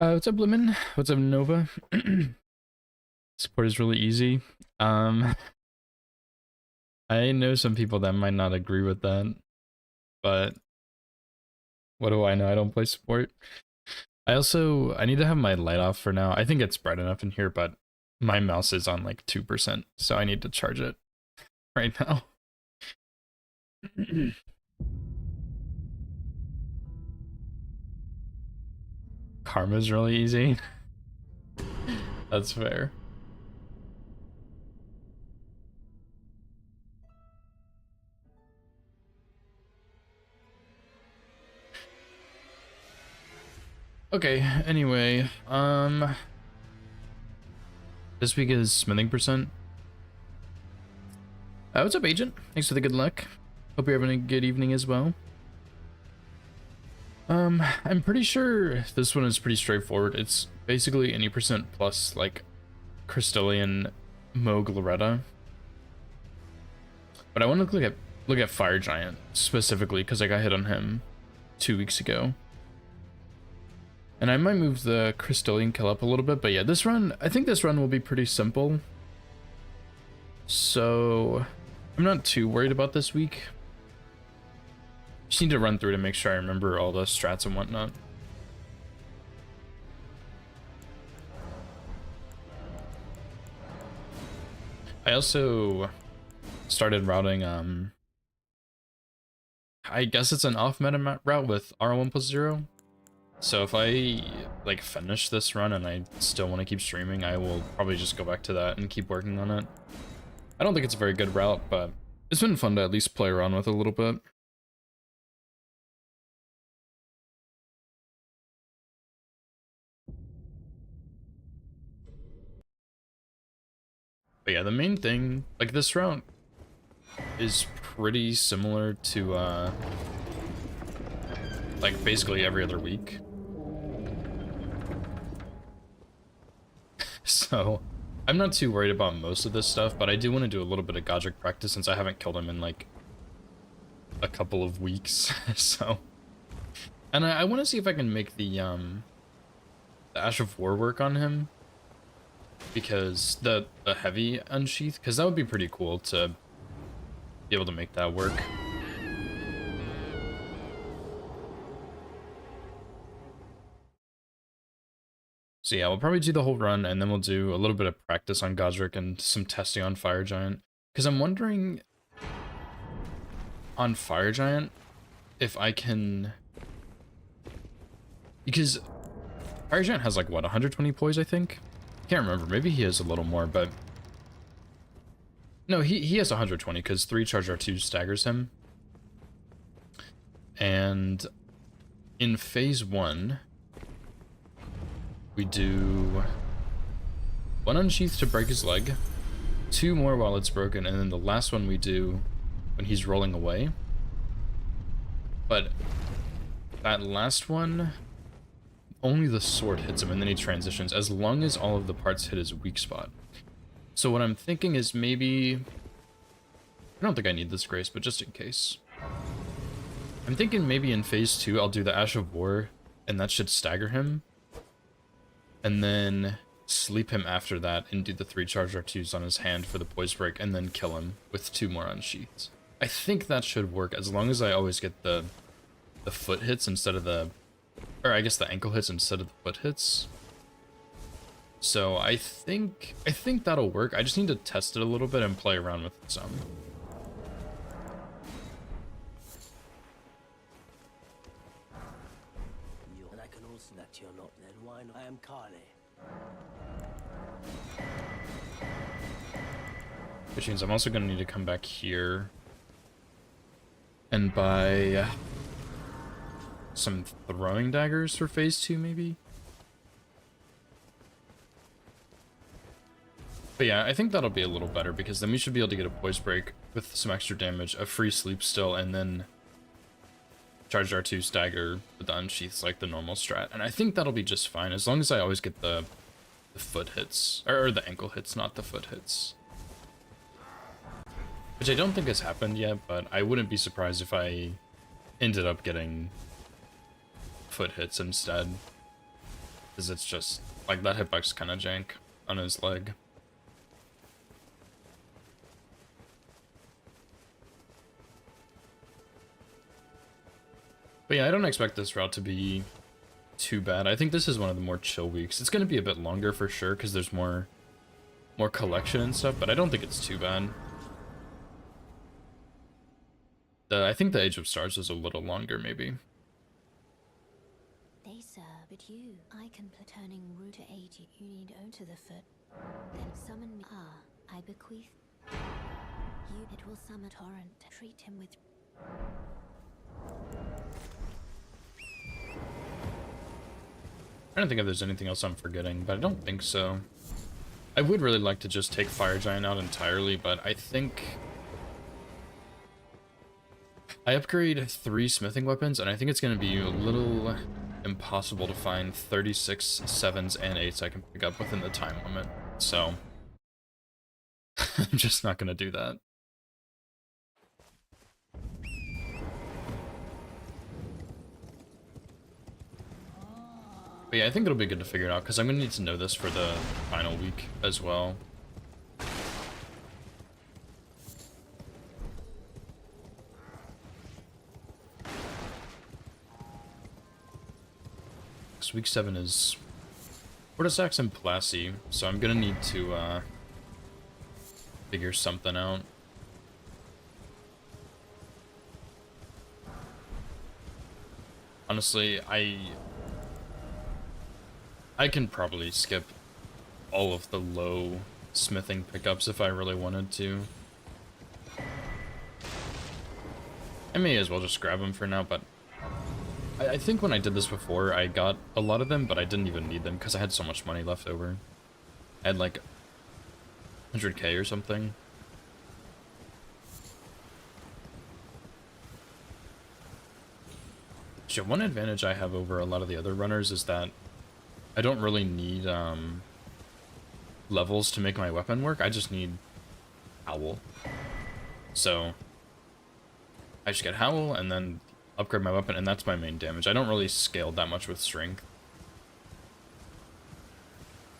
What's up, Lemon? What's up, Nova? Support is really easy. Um, I know some people that might not agree with that, but what do I know? I don't play support. I need to have my light off for now. I think it's bright enough in here, but my mouse is on like 2%, so I need to charge it right now. Karma's really easy. That's fair. Okay, anyway, this week is smithing percent. What's up, Agent? Thanks for the good luck. Hope you're having a good evening as well. I'm pretty sure this one is pretty straightforward. It's basically any percent plus like Crystallian Moog Loretta. But I want to look at Fire Giant specifically because I got hit on him 2 weeks ago. And I might move the Crystallian kill up a little bit, but yeah, this run, I think this run will be pretty simple. So I'm not too worried about this week. Just need to run through to make sure I remember all the strats and whatnot. I also started routing, I guess it's an off-meta route with Rl1+0. So if I like finish this run and I still want to keep streaming, I will probably just go back to that and keep working on it. I don't think it's a very good route, but it's been fun to at least play around with a little bit. But yeah, the main thing, like this route is pretty similar to like basically every other week. So I'm not too worried about most of this stuff, but I do want to do a little bit of Godric practice since I haven't killed him in like a couple of weeks. So, and I want to see if I can make the Ash of War work on him, because the heavy unsheath, because that would be pretty cool to be able to make that work. So yeah, we'll probably do the whole run, and then we'll do a little bit of practice on Godric and some testing on Fire Giant. Because I'm wondering on Fire Giant if I can... Because Fire Giant has like, what, 120 poise, I think? Can't remember, maybe he has a little more, but... No, he has 120, because 3 charge R2 staggers him. And in phase 1... we do 1 unsheath to break his leg, 2 more while it's broken, and then the last one we do when he's rolling away. But that last one, only the sword hits him and then he transitions, as long as all of the parts hit his weak spot. So what I'm thinking is maybe... I don't think I need this grace, but just in case. I'm thinking maybe in phase 2 I'll do the Ash of War, and that should stagger him. And then sleep him after that and do the 3 charge R2s on his hand for the poise break, and then kill him with 2 more unsheaths. I think that should work, as long as I always get the foot hits instead of the... or I guess the ankle hits instead of the foot hits. So I think that'll work. I just need to test it a little bit and play around with it some. And I can also that you're not then. Why not? I am Carly. Which means I'm also going to need to come back here and buy some throwing daggers for phase 2, maybe? But yeah, I think that'll be a little better, because then we should be able to get a poise break with some extra damage, a free sleep still, and then charge R2 stagger with the unsheaths like the normal strat. And I think that'll be just fine, as long as I always get the foot hits, or the ankle hits, not the foot hits. Which I don't think has happened yet, but I wouldn't be surprised if I ended up getting foot hits instead. Because it's just, like, that hitbox kind of jank on his leg. But yeah, I don't expect this route to be too bad. I think this is one of the more chill weeks. It's going to be a bit longer for sure, because there's more collection and stuff, but I don't think it's too bad. I think the Age of Stars is a little longer, maybe. They sir, but you, I can turning root to aid you. You need onto the foot. Then summon me. Ah, I bequeath. You, it will summon torrent. Treat him with. I don't think if there's anything else I'm forgetting, but I don't think so. I would really like to just take Fire Giant out entirely, but I think I upgrade 3 smithing weapons, and I think it's going to be a little impossible to find 36 7s and 8s I can pick up within the time limit, so I'm just not going to do that. But yeah, I think it'll be good to figure it out, because I'm going to need to know this for the final week as well. Because week 7 is Fortisax and Plassey, so I'm going to need to figure something out. Honestly, I can probably skip all of the low smithing pickups if I really wanted to. I may as well just grab them for now, but I think when I did this before, I got a lot of them, but I didn't even need them because I had so much money left over. I had like 100k or something. So one advantage I have over a lot of the other runners is that I don't really need levels to make my weapon work. I just need Howl. So I just get Howl and then upgrade my weapon, and that's my main damage. I don't really scale that much with strength.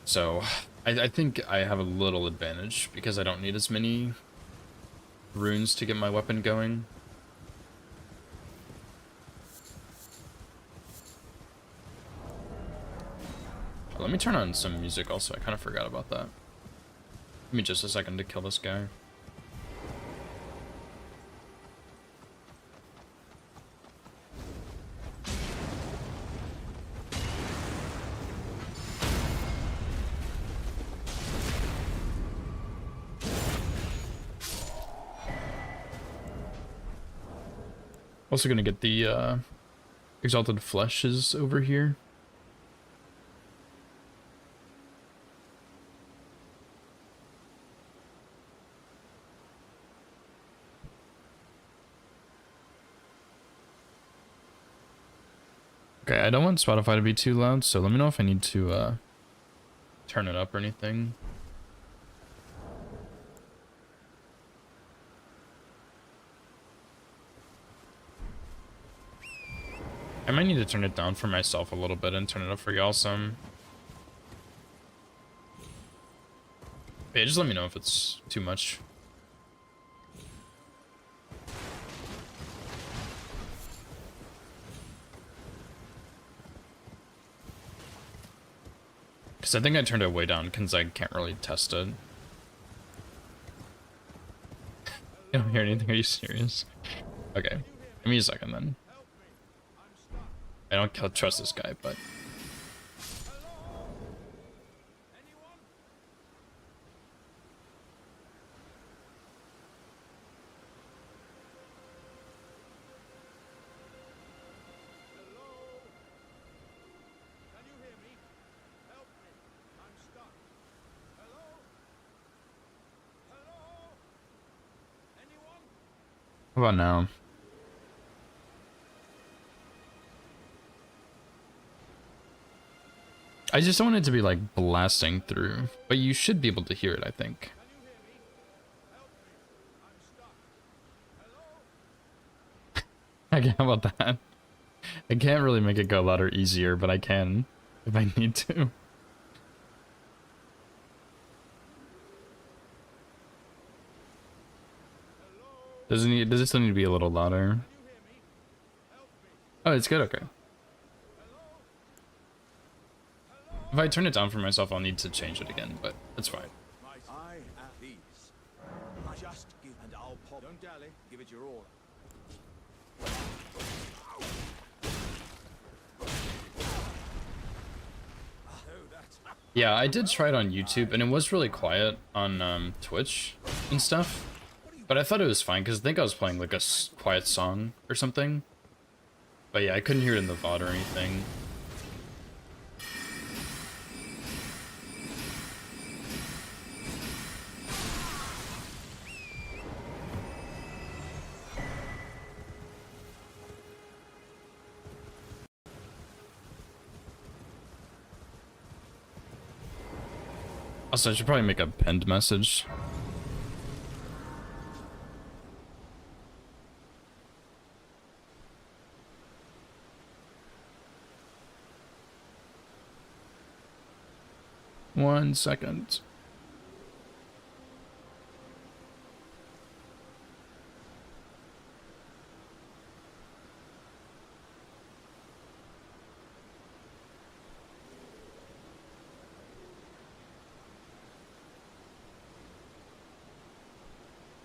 So I think I have a little advantage because I don't need as many runes to get my weapon going. Let me turn on some music also, I kind of forgot about that. Give me just a second to kill this guy. Also gonna get the Exalted Fleshes over here. Okay, I don't want Spotify to be too loud, so let me know if I need to turn it up or anything. I might need to turn it down for myself a little bit and turn it up for y'all some. Yeah, just let me know if it's too much. Because I think I turned it way down because I can't really test it. You don't hear anything? Are you serious? Okay. Give me a second then. I don't trust this guy, but... How about now? I just don't want it to be like blasting through, but you should be able to hear it, I think. Okay, how about that? I can't really make it go louder easier, but I can if I need to. Does it still need to be a little louder? Oh, it's good, okay. If I turn it down for myself, I'll need to change it again, but that's fine. I at these. Just give and I'll pop. Don't dally. Give it your all. Yeah, I did try it on YouTube, and it was really quiet on Twitch and stuff. But I thought it was fine, because I think I was playing like a quiet song or something. But yeah, I couldn't hear it in the VOD or anything. Also, I should probably make a pinned message. One second.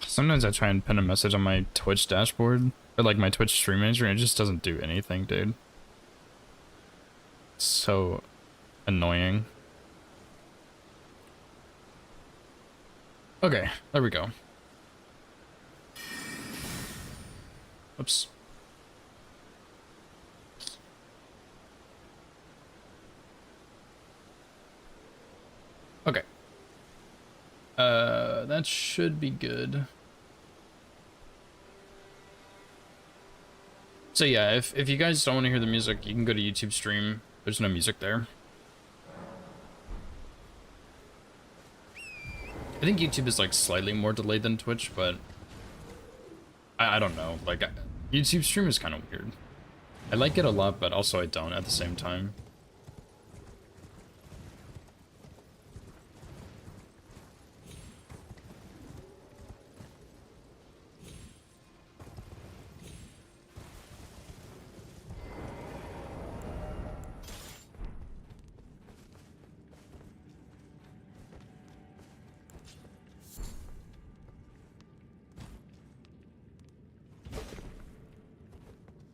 Sometimes I try and pin a message on my Twitch dashboard, or like my Twitch stream manager, and it just doesn't do anything, dude. So annoying. Okay, there we go. Oops. Okay. That should be good. So yeah, if you guys don't want to hear the music, you can go to YouTube stream. There's no music there. I think YouTube is like slightly more delayed than Twitch, but I don't know. Like YouTube stream is kind of weird. I like it a lot, but also I don't at the same time.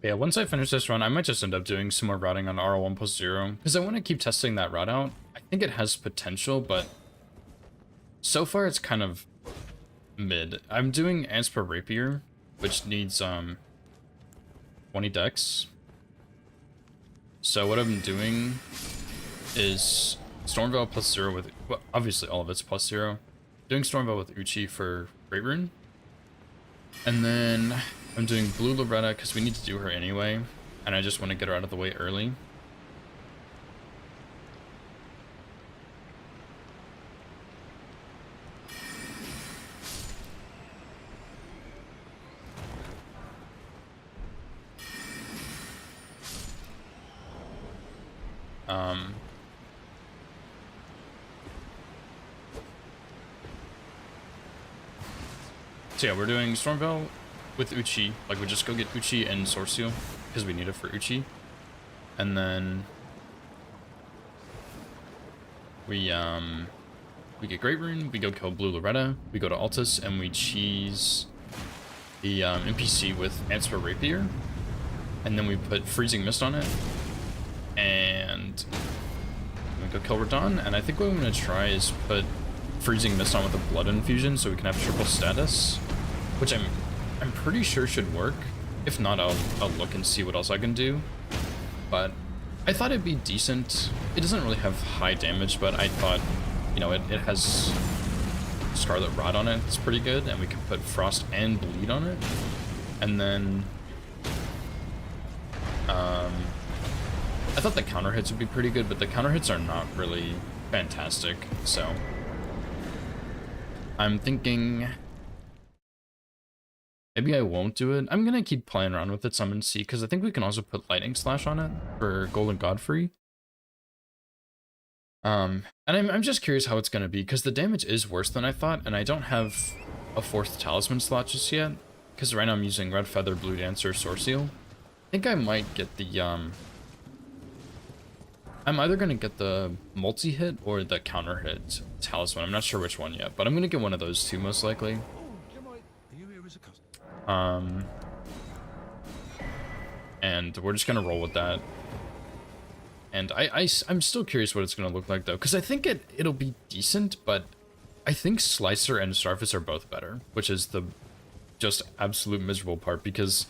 Yeah, once I finish this run, I might just end up doing some more routing on Rl1+0, because I want to keep testing that route out. I think it has potential, but so far it's kind of mid. I'm doing Ansper Rapier, which needs 20 dex. So what I'm doing is Stormveil +0 with, well, obviously all of it's +0. Doing Stormveil with Uchi for Great Rune. And then I'm doing Blue Loretta because we need to do her anyway, and I just want to get her out of the way early. So yeah, we're doing Stormveil with Uchi. Like, we just go get Uchi and Sorcio because we need it for Uchi, and then we get Great Rune, we go kill Blue Loretta, we go to Altus, and we cheese the NPC with Ansper Rapier, and then we put Freezing Mist on it, and we go kill Radon. And I think what I'm gonna try is put Freezing Mist on with a Blood Infusion so we can have triple status, which I'm pretty sure should work. If not, I'll look and see what else I can do. But I thought it'd be decent. It doesn't really have high damage, but I thought, you know, it has Scarlet Rot on it. It's pretty good, and we can put Frost and Bleed on it. And then I thought the counter hits would be pretty good, but the counter hits are not really fantastic. So I'm thinking maybe I won't do it. I'm gonna keep playing around with it some and see, because I think we can also put Lightning Slash on it for Golden Godfrey. And I'm just curious how it's going to be, because the damage is worse than I thought, and I don't have a 4th talisman slot just yet, because right now I'm using Red Feather, Blue Dancer, Sword Seal. I think I might get the, I'm either going to get the multi-hit or the counter-hit talisman. I'm not sure which one yet, but I'm going to get one of those two, most likely. And we're just going to roll with that. And I'm still curious what it's going to look like, though, because I think it'll be decent, but I think Slicer and Starface are both better, which is the just absolute miserable part, because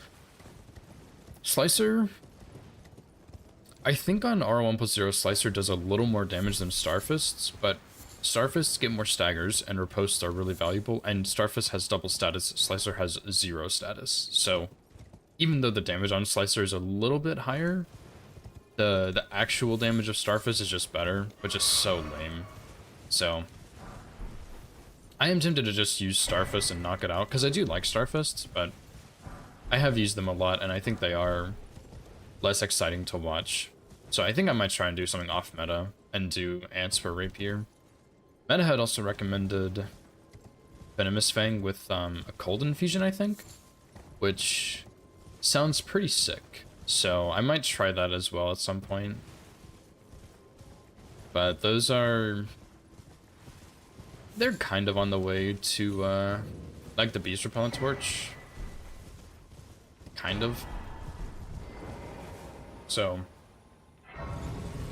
Slicer, I think on Rl1+0, Slicer does a little more damage than Starfists, but Starfists get more staggers, and riposts are really valuable, and Starfist has double status, Slicer has 0 status. So even though the damage on Slicer is a little bit higher, the actual damage of Starfist is just better, which is so lame. So I am tempted to just use Starfist and knock it out, because I do like Starfists, but I have used them a lot, and I think they are less exciting to watch. So I think I might try and do something off meta and do Ants for Rapier. Meta had also recommended Venomous Fang with a cold infusion, I think, which sounds pretty sick. So I might try that as well at some point. But those are... they're kind of on the way to, like the Beast Repellent Torch. Kind of. So,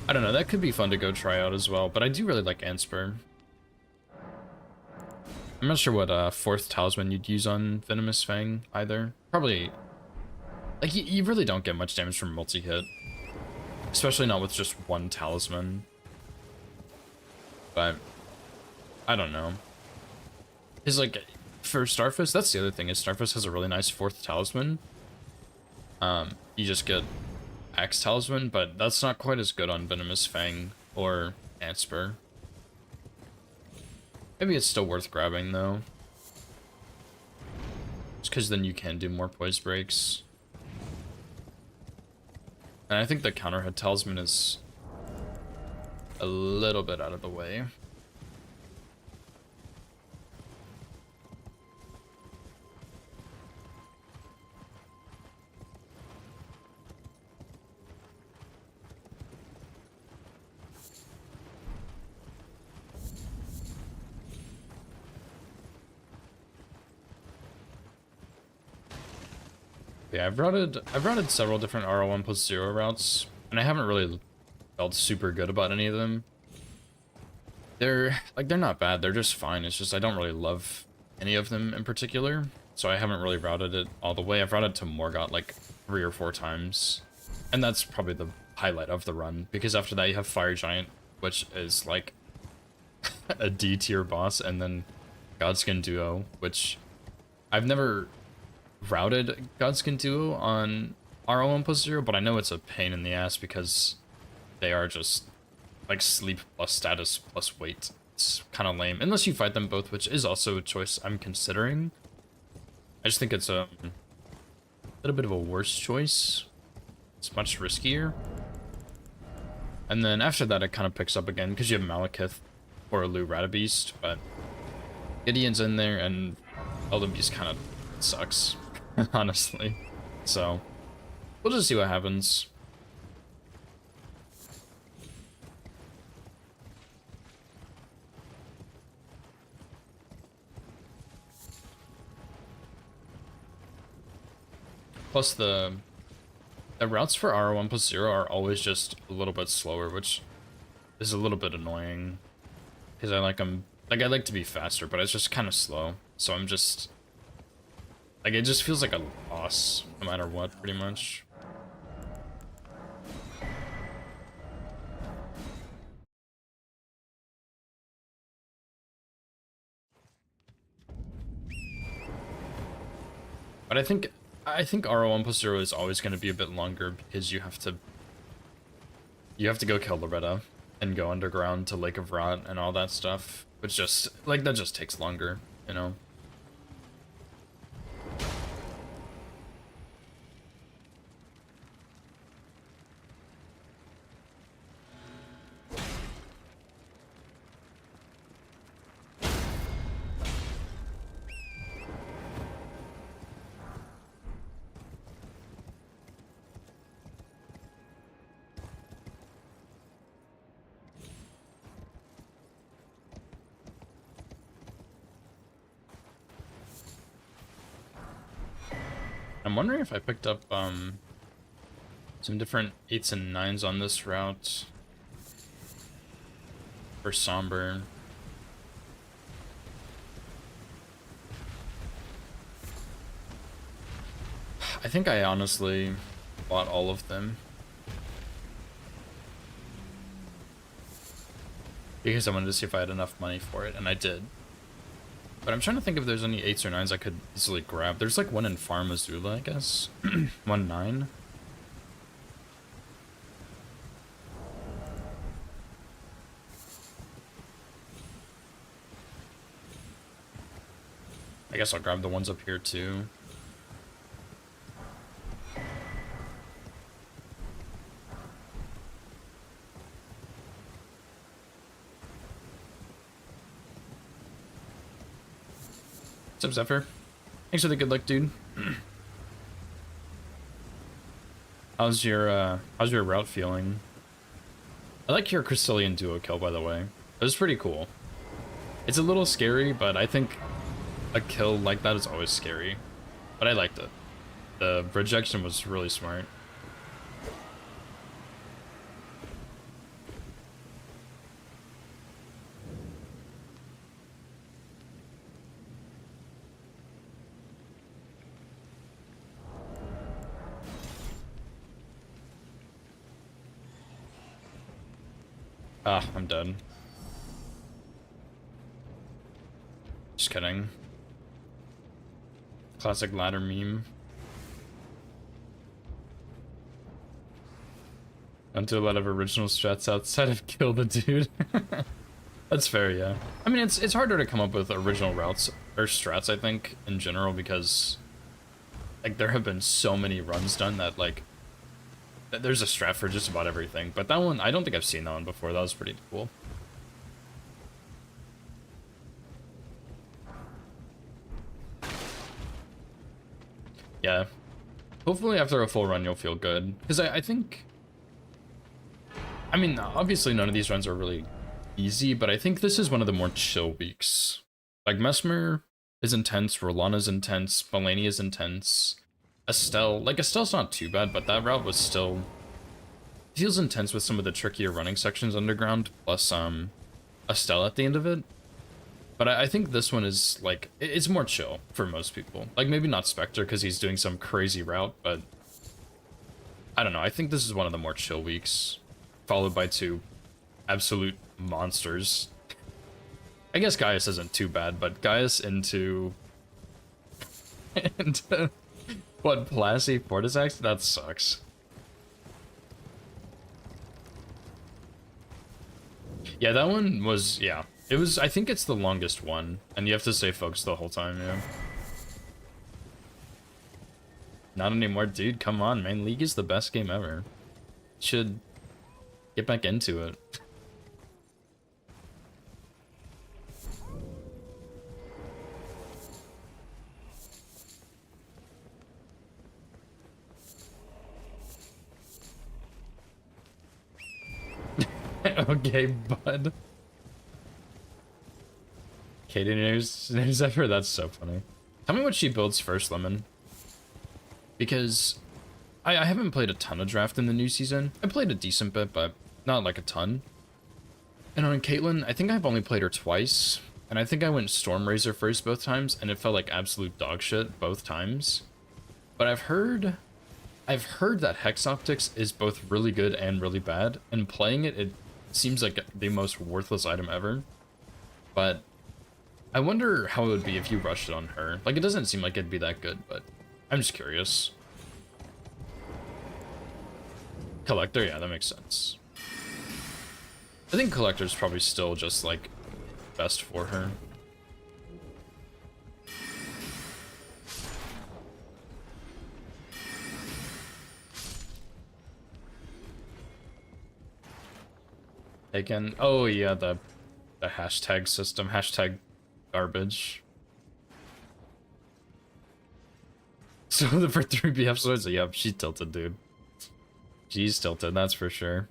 I don't know, that could be fun to go try out as well, but I do really like Antspur. I'm not sure what 4th talisman you'd use on Venomous Fang either. Probably, like, you really don't get much damage from multi-hit. Especially not with just one talisman. But, I don't know. Is like, for Starfist, that's the other thing, is Starfist has a really nice 4th talisman. You just get Axe Talisman, but that's not quite as good on Venomous Fang or Antspur. Maybe it's still worth grabbing, though. Just because then you can do more poise breaks. And I think the counter-hit talisman is a little bit out of the way. Yeah, I've routed several different Rl1+0 routes, and I haven't really felt super good about any of them. They're not bad, they're just fine. It's just I don't really love any of them in particular, so I haven't really routed it all the way. I've routed to Morgott like 3 or 4 times, and that's probably the highlight of the run, because after that you have Fire Giant, which is like a D tier boss, and then Godskin Duo, which I've never routed Godskin Duo on Rl1+0, but I know it's a pain in the ass because they are just like sleep plus status plus weight. It's kind of lame, unless you fight them both, which is also a choice I'm considering. I just think it's a little bit of a worse choice. It's much riskier. And then after that it kind of picks up again because you have Malekith or Lou Radabeast, but Gideon's in there and Elden Beast kind of sucks. Honestly. So, we'll just see what happens. Plus the routes for Rl1+0 are always just a little bit slower, which is a little bit annoying. Because I like them, like I like to be faster, but it's just kind of slow. So I'm just... like, it just feels like a loss, no matter what, pretty much. But I think Rl1+0 is always going to be a bit longer, because you have to go kill Loretta, and go underground to Lake of Rot, and all that stuff. Which just, like, that just takes longer, you know? I'm wondering if I picked up some different 8s and 9s on this route for Somber. I think I honestly bought all of them because I wanted to see if I had enough money for it, and I did. But I'm trying to think if there's any 8s or 9s I could easily grab. There's like one in Farm Azula, I guess. 1 9. I guess I'll grab the ones up here too. What's up, Zephyr? Thanks for the good luck, dude. How's your route feeling? I like your Crystallian duo kill, by the way. It was pretty cool. It's a little scary, but I think a kill like that is always scary. But I liked it. The rejection was really smart. Ah, I'm dead. Just kidding. Classic ladder meme. Don't do a lot of original strats outside of kill the dude. That's fair, yeah. I mean, it's harder to come up with original routes or strats, I think, in general, because like there have been so many runs done that like there's a strat for just about everything. But that one, I don't think I've seen that one before. That was pretty cool. Yeah. Hopefully after a full run you'll feel good. Because I think... I mean, obviously none of these runs are really easy, but I think this is one of the more chill weeks. Like, Mesmer is intense, Rl1 is intense, Mulaney is intense. Estelle... Like, Estelle's not too bad, but that route was still... feels intense with some of the trickier running sections underground, plus, Estelle at the end of it. But I think this one is, like, it's more chill for most people. Like, maybe not Spectre, because he's doing some crazy route, but... I don't know, I think this is one of the more chill weeks. Followed by 2 absolute monsters. I guess Gaius isn't too bad, but Gaius into... into... what, Plasty Fortisax? That sucks. Yeah, that one was, yeah. It was, I think it's the longest one, and you have to stay focused the whole time, yeah. Not anymore, dude, come on, man. League is the best game ever. Should get back into it. Okay, bud. Katie news ever. That's so funny. Tell me what she builds first, Lemon. Because I haven't played a ton of draft in the new season. I played a decent bit, but not like a ton. And on Caitlyn, I think I've only played her twice. And I think I went Stormrazor first both times, and it felt like absolute dog shit both times. But I've heard that Hex Optics is both really good and really bad, and playing it, it seems like the most worthless item ever. But I wonder how it would be if you rushed it on her. Like, it doesn't seem like it'd be that good, but I'm just curious. Collector, yeah, that makes sense. I think Collector's probably still just, like, best for her. Again, oh yeah, the hashtag system, hashtag garbage. So for 3 BF swords, yep, she's tilted, dude. She's tilted, that's for sure.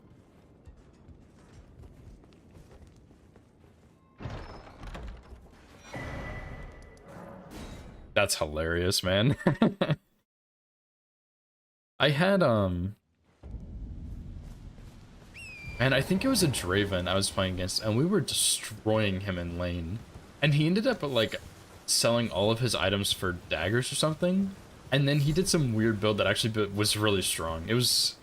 That's hilarious, man. I had, and I think it was a Draven I was playing against, and we were destroying him in lane. And he ended up, like, selling all of his items for daggers or something. And then he did some weird build that actually was really strong. It was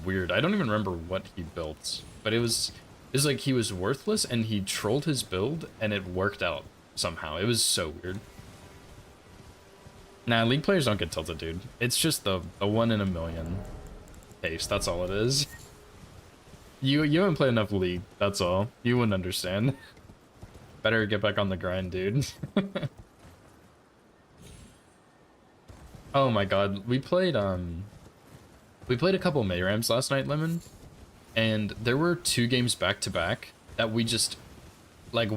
weird. I don't even remember what he built, but it was like he was worthless and he trolled his build and it worked out somehow. It was so weird. Nah, League players don't get tilted, dude. It's just the 1 in a million case. That's all it is. You haven't played enough League. That's all. You wouldn't understand. Better get back on the grind, dude. Oh my god, we played a couple Mayrams last night, Lemon, and there were 2 games back to back that we just, like,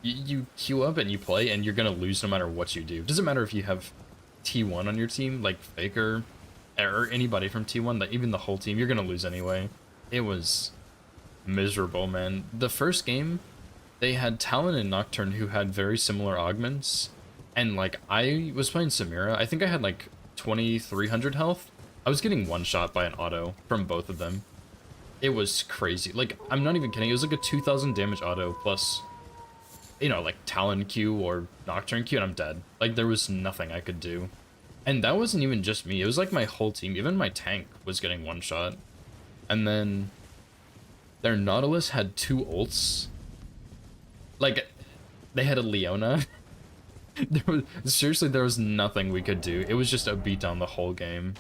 you queue up and you play and you're gonna lose no matter what you do. Doesn't matter if you have T1 on your team, like Faker, or anybody from T1, like even the whole team, you're gonna lose anyway. It was miserable, man. The first game, they had Talon and Nocturne who had very similar augments, and like I was playing Samira. I think I had like 2300 health. I was getting one shot by an auto from both of them. It was crazy. Like, I'm not even kidding. It was like a 2000 damage auto plus, you know, like Talon Q or Nocturne Q, and I'm dead. Like, there was nothing I could do. And that wasn't even just me. It was like my whole team. Even my tank was getting one shot. And then their Nautilus had 2 ults. Like, they had a Leona. Seriously, there was nothing we could do. It was just a beatdown the whole game.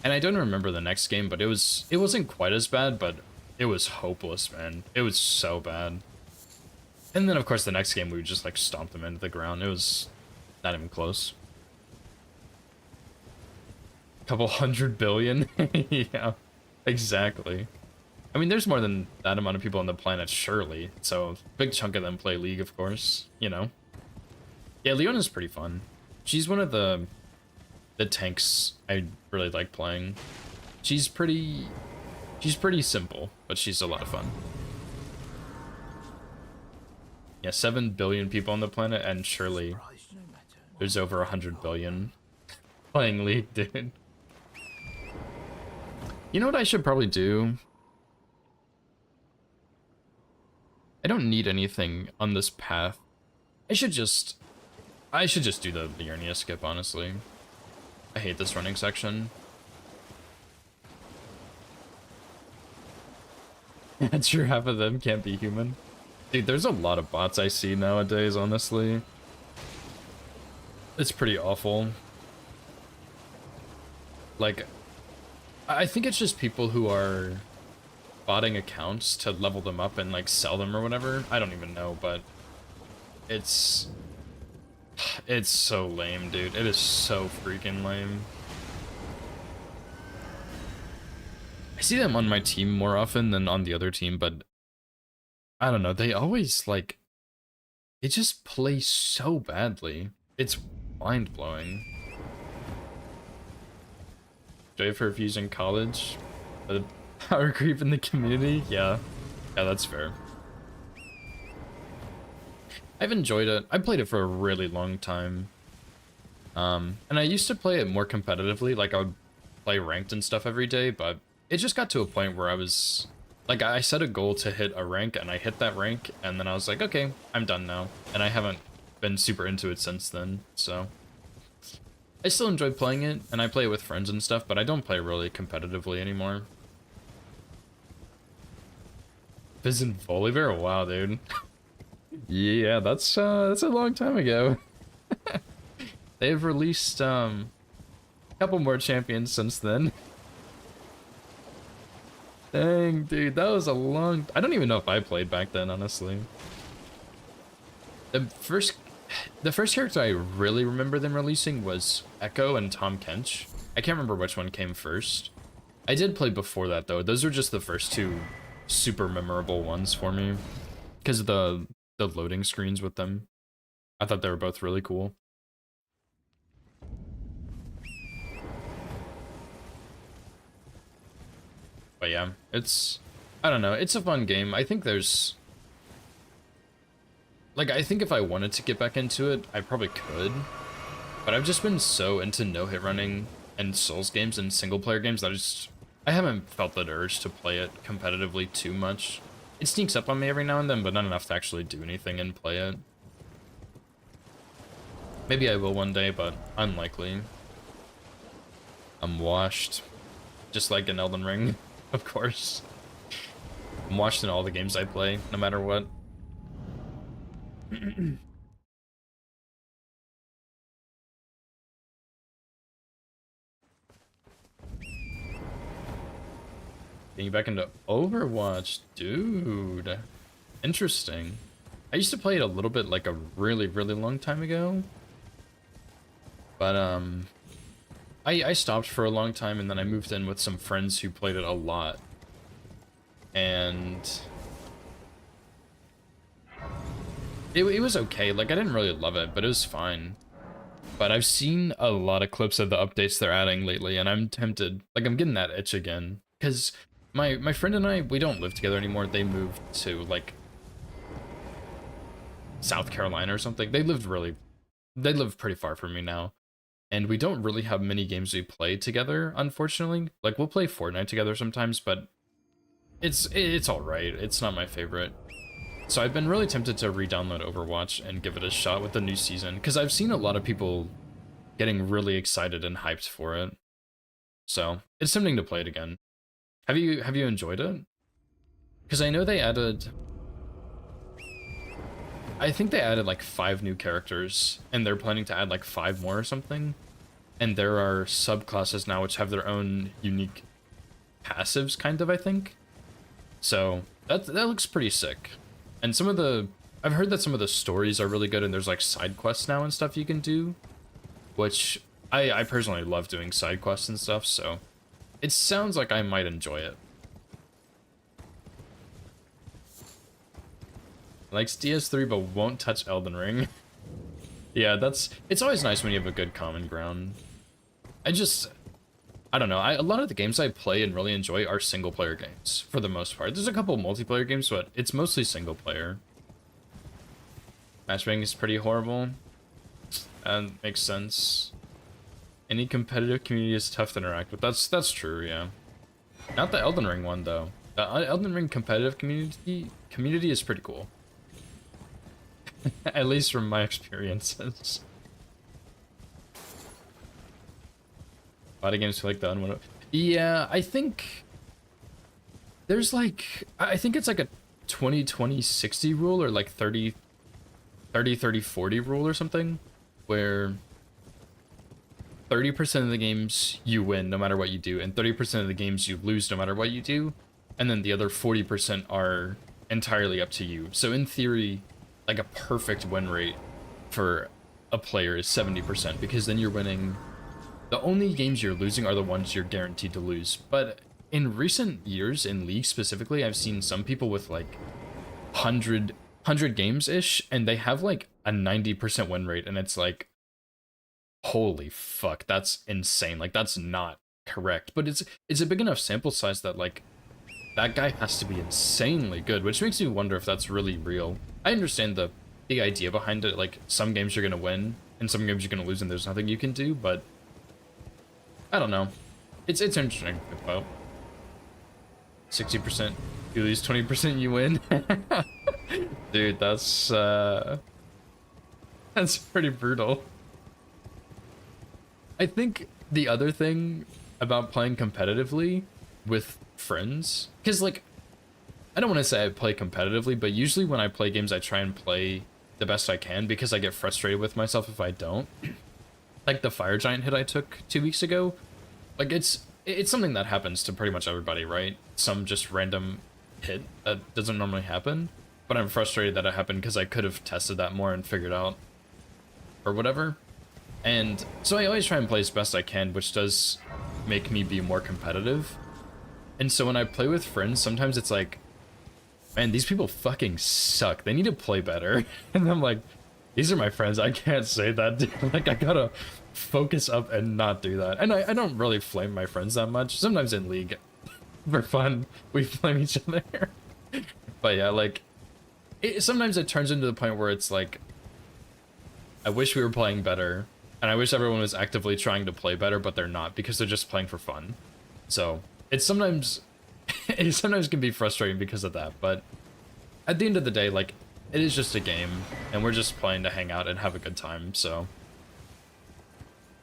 And I don't remember the next game, but it wasn't quite as bad, but it was hopeless, man. It was so bad. And then, of course, the next game, we just, like, stomped them into the ground. It was not even close. Couple 100 billion? Yeah, exactly. I mean, there's more than that amount of people on the planet, surely. So, a big chunk of them play League, of course, you know. Yeah, Leona's pretty fun. She's one of the tanks I really like playing. She's pretty simple, but she's a lot of fun. Yeah, 7 billion people on the planet, and surely there's over 100 billion playing League, dude. You know what I should probably do? I don't need anything on this path. I should just do the Urnia skip, honestly. I hate this running section. That's true, half of them can't be human. Dude, there's a lot of bots I see nowadays, honestly. It's pretty awful. Like, I think it's just people who are botting accounts to level them up and, like, sell them or whatever. I don't even know, but it's so lame, dude. It is so freaking lame. I see them on my team more often than on the other team, but I don't know. They always, like, they just play so badly. It's mind-blowing. Joy for refusing college? The power creep in the community? Yeah. Yeah, that's fair. I've enjoyed it. I played it for a really long time. And I used to play it more competitively, like I would play ranked and stuff every day, but it just got to a point where I was, like, I set a goal to hit a rank, and I hit that rank, and then I was like, okay, I'm done now. And I haven't been super into it since then, so. I still enjoy playing it, and I play it with friends and stuff, but I don't play really competitively anymore. Fizz and Volibear? Wow, dude. Yeah, that's a long time ago. They've released a couple more champions since then. Dang, dude, that was a long... I don't even know if I played back then, honestly. The first character I really remember them releasing was Echo and Tom Kench. I can't remember which one came first. I did play before that, though. Those were just the first 2 super memorable ones for me. Because of the loading screens with them. I thought they were both really cool. But yeah, I don't know, it's a fun game. I think there's, like, I think if I wanted to get back into it, I probably could. But I've just been so into no-hit running and Souls games and single player games, I haven't felt the urge to play it competitively too much. It sneaks up on me every now and then, but not enough to actually do anything and play it. Maybe I will one day, but unlikely. I'm washed. Just like in Elden Ring, of course. I'm washed in all the games I play, no matter what. Getting back into Overwatch, dude. Interesting. I used to play it a little bit like a really, really long time ago. But, I stopped for a long time and then I moved in with some friends who played it a lot. And it was okay. Like, I didn't really love it, but it was fine. But I've seen a lot of clips of the updates they're adding lately, and I'm tempted. Like, I'm getting that itch again. Because my friend and I, we don't live together anymore. They moved to, like, South Carolina or something. They live pretty far from me now. And we don't really have many games we play together, unfortunately. Like, we'll play Fortnite together sometimes, but it's alright. It's not my favorite. So I've been really tempted to re-download Overwatch and give it a shot with the new season, because I've seen a lot of people getting really excited and hyped for it. So it's tempting to play it again. Have you enjoyed it? Because I know they added, I think they added like 5 new characters, and they're planning to add like 5 more or something. And there are subclasses now which have their own unique passives, kind of, I think. So that looks pretty sick. And I've heard that some of the stories are really good, and there's like side quests now and stuff you can do, which I personally love doing side quests and stuff, so it sounds like I might enjoy it. Likes DS3 but won't touch Elden Ring. Yeah, it's always nice when you have a good common ground. I don't know, a lot of the games I play and really enjoy are single player games, for the most part. There's a couple multiplayer games, but it's mostly single player. Matchmaking is pretty horrible. And makes sense. Any competitive community is tough to interact with. That's true, yeah. Not the Elden Ring one, though. The Elden Ring competitive community is pretty cool. At least from my experiences. A lot of games feel like the unwin. Yeah, I think there's like, I think it's like a 20-20-60 rule, or like 30-30-40 rule or something, where 30% of the games you win no matter what you do, and 30% of the games you lose no matter what you do, and then the other 40% are entirely up to you. So in theory, like a perfect win rate for a player is 70%, because then you're winning. The only games you're losing are the ones you're guaranteed to lose. But in recent years, in League specifically, I've seen some people with like 100 games-ish, and they have like a 90% win rate, and it's like, holy fuck, that's insane. Like, that's not correct. But it's a big enough sample size that, like, that guy has to be insanely good, which makes me wonder if that's really real. I understand the idea behind it, like, some games you're gonna win, and some games you're gonna lose, and there's nothing you can do, but I don't know. It's interesting to think about. 60% you lose, 20% you win. Dude, that's pretty brutal. I think the other thing about playing competitively with friends, because like, I don't want to say I play competitively, but usually when I play games I try and play the best I can, because I get frustrated with myself if I don't. Like the fire giant hit I took 2 weeks ago, like it's something that happens to pretty much everybody, right? Some just random hit that doesn't normally happen, but I'm frustrated that it happened because I could have tested that more and figured out or whatever. And so I always try and play as best I can, which does make me be more competitive. And so when I play with friends, sometimes it's like, man, these people fucking suck. They need to play better. And I'm like, these are my friends. I can't say that, dude. Like, I gotta focus up and not do that. And I don't really flame my friends that much. Sometimes in League, for fun, we flame each other. But yeah, like, sometimes it turns into the point where it's like, I wish we were playing better. And I wish everyone was actively trying to play better, but they're not because they're just playing for fun. So it's sometimes, it sometimes can be frustrating because of that. But at the end of the day, like, it is just a game and we're just playing to hang out and have a good time. So,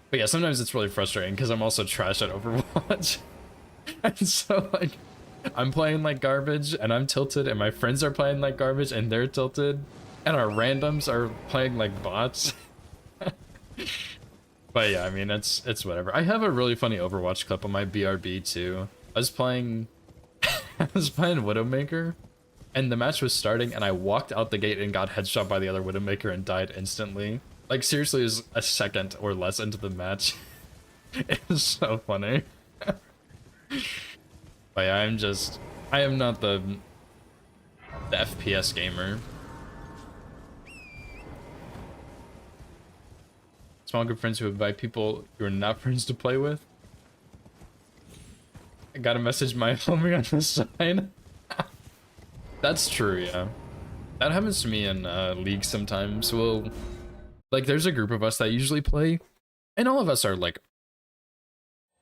but yeah, sometimes it's really frustrating because I'm also trash at Overwatch. And so like, I'm playing like garbage and I'm tilted and my friends are playing like garbage and they're tilted and our randoms are playing like bots. But yeah, I mean, it's whatever. I have a really funny Overwatch clip on my BRB too. I was playing Widowmaker and the match was starting and I walked out the gate and got headshot by the other Widowmaker and died instantly. Like seriously, it was a second or less into the match. It was so funny. But yeah, I am not the FPS gamer. Small group friends who invite people you're not friends to play with. I gotta message my homie on the side. That's true, yeah. That happens to me in League sometimes. Well, like there's a group of us that usually play, and all of us are like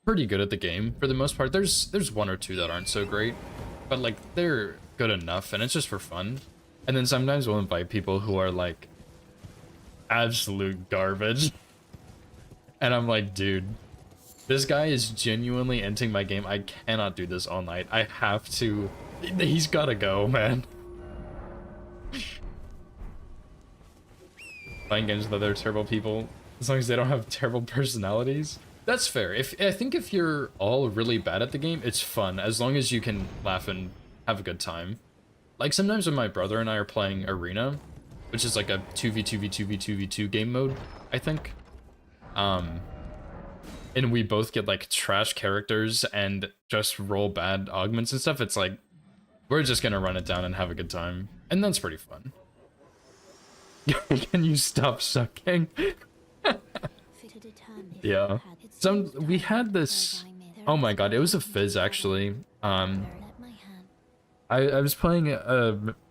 pretty good at the game for the most part. There's one or two that aren't so great, but like they're good enough, and it's just for fun. And then sometimes we'll invite people who are like absolute garbage. And I'm like, dude, this guy is genuinely ending my game. I cannot do this all night. I have to. He's gotta go, man. Playing games with other terrible people, as long as they don't have terrible personalities. That's fair. I think if you're all really bad at the game, it's fun, as long as you can laugh and have a good time. Like sometimes when my brother and I are playing Arena, which is like a 2v2v2v2v2 game mode, I think. And we both get like trash characters and just roll bad augments and stuff. It's like, we're just gonna run it down and have a good time. And that's pretty fun. Can you stop sucking? Yeah. We had this, oh my god, it was a fizz actually. I was playing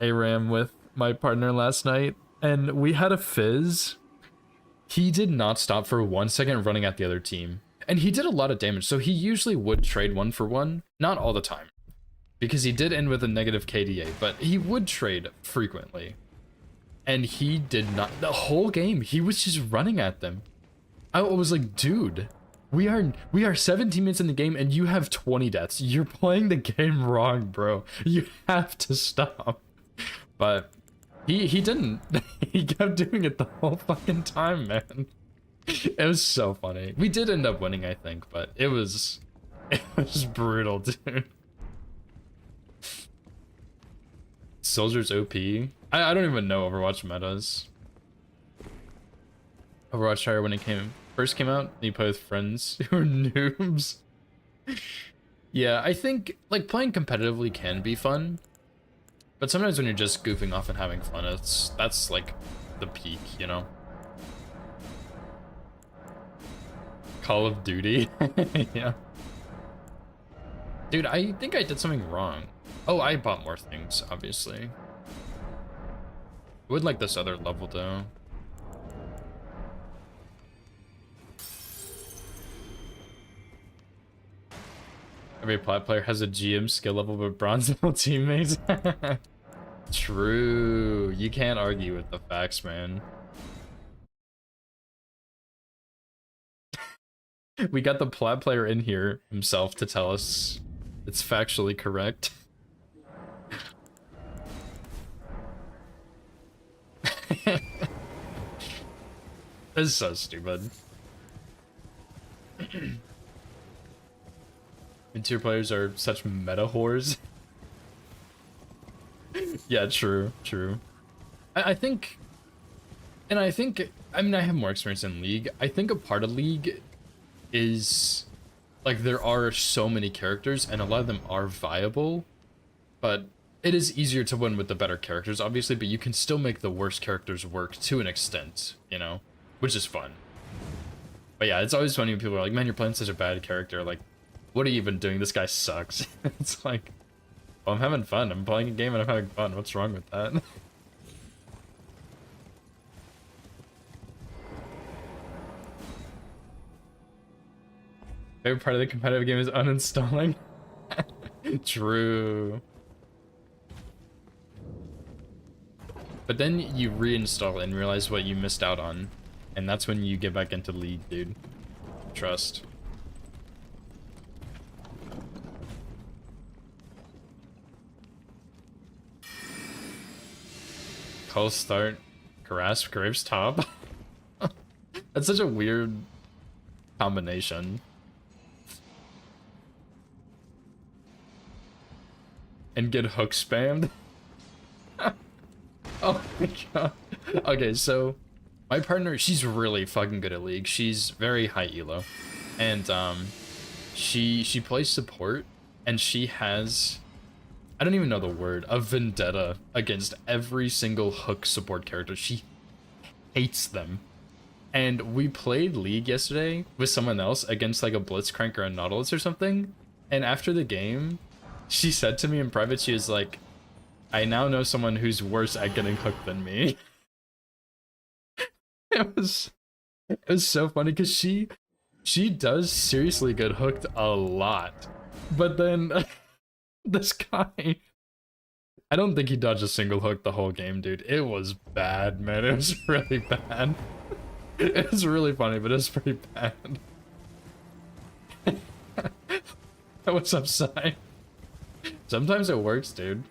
ARAM with my partner last night and we had a fizz. He did not stop for 1 second running at the other team. And he did a lot of damage, so he usually would trade 1-for-1. Not all the time, because he did end with a negative KDA, but he would trade frequently. And he did not, the whole game, he was just running at them. I was like, dude, we are 17 minutes in the game and you have 20 deaths. You're playing the game wrong, bro. You have to stop. But he didn't. He kept doing it the whole fucking time, man. It was so funny. We did end up winning, I think, but it was brutal, dude. Soldier's OP. I don't even know Overwatch metas. Overwatch higher when it first came out, and you play with friends who are noobs. Yeah, I think like playing competitively can be fun. But sometimes when you're just goofing off and having fun, that's like the peak, you know? Call of Duty? Yeah. Dude, I think I did something wrong. Oh, I bought more things, obviously. I would like this other level, though. Every plat player has a GM skill level but bronze level teammates. True. You can't argue with the facts, man. We got the plat player in here himself to tell us it's factually correct. This is so stupid. Mid-tier players are such meta whores. Yeah, true. I think, I mean, I have more experience in League. I think a part of League is, like, there are so many characters, and a lot of them are viable, but it is easier to win with the better characters, obviously, but you can still make the worst characters work to an extent, you know? Which is fun. But yeah, it's always funny when people are like, man, you're playing such a bad character, like, what are you even doing? This guy sucks. It's like, well, I'm having fun. I'm playing a game and I'm having fun. What's wrong with that? Favorite part of the competitive game is uninstalling. True. But then you reinstall it and realize what you missed out on. And that's when you get back into League, dude. Trust. Call start. Grasp Graves top. That's such a weird combination. And get hook spammed. Oh my god. Okay, so my partner, she's really fucking good at League. She's very high elo. And she plays support, and she has, I don't even know the word, a vendetta against every single hook support character. She hates them. And we played League yesterday with someone else against like a Blitzcrank or a Nautilus or something. And after the game, she said to me in private, she was like, I now know someone who's worse at getting hooked than me. It was so funny because she does seriously get hooked a lot. But then this guy, I don't think he dodged a single hook the whole game, dude. It was bad, man. It was really bad. It was really funny, but it was pretty bad. What's up, Sai? Sometimes it works, dude.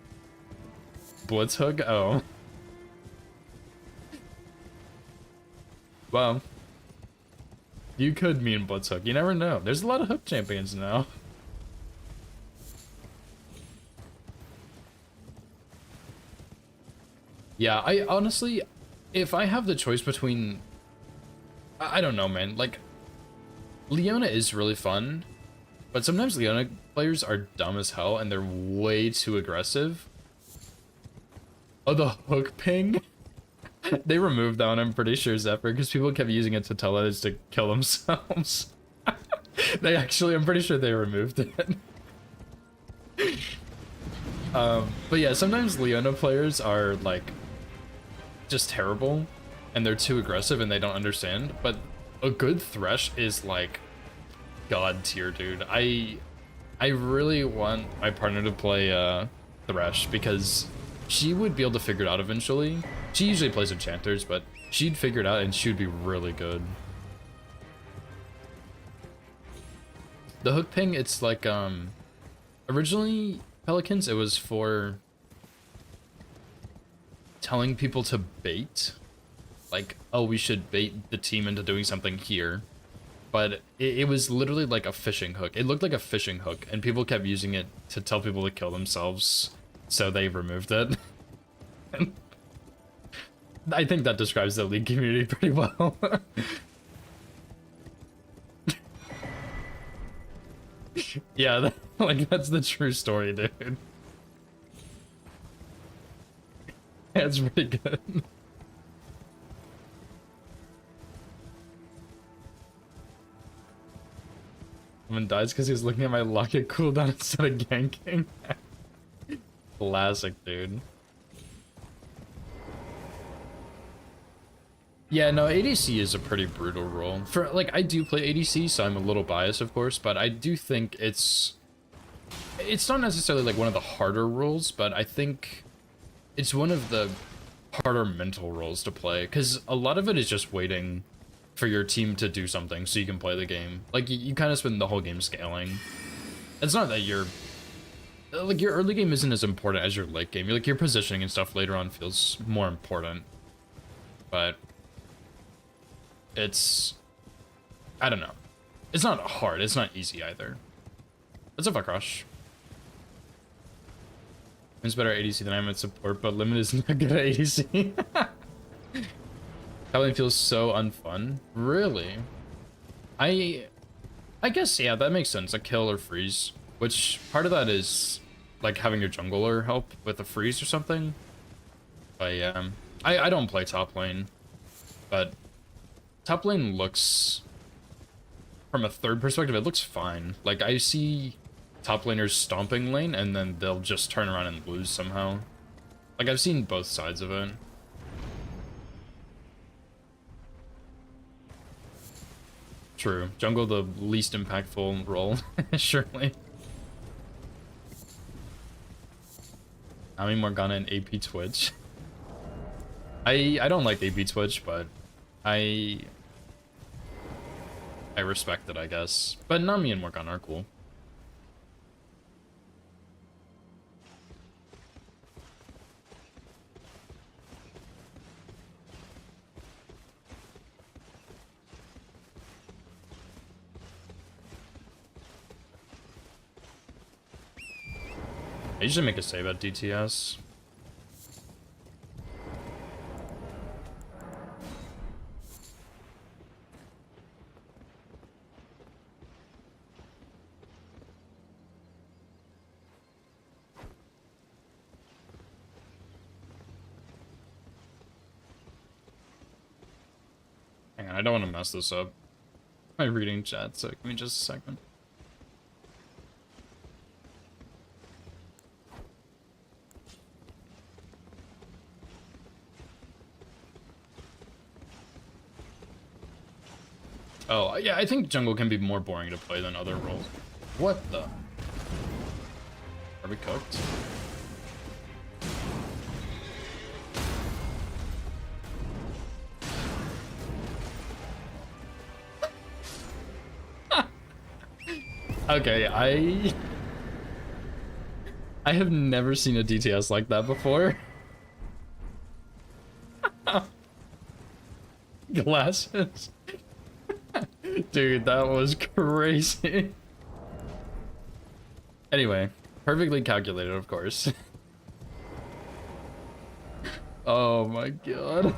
Blitz hook? Oh. Well. You could mean blitz hook. You never know. There's a lot of hook champions now. Yeah, I honestly, if I have the choice between, I don't know, man. Like, Leona is really fun, but sometimes Leona players are dumb as hell and they're way too aggressive. Oh, the hook ping? They removed that one, I'm pretty sure, Zephyr, because people kept using it to tell others to kill themselves. They actually, I'm pretty sure they removed it. But yeah, sometimes Leona players are, like, just terrible, and they're too aggressive and they don't understand, but a good Thresh is, like, god tier, dude. I really want my partner to play, Thresh, because she would be able to figure it out eventually. She usually plays enchanters, but she'd figure it out and she would be really good. The hook ping, it's like, originally, Pelicans, it was for telling people to bait. Like, oh, we should bait the team into doing something here. But it was literally like a fishing hook. It looked like a fishing hook, and people kept using it to tell people to kill themselves. So they removed it. I think that describes the League community pretty well. Yeah, like that's the true story, dude. That's pretty good. Someone dies because he was looking at my locket cooldown instead of ganking. Classic, dude. Yeah, no, ADC is a pretty brutal role. For, like, I do play ADC, so I'm a little biased, of course, but I do think it's not necessarily, like, one of the harder roles, but I think it's one of the harder mental roles to play, because a lot of it is just waiting for your team to do something so you can play the game. Like, you kind of spend the whole game scaling. It's not that you're... Like, your early game isn't as important as your late game. Like, your positioning and stuff later on feels more important. But... it's... I don't know. It's not hard. It's not easy either. That's a fuck rush. It's better at ADC than I am at support, but Limit is not good at ADC. Helen feels so unfun. Really? I guess, yeah, that makes sense. A kill or freeze. Which, part of that is, like, having your jungler help with a freeze or something. But, yeah. I don't play top lane. But... top lane looks, from a third perspective, it looks fine. Like, I see top laners stomping lane, and then they'll just turn around and lose somehow. Like, I've seen both sides of it. True. Jungle the least impactful role, surely. Nami Morgana and AP Twitch. I don't like AP Twitch, but I respect it, I guess. But Nami and Morgana are cool. I usually make a save at DTS. Hang on, I don't want to mess this up. My reading chat, so give me just a second. Oh, yeah, I think jungle can be more boring to play than other roles. What the? Are we cooked? Okay, I have never seen a DTS like that before. Glasses. Dude, that was crazy. Anyway, perfectly calculated, of course. Oh my god.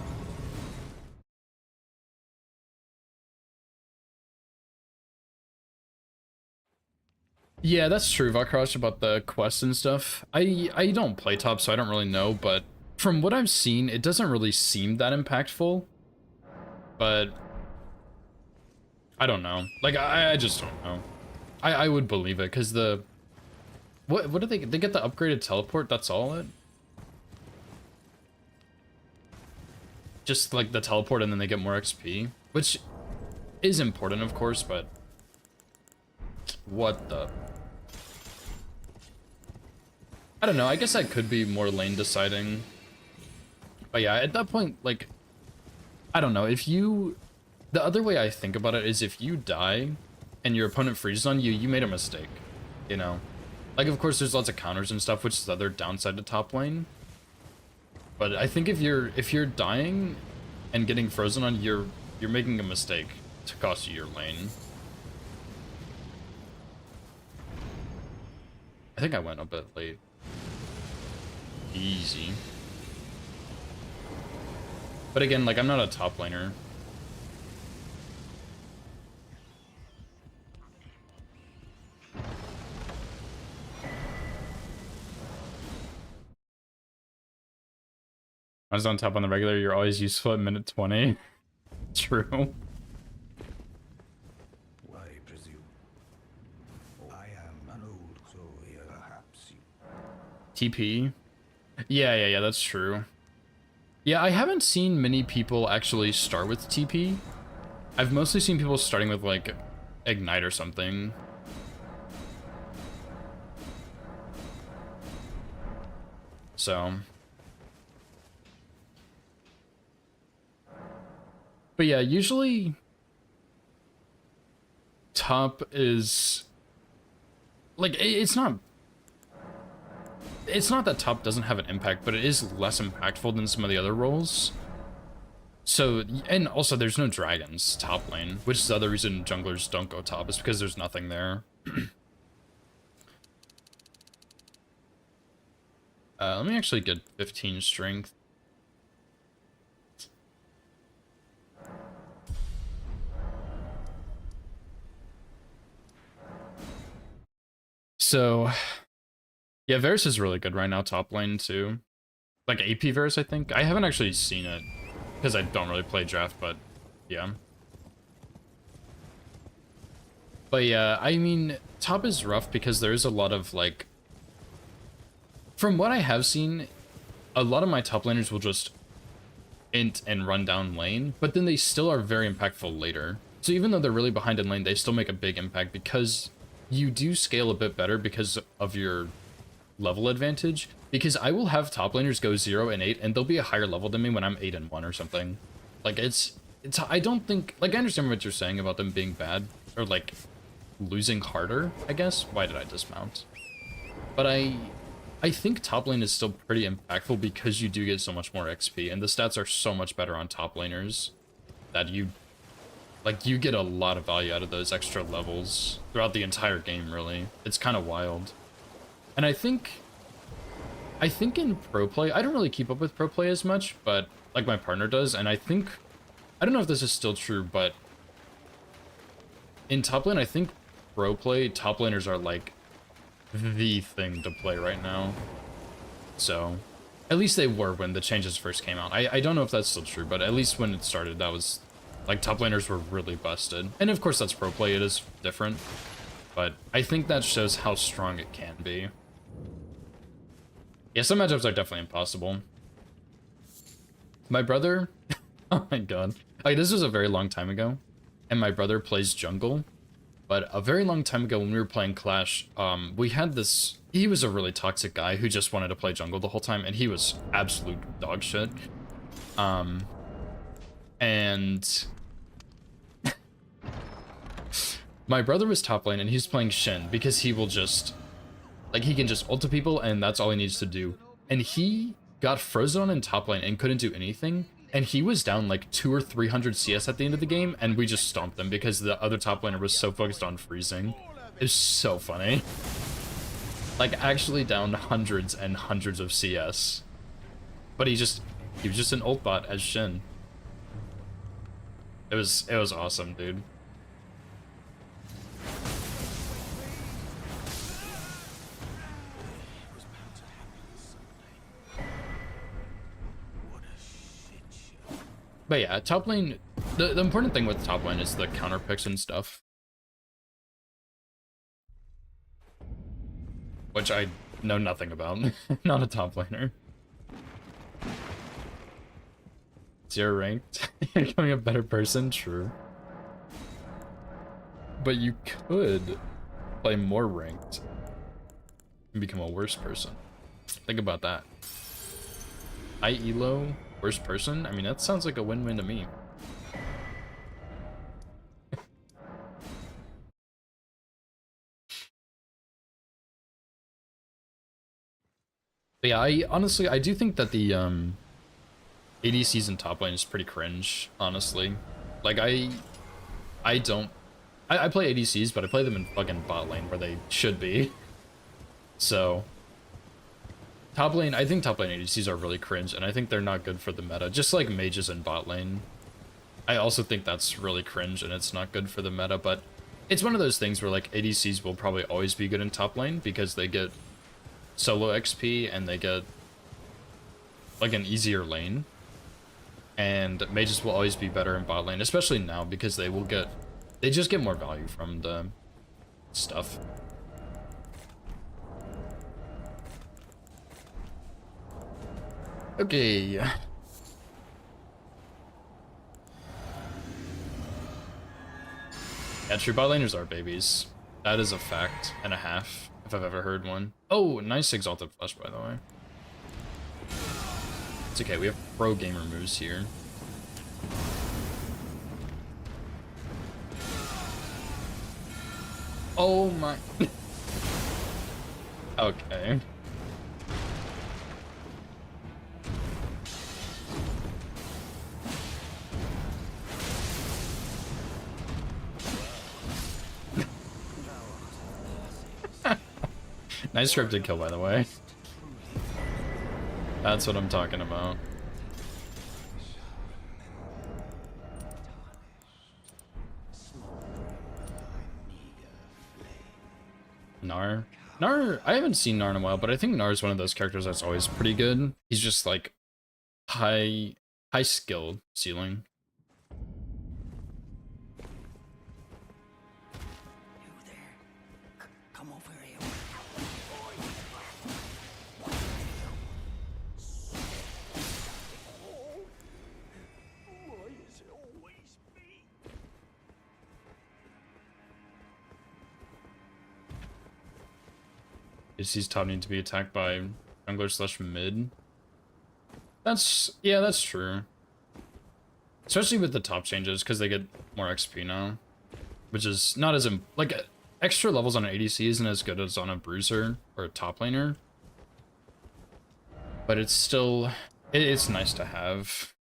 Yeah, that's true, Vakrosh, about the quests and stuff. I don't play top, so I don't really know, but from what I've seen, it doesn't really seem that impactful. But I don't know. Like, I just don't know. I would believe it, because the... What do they get the upgraded teleport? That's all it? Just, like, the teleport and then they get more XP? Which is important, of course, but... What the... I don't know, I guess that could be more lane deciding. But yeah, at that point, like... I don't know, if you... The other way I think about it is if you die and your opponent freezes on you, you made a mistake, you know? Like, of course, there's lots of counters and stuff, which is the other downside to top lane. But I think if you're dying and getting frozen on, you're making a mistake to cost you your lane. I think I went a bit late. Easy. But again, like, I'm not a top laner. I was on top on the regular, you're always useful at minute 20. True. I presume. I am an old soul here, perhaps you. TP? Yeah, that's true. Yeah, I haven't seen many people actually start with TP. I've mostly seen people starting with, like, Ignite or something. So... But yeah, usually top is like it's not that top doesn't have an impact, but it is less impactful than some of the other roles. So, and also there's no dragons top lane, which is the other reason junglers don't go top, is because there's nothing there. Let me actually get 15 strength. So, yeah, Varus is really good right now, top lane too. Like AP Varus, I think. I haven't actually seen it, because I don't really play draft, but yeah. But yeah, I mean, top is rough because there is a lot of, like... From what I have seen, a lot of my top laners will just int and run down lane, but then they still are very impactful later. So even though they're really behind in lane, they still make a big impact because you do scale a bit better because of your level advantage. Because I will have top laners go 0 and 8, and they'll be a higher level than me when I'm 8 and 1 or something. Like, it's I don't think, like, I understand what you're saying about them being bad, or, like, losing harder, I guess. Why did I dismount? But I think top lane is still pretty impactful because you do get so much more XP, and the stats are so much better on top laners that you get a lot of value out of those extra levels throughout the entire game, really. It's kind of wild. And I think in pro play, I don't really keep up with pro play as much, but like my partner does, and I don't know if this is still true, but in top lane, I think pro play, top laners are like the thing to play right now. So, at least they were when the changes first came out. I don't know if that's still true, but at least when it started, that was, like, top laners were really busted. And of course that's pro play, it is different, but I think that shows how strong it can be. Yeah, some matchups are definitely impossible. My brother, oh my god. Like, this was a very long time ago, and my brother plays jungle. But a very long time ago when we were playing Clash, we had this, he was a really toxic guy who just wanted to play jungle the whole time, and he was absolute dog shit. And my brother was top lane, and he's playing Shen because he will just, like, he can just ult to people, and that's all he needs to do. And he got frozen on in top lane and couldn't do anything. And he was down like 200 or 300 CS at the end of the game, and we just stomped him because the other top laner was so focused on freezing. It's so funny. Like, actually down hundreds and hundreds of CS. But he was just an ult bot as Shin. It was awesome, dude. But yeah, top lane, the important thing with top lane is the counter picks and stuff. Which I know nothing about. Not a top laner. 0 ranked. You're becoming a better person, true. But you could play more ranked and become a worse person. Think about that. High elo, worst person? I mean, that sounds like a win-win to me. But yeah, I do think that the ADCs in top lane is pretty cringe, honestly. Like, I play ADCs, but I play them in fucking bot lane where they should be. So top lane, I think top lane ADCs are really cringe, and I think they're not good for the meta, just like mages in bot lane. I also think that's really cringe, and it's not good for the meta, but it's one of those things where, like, ADCs will probably always be good in top lane because they get solo XP and they get, like, an easier lane. And mages will always be better in bot lane, especially now because they just get more value from the stuff. Okay. Yeah, true, bot laners are babies. That is a fact and a half, if I've ever heard one. Oh, nice exalted flush, by the way. It's okay, we have pro gamer moves here. Oh my... Okay. Nice scripted kill, by the way. That's what I'm talking about. Gnar, I haven't seen Gnar in a while, but I think Gnar is one of those characters that's always pretty good. He's just like high skill ceiling. Come over here. Why is it always me? ADC's top need to be attacked by jungler slash mid. Yeah, that's true. Especially with the top changes, because they get more XP now. Which is not as, like, extra levels on an ADC isn't as good as on a bruiser or a top laner. But it's still, it's nice to have.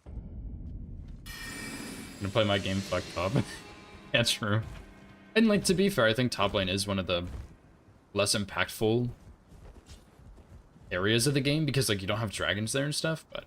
I'm gonna play my game fuck top. Yeah, true. And, like, to be fair, I think top lane is one of the less impactful areas of the game because, like, you don't have dragons there and stuff, but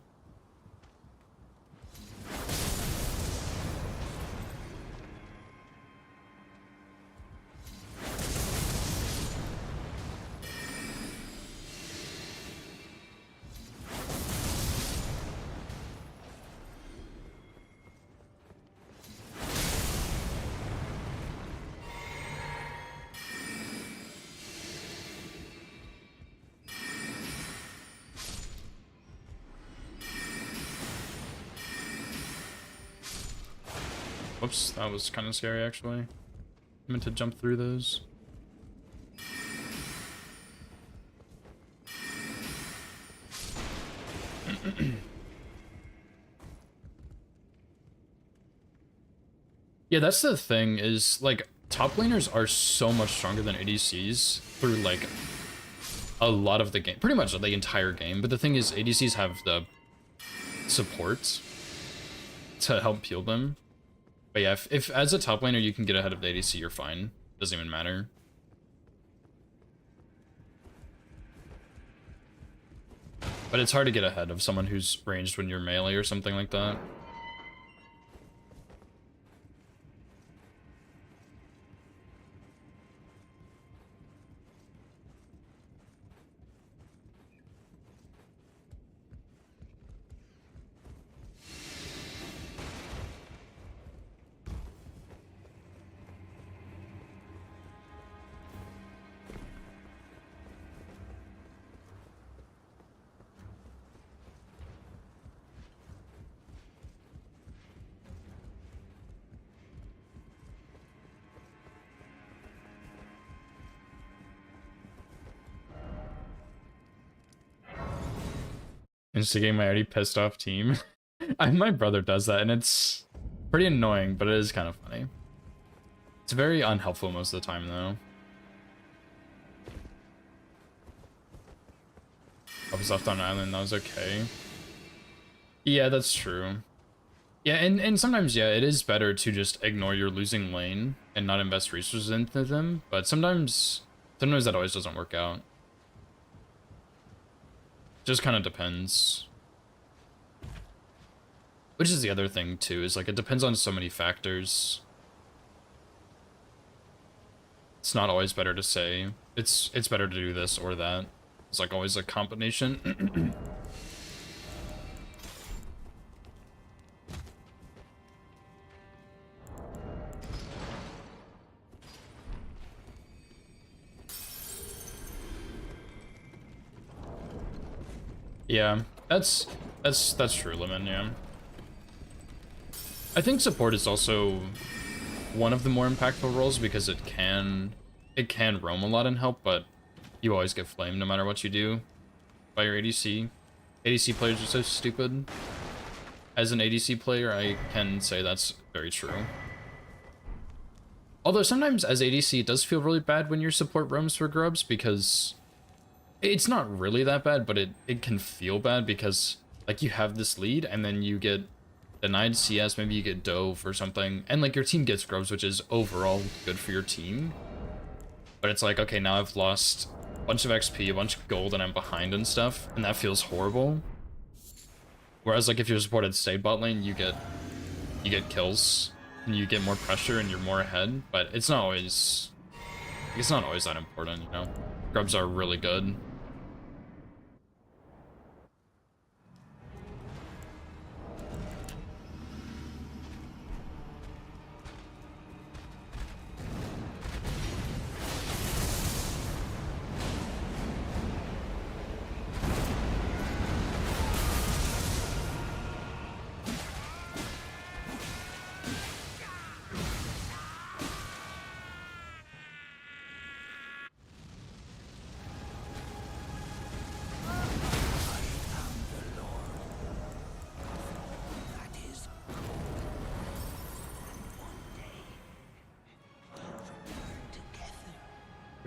whoops, that was kind of scary, actually. I meant to jump through those. Yeah, that's the thing, is, like, top laners are so much stronger than ADCs through, like, a lot of the game. Pretty much the entire game. But the thing is, ADCs have the support to help peel them. But yeah, if as a top laner you can get ahead of the ADC, you're fine. Doesn't even matter. But it's hard to get ahead of someone who's ranged when you're melee or something like that. Instigate my already pissed off team. My brother does that, and it's pretty annoying, but it is kind of funny. It's very unhelpful most of the time, though. I was left on an island, that was okay. Yeah, that's true. Yeah, and sometimes, yeah, it is better to just ignore your losing lane and not invest resources into them, but sometimes that always doesn't work out. Just kind of depends. Which is the other thing, too, is, like, it depends on so many factors. It's not always better to say, it's better to do this or that. It's, like, always a combination. Yeah, that's true, Lemon, yeah. I think support is also one of the more impactful roles because it can roam a lot and help, but you always get flamed no matter what you do by your ADC. ADC players are so stupid. As an ADC player, I can say that's very true. Although sometimes as ADC, it does feel really bad when your support roams for grubs because it's not really that bad, but it can feel bad because, like, you have this lead and then you get denied CS, maybe you get dove or something, and, like, your team gets grubs, which is overall good for your team. But it's like, okay, now I've lost a bunch of XP, a bunch of gold, and I'm behind and stuff, and that feels horrible. Whereas, like, if you're supported stay bot lane, you get kills, and you get more pressure, and you're more ahead, but it's not always that important, you know? Grubs are really good.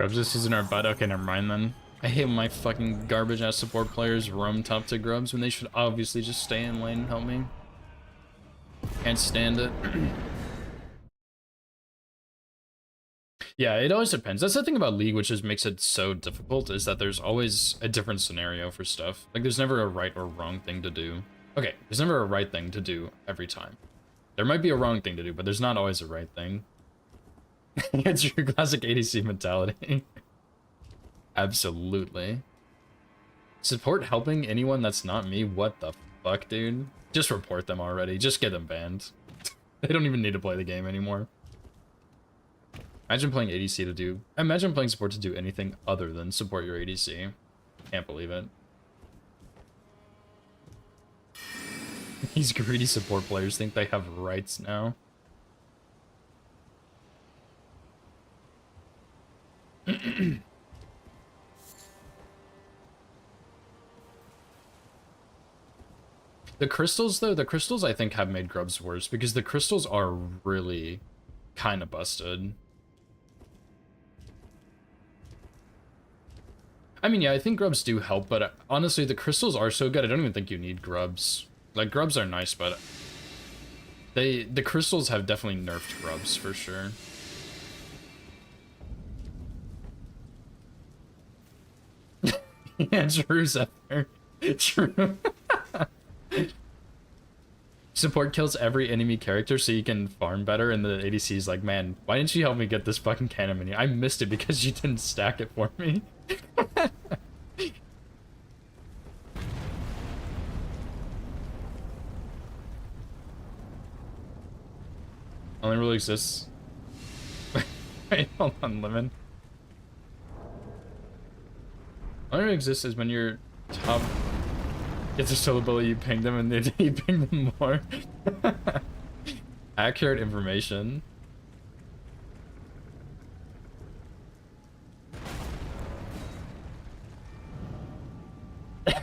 Grubs this season are bad. Okay, never mind then. I hate when my fucking garbage ass support players roam top to Grubs when they should obviously just stay in lane and help me. Can't stand it. Yeah, it always depends. That's the thing about League, which just makes it so difficult, is that there's always a different scenario for stuff. Like, there's never a right or wrong thing to do. Okay, there's never a right thing to do every time. There might be a wrong thing to do, but there's not always a right thing. It's your classic ADC mentality. Absolutely. Support helping anyone that's not me? What the fuck, dude? Just report them already. Just get them banned. They don't even need to play the game anymore. Imagine playing ADC to do... Imagine playing support to do anything other than support your ADC. Can't believe it. These greedy support players think they have rights now. The crystals, though, the crystals I think have made Grubs worse, because the crystals are really kind of busted. I mean, yeah, I think Grubs do help, but honestly, the crystals are so good, I don't even think you need Grubs. Like, Grubs are nice, but the crystals have definitely nerfed Grubs, for sure. Yeah, true, Zephyr. True. Support kills every enemy character so you can farm better, and the ADC's like, man, why didn't you help me get this fucking cannon mini? I missed it because you didn't stack it for me. Only really exists. Wait, hold on, Lemon. Only really exists is when your top gets a solo ability, you ping them and they you ping them more. Accurate information.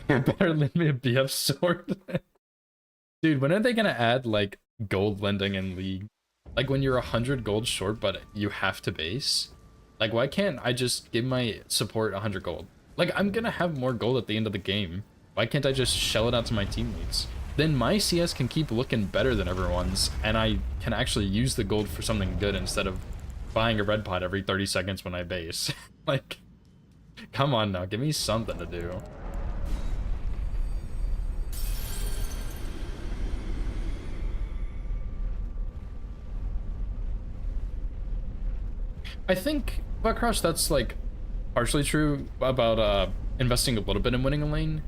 Better lend me a BF sword. Dude, when are they gonna add like gold lending in League? Like when you're 100 gold short but you have to base? Like why can't I just give my support 100 gold? Like I'm gonna have more gold at the end of the game. Why can't I just shell it out to my teammates? Then my CS can keep looking better than everyone's, and I can actually use the gold for something good instead of buying a red pot every 30 seconds when I base. Like, come on now, give me something to do. I think, Buckrush, that's like partially true about investing a little bit in winning a lane.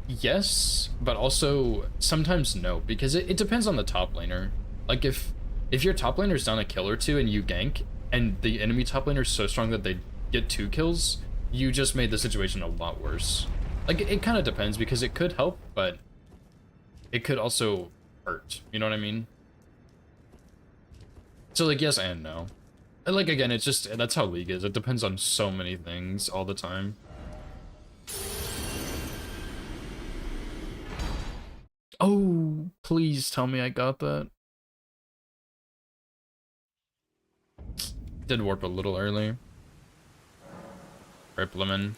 Yes, but also sometimes no, because it depends on the top laner. Like if your top laner's down a kill or two and you gank, and the enemy top laner is so strong that they get 2 kills, you just made the situation a lot worse. Like it kind of depends, because it could help, but it could also hurt. You know what I mean? So like yes and no. And like again, it's just, that's how League is. It depends on so many things all the time. Oh, please tell me I got that. Did warp a little early. Rip Lemon.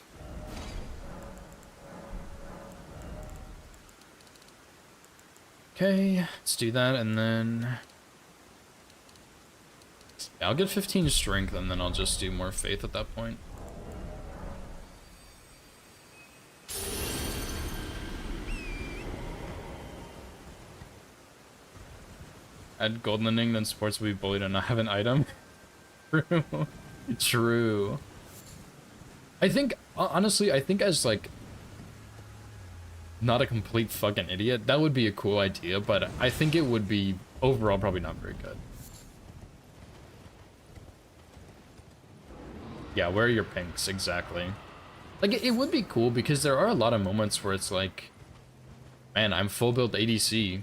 Okay, let's do that, and then... Yeah, I'll get 15 strength, and then I'll just do more faith at that point. Add gold lending, then sports will be bullied and not have an item. True. True. I think, honestly, I think as, like, not a complete fucking idiot, that would be a cool idea, but I think it would be, overall, probably not very good. Yeah, where are your pinks? Exactly. Like, it would be cool, because there are a lot of moments where it's like, man, I'm full build ADC,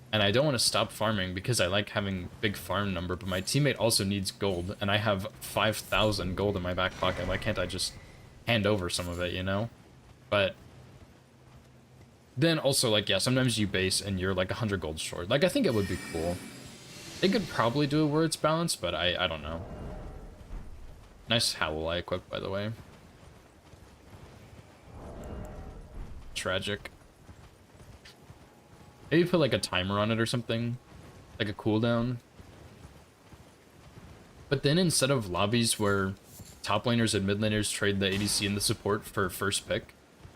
and I don't want to stop farming because I like having big farm number, but my teammate also needs gold, and I have 5,000 gold in my back pocket. Why can't I just hand over some of it, you know? But then also, like, yeah, sometimes you base and you're like 100 gold short. Like, I think it would be cool. They could probably do it where it's balanced, but I don't know. Nice howl I equipped, by the way. Tragic. Maybe put like a timer on it or something. Like a cooldown. But then instead of lobbies where top laners and mid laners trade the ADC and the support for first pick,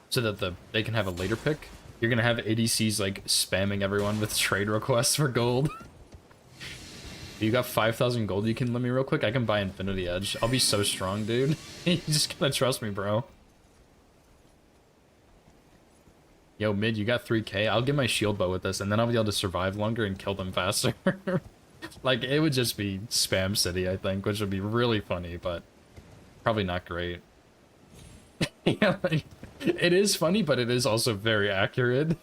so that they can have a later pick, you're gonna have ADCs like spamming everyone with trade requests for gold. You got 5,000 gold you can lend me real quick? I can buy Infinity Edge. I'll be so strong, dude. You just gotta trust me, bro. Yo, mid, you got 3k? I'll get my shield bow with this, and then I'll be able to survive longer and kill them faster. Like, it would just be spam city, I think, which would be really funny, but probably not great. Yeah, like, it is funny, but it is also very accurate.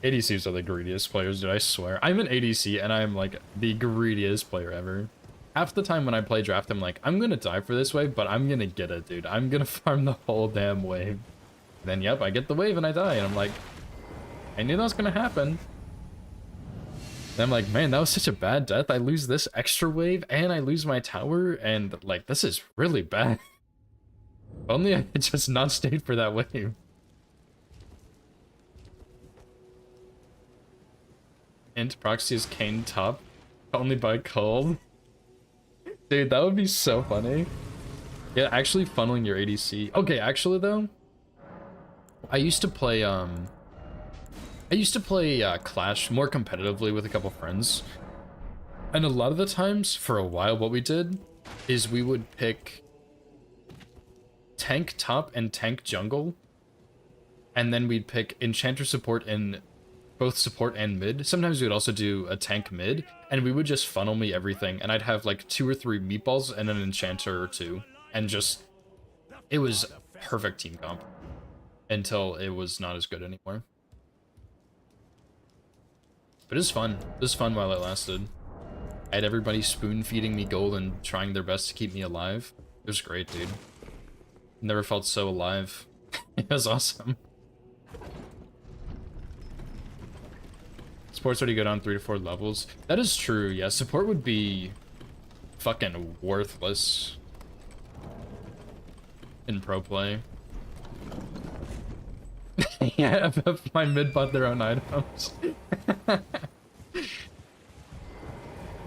ADCs are the greediest players, dude, I swear. I'm an ADC, and I'm, like, the greediest player ever. Half the time when I play draft, I'm like, I'm gonna die for this wave, but I'm gonna get it, dude. I'm gonna farm the whole damn wave. Then, yep, I get the wave and I die, and I'm like, I knew that was gonna happen. Then I'm like, man, that was such a bad death. I lose this extra wave, and I lose my tower, and, like, this is really bad. Only I had just not stayed for that wave. Int proxy is Kane top, only by cold. Dude, that would be so funny. Yeah, actually funneling your ADC. Okay, actually though, I used to play Clash more competitively with a couple friends. And a lot of the times, for a while, what we did is we would pick tank top and tank jungle. And then we'd pick enchanter support in both support and mid. Sometimes we would also do a tank mid, and we would just funnel me everything, and I'd have like 2 or 3 meatballs and an enchanter or 2, and just, it was perfect team comp until it was not as good anymore. But it was fun. It was fun while it lasted. I had everybody spoon feeding me gold and trying their best to keep me alive. It was great, dude. Never felt so alive. It was awesome. Support's already go down 3 to 4 levels. That is true, yeah. Support would be fucking worthless in pro play. Yeah, if my mid bought their own items.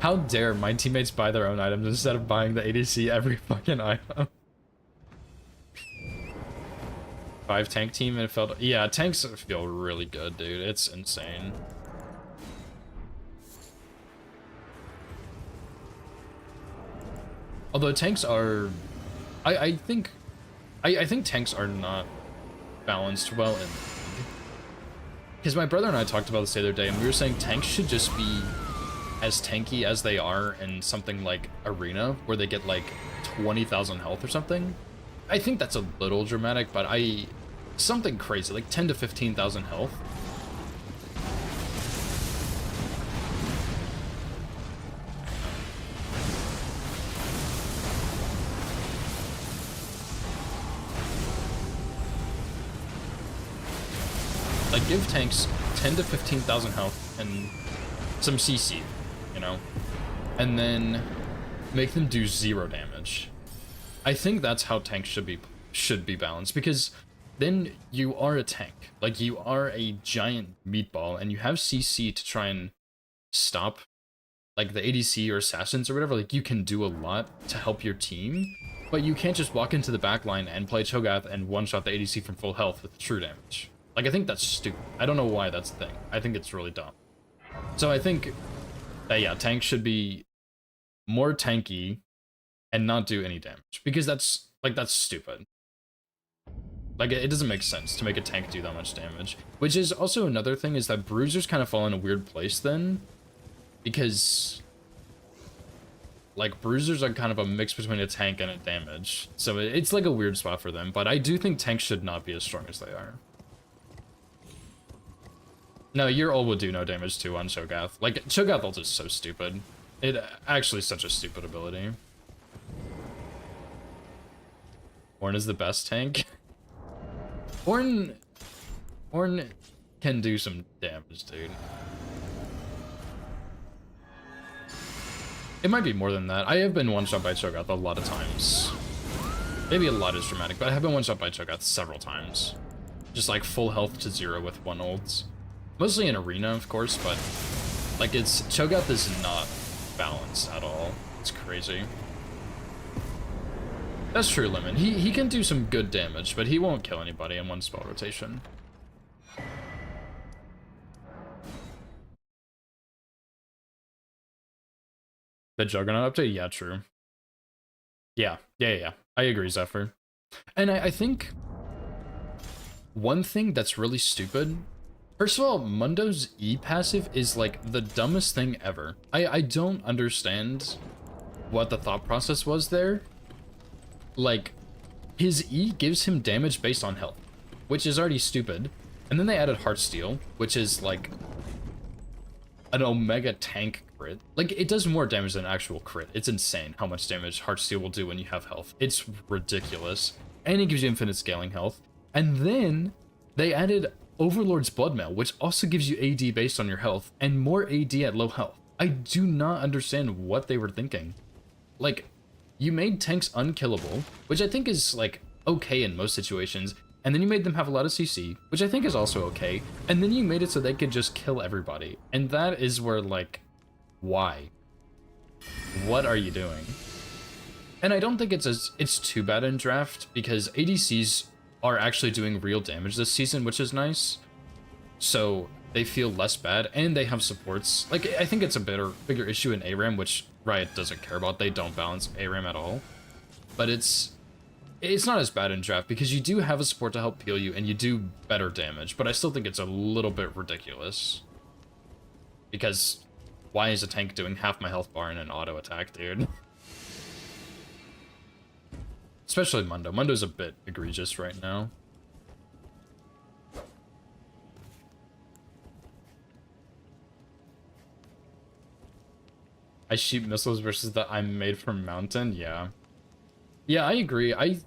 How dare my teammates buy their own items instead of buying the ADC every fucking item. 5 tank team and it felt, yeah, tanks feel really good, dude. It's insane. Although tanks are, I think tanks are not balanced well in, because my brother and I talked about this the other day, and we were saying tanks should just be as tanky as they are in something like Arena, where they get like 20,000 health or something. I think that's a little dramatic, but something crazy, like 10 to 15,000 health. Like, give tanks 10 to 15,000 health and some CC, you know? And then make them do 0 damage. I think that's how tanks should be balanced, because then you are a tank. Like, you are a giant meatball, and you have CC to try and stop, like, the ADC or assassins or whatever. Like, you can do a lot to help your team, but you can't just walk into the backline and play Cho'Gath and one-shot the ADC from full health with true damage. Like, I think that's stupid. I don't know why that's the thing. I think it's really dumb. So I think that, yeah, tanks should be more tanky and not do any damage, because that's stupid. Like, it doesn't make sense to make a tank do that much damage. Which is also another thing, is that bruisers kind of fall in a weird place then, because, like, bruisers are kind of a mix between a tank and a damage. So it's like a weird spot for them, but I do think tanks should not be as strong as they are. No, your ult would do no damage too on Cho'Gath. Like, Cho'Gath ult is so stupid. It actually is such a stupid ability. Ornn is the best tank. Ornn can do some damage, dude. It might be more than that. I have been one-shot by Cho'Gath a lot of times. Maybe a lot is dramatic, but I have been one-shot by Cho'Gath several times. Just like full health to 0 with 1 ults. Mostly in arena, of course, but like Cho'Gath is not balanced at all. It's crazy. That's true, Lemon. He can do some good damage, but he won't kill anybody in one spell rotation. The Juggernaut update? Yeah, true. Yeah. I agree, Zephyr. And I think one thing that's really stupid, first of all, Mundo's E passive is like the dumbest thing ever. I don't understand what the thought process was there. Like, his E gives him damage based on health, which is already stupid. And then they added Heartsteel, which is like an Omega tank crit. Like, it does more damage than an actual crit. It's insane how much damage Heartsteel will do when you have health. It's ridiculous. And it gives you infinite scaling health. And then they added Overlord's Bloodmail, which also gives you AD based on your health, and more AD at low health. I do not understand what they were thinking. Like, you made tanks unkillable, which I think is, like, okay in most situations, and then you made them have a lot of CC, which I think is also okay, and then you made it so they could just kill everybody. And that is where, like, why? What are you doing? And I don't think it's too bad in draft, because ADCs are actually doing real damage this season, which is nice. So they feel less bad, and they have supports. Like, I think it's a bigger issue in ARAM, which Riot doesn't care about. They don't balance ARAM at all. But it's not as bad in draft, because you do have a support to help peel you, and you do better damage. But I still think it's a little bit ridiculous. Because why is a tank doing half my health bar in an auto attack, dude? Especially Mundo. Mundo's a bit egregious right now. I shoot missiles versus the I'm made from mountain? Yeah. Yeah, I agree. I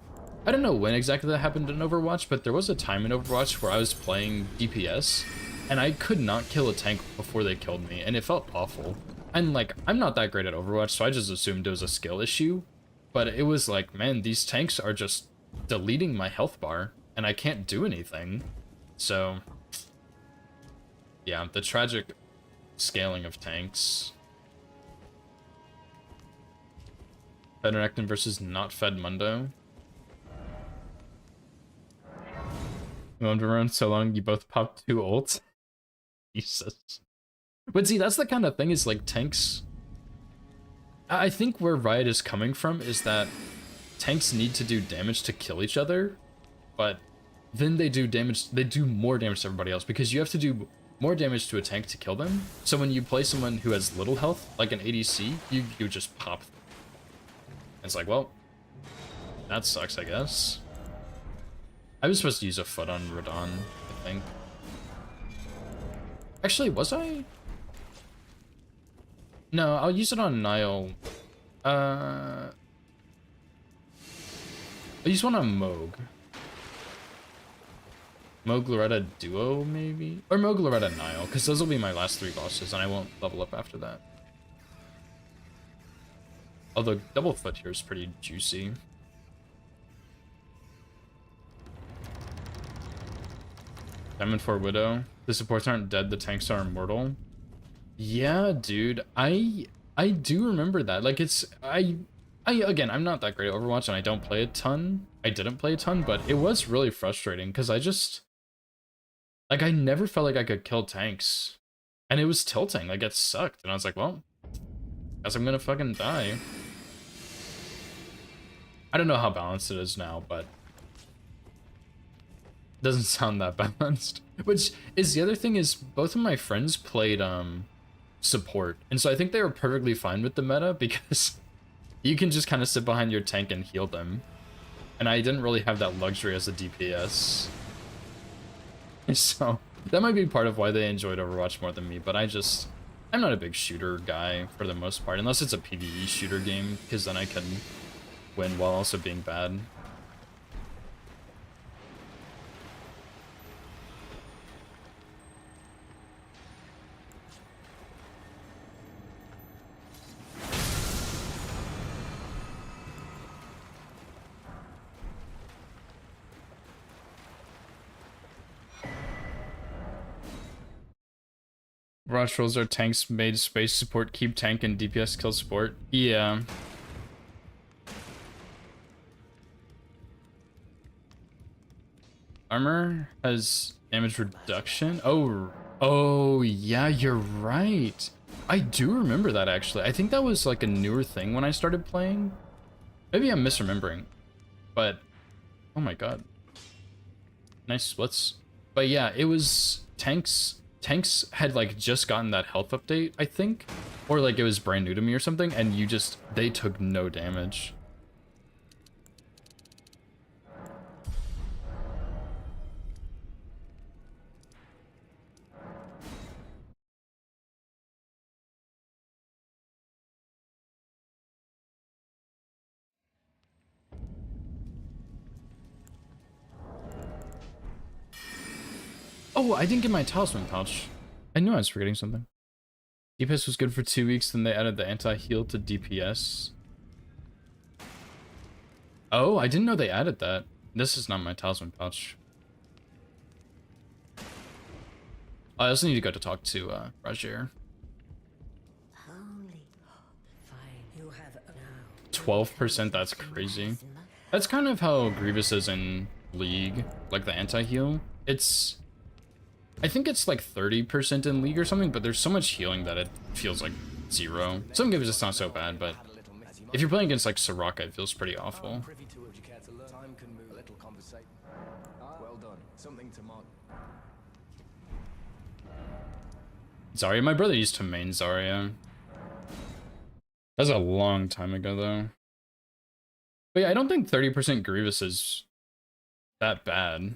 don't know when exactly that happened in Overwatch, but there was a time in Overwatch where I was playing DPS, and I could not kill a tank before they killed me, and it felt awful. And, like, I'm not that great at Overwatch, so I just assumed it was a skill issue. But it was like, man, these tanks are just deleting my health bar, and I can't do anything. So, yeah, the tragic scaling of tanks. Fed Renekton versus not fed Mundo. We went around so long, you both popped 2 ults. Jesus. But see, that's the kind of thing, is like tanks... I think where Riot is coming from is that tanks need to do damage to kill each other, but then they do more damage to everybody else, because you have to do more damage to a tank to kill them. So when you play someone who has little health, like an ADC, you just pop them. It's like, well, that sucks, I guess. I was supposed to use a foot on Radon, I think. Actually, was I? No, I'll use it on Nile. I'll use one on Moog. Moog Loretta Duo, maybe? Or Moog Loretta Nile, because those will be my last 3 bosses, and I won't level up after that. Although double foot here is pretty juicy. Diamond 4 Widow. The supports aren't dead, the tanks are immortal. Yeah, dude, I do remember that. Like, it's again, I'm not that great at Overwatch, and I don't play a ton. I didn't play a ton, but it was really frustrating, because I just, like, I never felt like I could kill tanks, and it was tilting. Like, it sucked, and I was like, well, guess I'm gonna fucking die. I don't know how balanced it is now, but it doesn't sound that balanced. Which is the other thing, is both of my friends played support, and so I think they were perfectly fine with the meta, because you can just kind of sit behind your tank and heal them, and I didn't really have that luxury as a DPS. So that might be part of why they enjoyed Overwatch more than me, but I'm not a big shooter guy for the most part, unless it's a PvE shooter game, because then I can win while also being bad. Rush rolls are tanks made space support, keep tank, and DPS kill support. Yeah. Armor has damage reduction. Oh yeah, you're right. I do remember that actually. I think that was like a newer thing when I started playing. Maybe I'm misremembering, but oh my god. Nice splits. But yeah, it was tanks. Tanks had like just gotten that health update, I think, or like it was brand new to me or something, and they took no damage. Oh, I didn't get my talisman pouch. I knew I was forgetting something. DPS was good for 2 weeks, then they added the anti-heal to DPS. Oh, I didn't know they added that. This is not my talisman pouch. I also need to go to talk to Roger. Holy, fine. You have now 12%, that's crazy. That's kind of how Grievous is in League, like the anti-heal. I think it's like 30% in League or something, but there's so much healing that it feels like 0. Some games it's not so bad, but if you're playing against like Soraka, it feels pretty awful. Privy to it, would you care to learn? Time can move. A little conversation. Well done. Something to mark. Zarya, my brother used to main Zarya. That was a long time ago though. But yeah, I don't think 30% Grievous is that bad.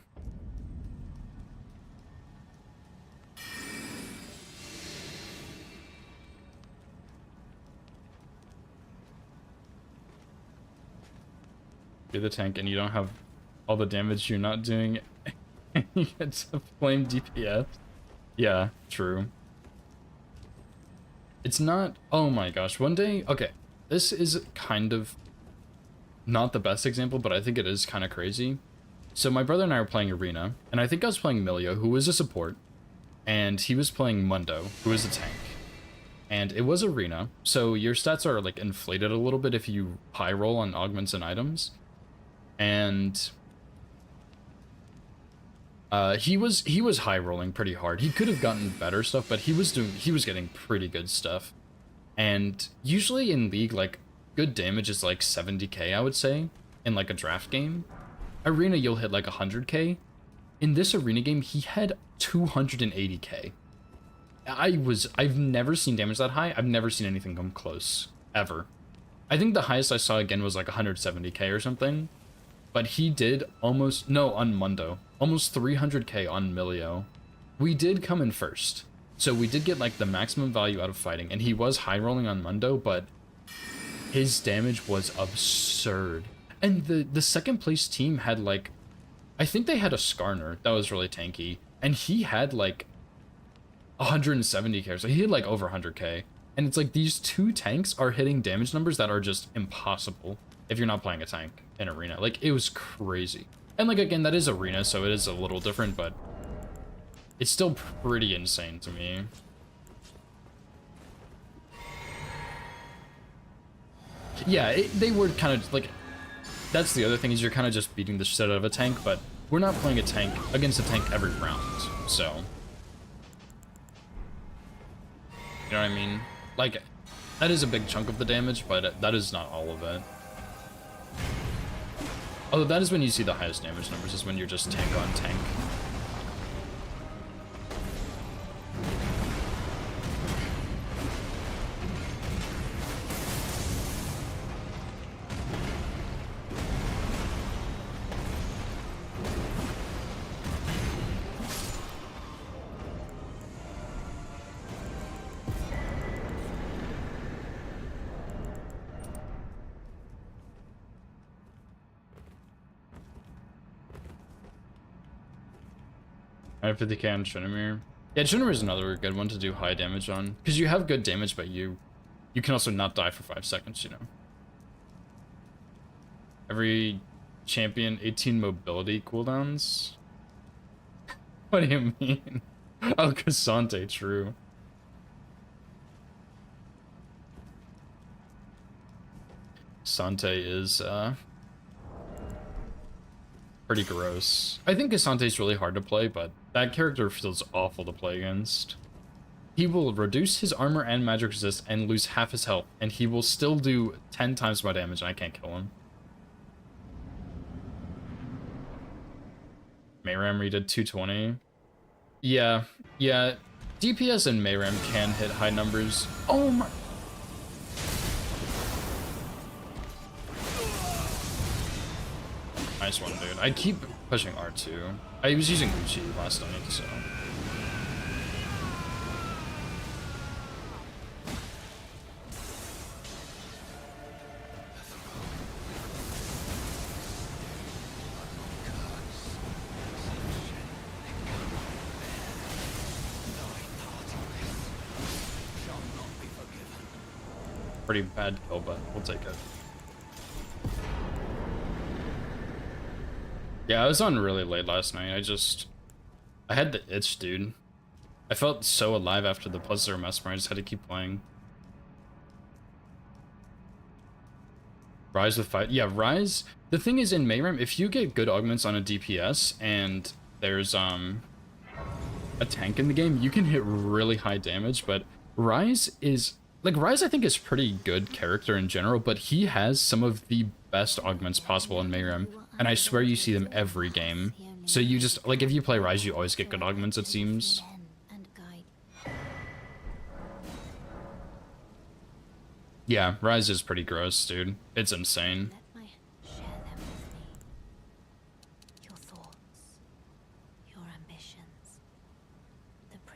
You're the tank and you don't have all the damage you're not doing. You get to flame DPS. Yeah, true. It's not, oh my gosh, one day, okay, this is kind of not the best example, but I think it is kind of crazy. So my brother and I were playing Arena, and I think I was playing Milio, who was a support, and he was playing Mundo, who was a tank. And it was Arena, so your stats are like inflated a little bit if you high roll on augments and items. And he was high rolling pretty hard. He could have gotten better stuff, but he was getting pretty good stuff. And usually in League, like good damage is like 70k, I would say, in like a draft game. Arena, you'll hit like 100k. In this Arena game, he had 280k. I've never seen damage that high. I've never seen anything come close, ever. I think the highest I saw again was like 170k or something. But he did almost, no, on Mundo, almost 300k on Milio. We did come in first. So we did get like the maximum value out of fighting, and he was high rolling on Mundo, but his damage was absurd. And the second place team had like, I think they had a Skarner that was really tanky, and he had like 170k, so he had like over 100k. And it's like these two tanks are hitting damage numbers that are just impossible if you're not playing a tank in Arena. Like, it was crazy. And like, again, that is Arena, so it is a little different, but it's still pretty insane to me. Yeah, they were kind of like, that's the other thing, is you're kind of just beating the shit out of a tank, but we're not playing a tank against a tank every round, so. You know what I mean? Like, that is a big chunk of the damage, but that is not all of it. Although that is when you see the highest damage numbers, is when you're just tank on tank. I have 50k on Tryndamere. Yeah, Tryndamere is another good one to do high damage on, because you have good damage, but you can also not die for 5 seconds, you know. Every champion 18 mobility cooldowns. What do you mean? Oh, Cassante, true. Sante is pretty gross. I think Casante's really hard to play, but that character feels awful to play against. He will reduce his armor and magic resist and lose half his health, and he will still do 10 times my damage, and I can't kill him. Mayram redid 220. Yeah. DPS and Mayram can hit high numbers. Oh my... Nice one, dude. I keep pushing R2. I was using Uchi last night, so... Pretty bad kill, but we'll take it. Yeah, I was on really late last night. I had the itch, dude. I felt so alive after the +0 Mesmer. I just had to keep playing. Rise with fight. Yeah, Rise. The thing is, in Mayram, if you get good augments on a DPS and there's a tank in the game, you can hit really high damage. But Rise is like Rise. I think is pretty good character in general, but he has some of the best augments possible in Mayram, and I swear you see them every game. So you just like if you play Rise, you always get good augments. It seems. Yeah, Rise is pretty gross, dude. It's insane.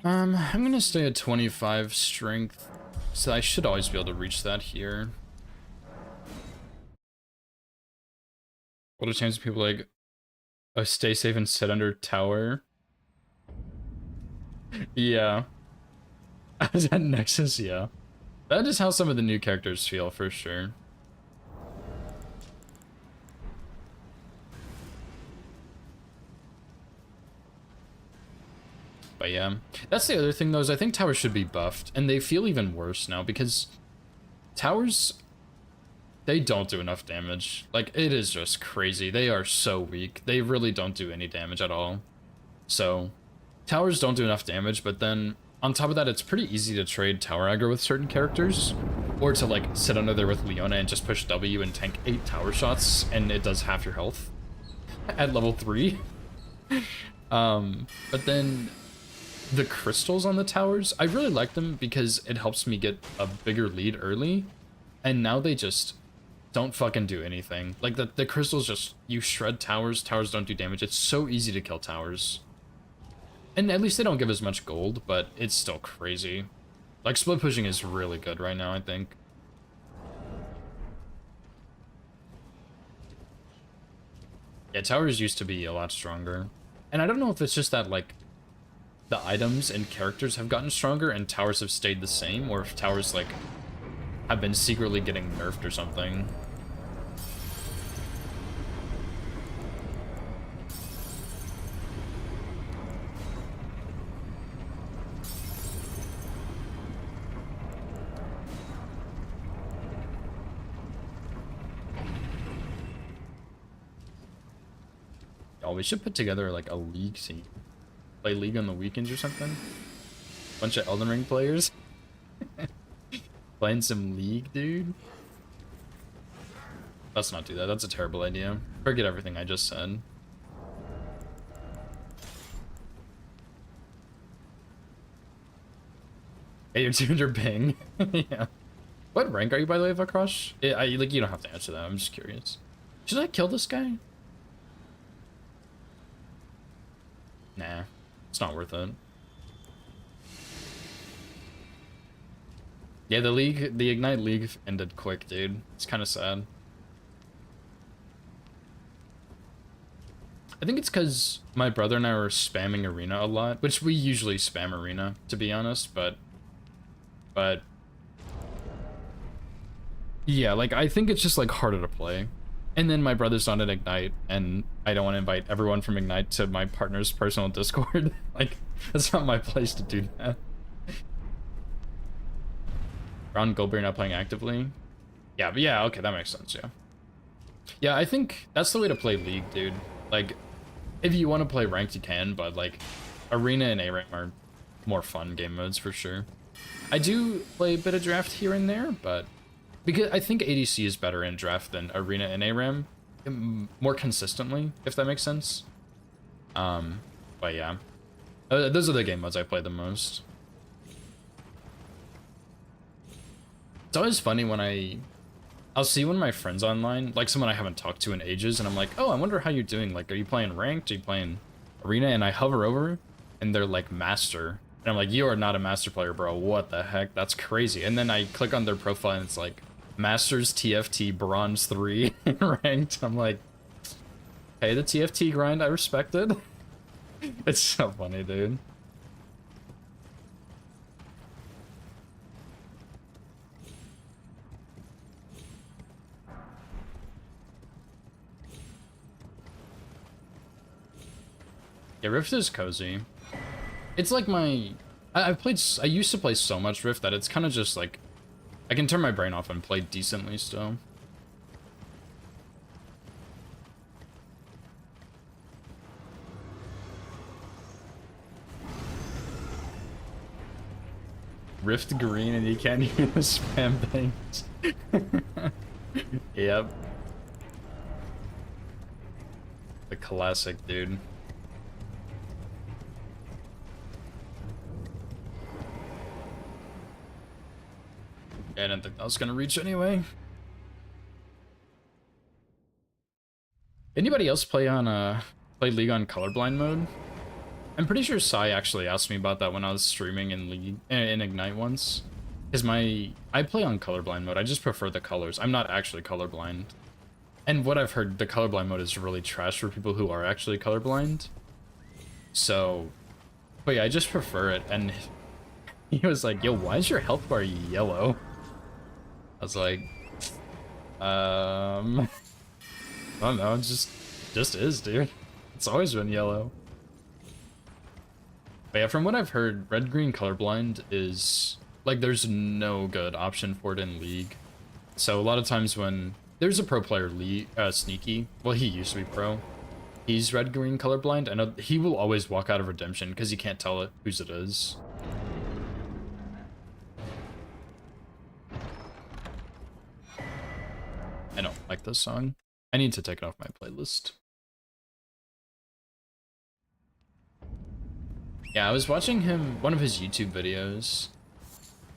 I'm gonna stay at 25 strength, so I should always be able to reach that here. What a chance of people like, oh, stay safe and sit under tower. Yeah. I was at Nexus, yeah. That is how some of the new characters feel, for sure. But yeah, that's the other thing though, is I think towers should be buffed, and they feel even worse now, because towers, they don't do enough damage. Like, it is just crazy. They are so weak. They really don't do any damage at all. So, towers don't do enough damage, but then, on top of that, it's pretty easy to trade tower aggro with certain characters, or to, like, sit under there with Leona and just push W and tank 8 tower shots, and it does half your health at level 3. But then, the crystals on the towers, I really like them because it helps me get a bigger lead early, and now they just don't fucking do anything. Like, the crystals just, you shred towers, towers don't do damage. It's so easy to kill towers. And at least they don't give as much gold, but it's still crazy. Like, split pushing is really good right now, I think. Yeah, towers used to be a lot stronger. And I don't know if it's just that, like, the items and characters have gotten stronger and towers have stayed the same, or if towers, like, have been secretly getting nerfed or something. Oh, we should put together, like, a league team. Play League on the weekends or something? Bunch of Elden Ring players. Playing some League, dude. Let's not do that. That's a terrible idea. Forget everything I just said. Hey, you're 200 ping. Yeah. What rank are you, by the way, Vakrush? Like, you don't have to answer that. I'm just curious. Should I kill this guy? Nah. It's not worth it. Yeah, the Ignite League ended quick, dude. It's kind of sad. I think it's because my brother and I were spamming Arena a lot, which we usually spam Arena, to be honest, but yeah, like, I think it's just, like, harder to play. And then my brother's not at Ignite, and I don't want to invite everyone from Ignite to my partner's personal Discord. Like, that's not my place to do that. Ron Goldberg not playing actively? Yeah, but yeah, okay, that makes sense, yeah. Yeah, I think that's the way to play League, dude. Like, if you want to play ranked, you can, but, like, Arena and ARAM are more fun game modes for sure. I do play a bit of Draft here and there, but... Because I think ADC is better in Draft than Arena and ARAM. More consistently, if that makes sense. But yeah. Those are the game modes I play the most. It's always funny when I'll see one of my friends online, like someone I haven't talked to in ages, and I'm like, oh, I wonder how you're doing. Like, are you playing ranked? Are you playing arena? And I hover over, and they're like master. And I'm like, you are not a master player, bro. What the heck? That's crazy. And then I click on their profile, and it's like, Masters TFT Bronze 3 ranked. I'm like, hey, the TFT grind, I respect it. It's so funny, dude. Yeah, Rift is cozy. It's like my... I used to play so much Rift that it's kind of just like... I can turn my brain off and play decently still. Rift green and you can't even spam things. Yep. The classic, dude. Yeah, I didn't think that was gonna reach anyway. Anybody else play League on colorblind mode? I'm pretty sure Sai actually asked me about that when I was streaming in League in Ignite once. Cause I play on colorblind mode. I just prefer the colors. I'm not actually colorblind. And what I've heard, the colorblind mode is really trash for people who are actually colorblind. So, but yeah, I just prefer it. And he was like, yo, why is your health bar yellow? I was like, I don't know, it just is, dude. It's always been yellow. But yeah, from what I've heard, red-green colorblind is, like, there's no good option for it in League. So a lot of times when there's a pro player, Sneaky, well, he used to be pro. He's red-green colorblind, and he will always walk out of Redemption because he can't tell whose it is. I don't like this song. I need to take it off my playlist. Yeah, I was watching one of his YouTube videos,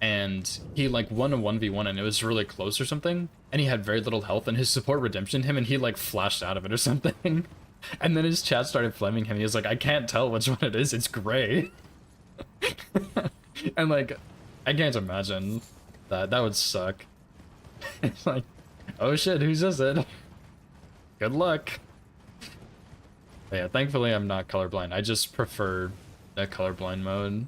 and he like won a 1v1 and it was really close or something, and he had very little health and his support redemptioned him and he like flashed out of it or something. And then his chat started flaming him. He was like, I can't tell which one it is, it's gray. And like, I can't imagine that. That would suck. It's like, oh shit, whose is it? Good luck. But yeah, thankfully I'm not colorblind. I just prefer that colorblind mode.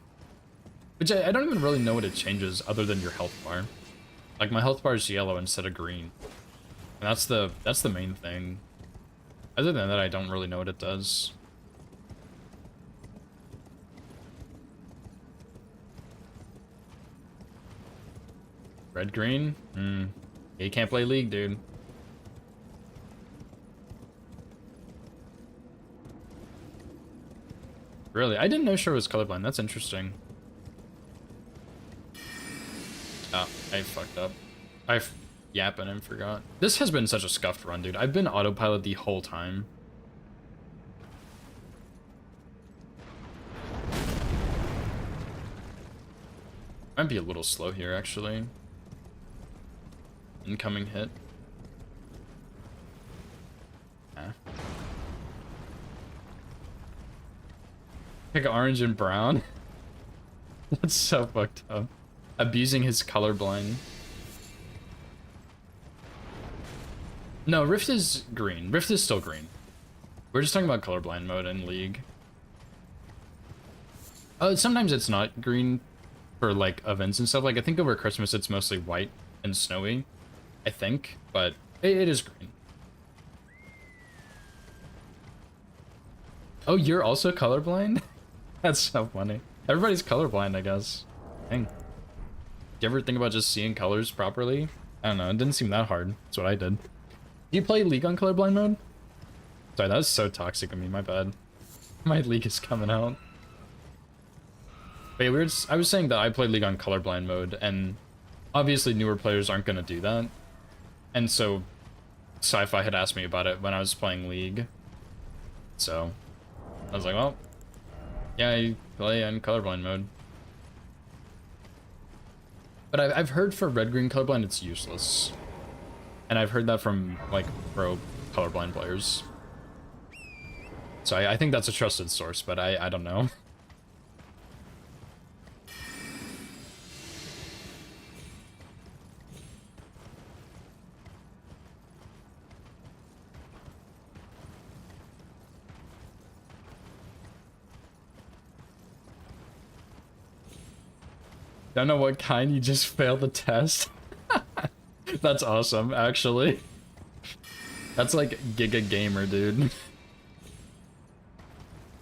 Which I don't even really know what it changes other than your health bar. Like my health bar is yellow instead of green. And that's the main thing. Other than that, I don't really know what it does. Red green? You can't play League, dude. Really? I didn't know Sure was colorblind. That's interesting. Oh, I fucked up. I yapping and forgot. This has been such a scuffed run, dude. I've been autopilot the whole time. Might be a little slow here, actually. Incoming hit. Ah. Pick orange and brown. That's so fucked up. Abusing his colorblind. No, Rift is green. Rift is still green. We're just talking about colorblind mode in League. Oh, sometimes it's not green for like events and stuff. Like I think over Christmas it's mostly white and snowy. I think, but it is green. Oh, you're also colorblind? That's so funny. Everybody's colorblind, I guess. Dang. Do you ever think about just seeing colors properly? I don't know, it didn't seem that hard. That's what I did. Do you play League on colorblind mode? Sorry, that was so toxic of me, my bad. My League is coming out. But yeah, I was saying that I play League on colorblind mode, and obviously newer players aren't going to do that. And so, Sci-Fi had asked me about it when I was playing League. So, I was like, well, yeah, I play on colorblind mode. But I've heard for red-green colorblind it's useless. And I've heard that from, like, pro colorblind players. So I think that's a trusted source, but I don't know. Don't know what kind, you just failed the test. That's awesome, actually. That's like Giga Gamer, dude.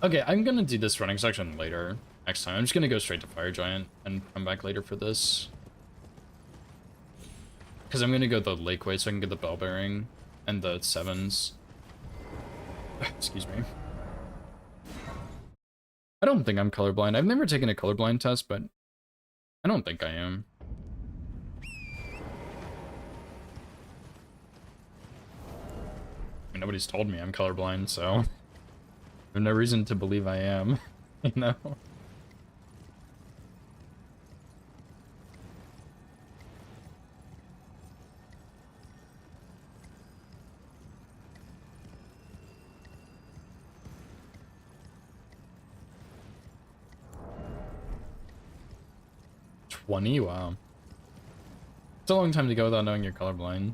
Okay, I'm gonna do this running section later, next time. I'm just gonna go straight to Fire Giant and come back later for this. Because I'm gonna go the Lake Way so I can get the Bell Bearing and the 7s. Excuse me. I don't think I'm colorblind. I've never taken a colorblind test, but I don't think I am. I mean, nobody's told me I'm colorblind, so there's no reason to believe I am, you know? Wow. It's a long time to go without knowing you're colorblind.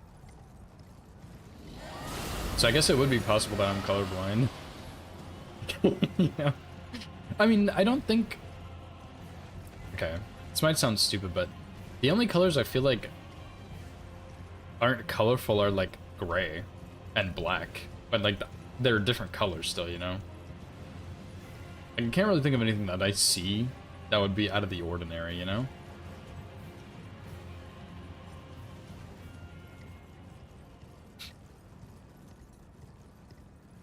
So I guess it would be possible that I'm colorblind. Yeah. I mean, I don't think... Okay, this might sound stupid, but the only colors I feel like aren't colorful are like gray and black. But like, they're different colors still, you know? I can't really think of anything that I see that would be out of the ordinary, you know?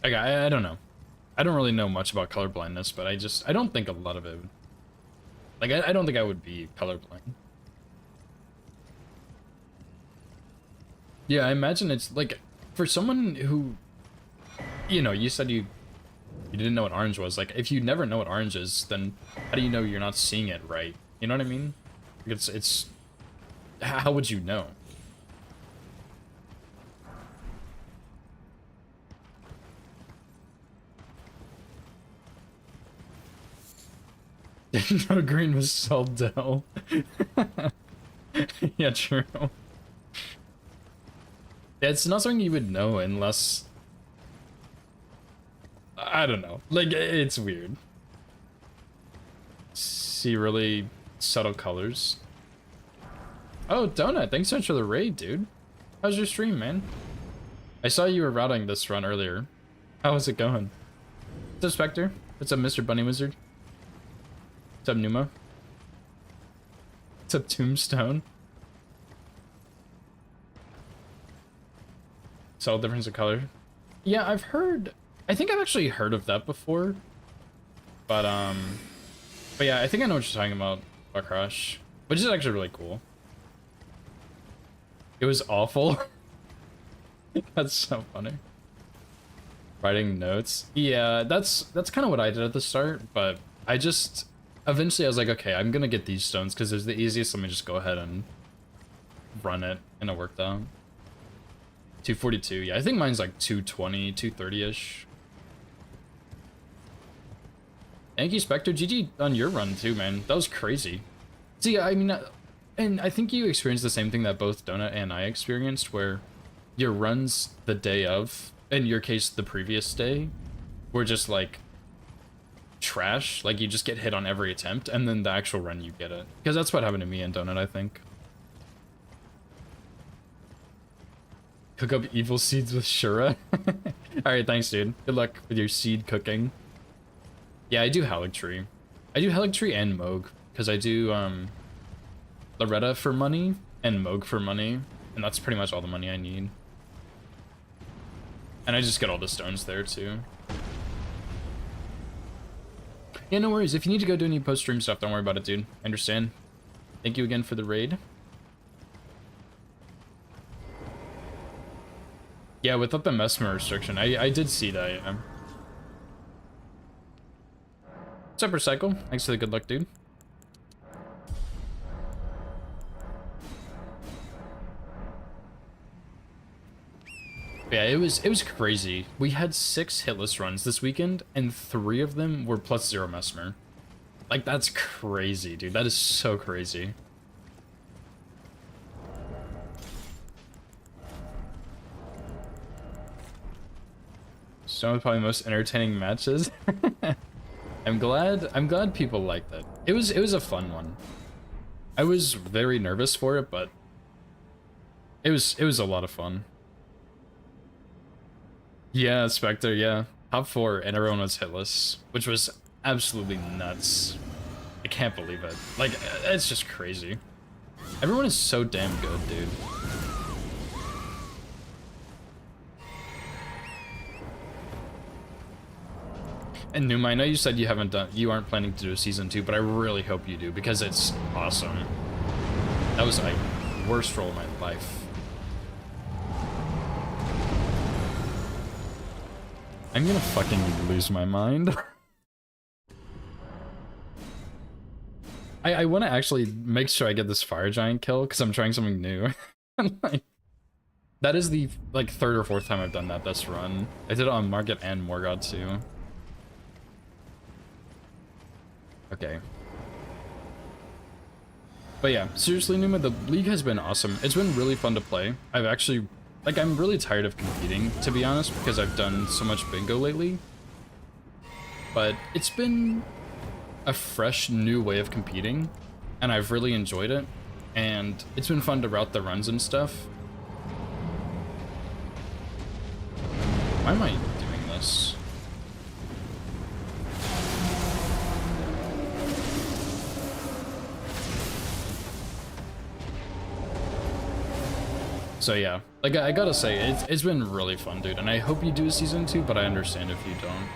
Like, I don't know. I don't really know much about colorblindness, but I don't think a lot of it would... Like, I don't think I would be colorblind. Yeah, I imagine it's, like, for someone who... You know, you said you didn't know what orange was. Like, if you never know what orange is, then how do you know you're not seeing it right? You know what I mean? It's... How would you know? No, green was so dull. Yeah, true. Yeah, it's not something you would know unless... I don't know. Like, it's weird. See really subtle colors. Oh, Donut, thanks so much for the raid, dude. How's your stream, man? I saw you were routing this run earlier. How was it going? What's up, Spectre? What's up, Mr. Bunny Wizard? What's up, Numa? What's up, Tombstone? Subtle difference of color. Yeah, I've heard... I think I've actually heard of that before. But yeah, I think I know what you're talking about Crush. Which is actually really cool. It was awful. That's so funny. Writing notes. Yeah, that's kind of what I did at the start, but I just... Eventually I was like, okay, I'm gonna get these stones because it's the easiest. Let me just go ahead and run it, and it worked out. 242, yeah, I think mine's like 220, 230-ish. Thank you, Spectre. GG on your run too, man. That was crazy. See, I mean, and I think you experienced the same thing that both Donut and I experienced, where your runs the day of, in your case, the previous day, were just like trash. Like, you just get hit on every attempt, and then the actual run you get it. Because that's what happened to me and Donut, I think. Cook up evil seeds with Shura. Alright, thanks, dude. Good luck with your seed cooking. Yeah, I do Haligtree. I do Haligtree and Moog, because I do Loretta for money and Moog for money. And that's pretty much all the money I need. And I just get all the stones there, too. Yeah, no worries. If you need to go do any post-stream stuff, don't worry about it, dude. I understand. Thank you again for the raid. Yeah, without the Mesmer restriction, I did see that, yeah. What's up, Recycle? Thanks for the good luck, dude. Yeah, it was crazy. We had 6 hitless runs this weekend, and 3 of them were +0 Mesmer. Like, that's crazy, dude. That is so crazy. Some of probably the most entertaining matches. I'm glad people liked it. It was a fun one. I was very nervous for it, but it was a lot of fun. Yeah, Spectre, yeah. Top 4 and everyone was hitless, which was absolutely nuts. I can't believe it. Like, it's just crazy. Everyone is so damn good, dude. And Numa, I know you said you aren't planning to do a season 2, but I really hope you do because it's awesome. That was my worst role of my life. I'm gonna fucking lose my mind. I want to actually make sure I get this fire giant kill because I'm trying something new. Like, that is the like 3rd or 4th time I've done that this run. I did it on Market and Morgoth too. Okay. But yeah, seriously, Numa, the league has been awesome. It's been really fun to play. I've actually, like, I'm really tired of competing, to be honest, because I've done so much bingo lately. But it's been a fresh, new way of competing, and I've really enjoyed it. And it's been fun to route the runs and stuff. Why am I doing this? So yeah, like I gotta say, it's been really fun, dude, and I hope you do a season 2, but I understand if you don't.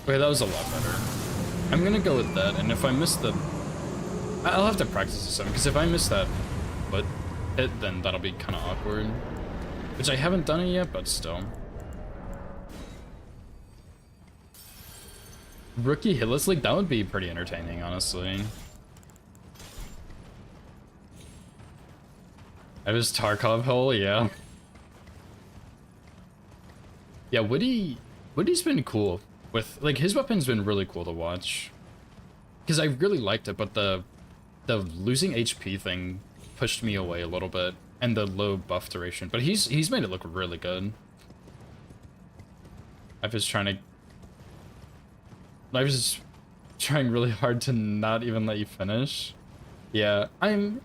Okay, that was a lot better. I'm gonna go with that, and if I miss the... I'll have to practice this one, because if I miss that foot hit, then that'll be kind of awkward. Which I haven't done it yet, but still. Rookie hitless league, that would be pretty entertaining, honestly. I was Tarkov hole, yeah. Yeah, Woody's been cool. With, like, his weapon's been really cool to watch. Because I really liked it, but the losing HP thing pushed me away a little bit. And the low buff duration. But he's made it look really good. I was just trying really hard to not even let you finish. Yeah, I'm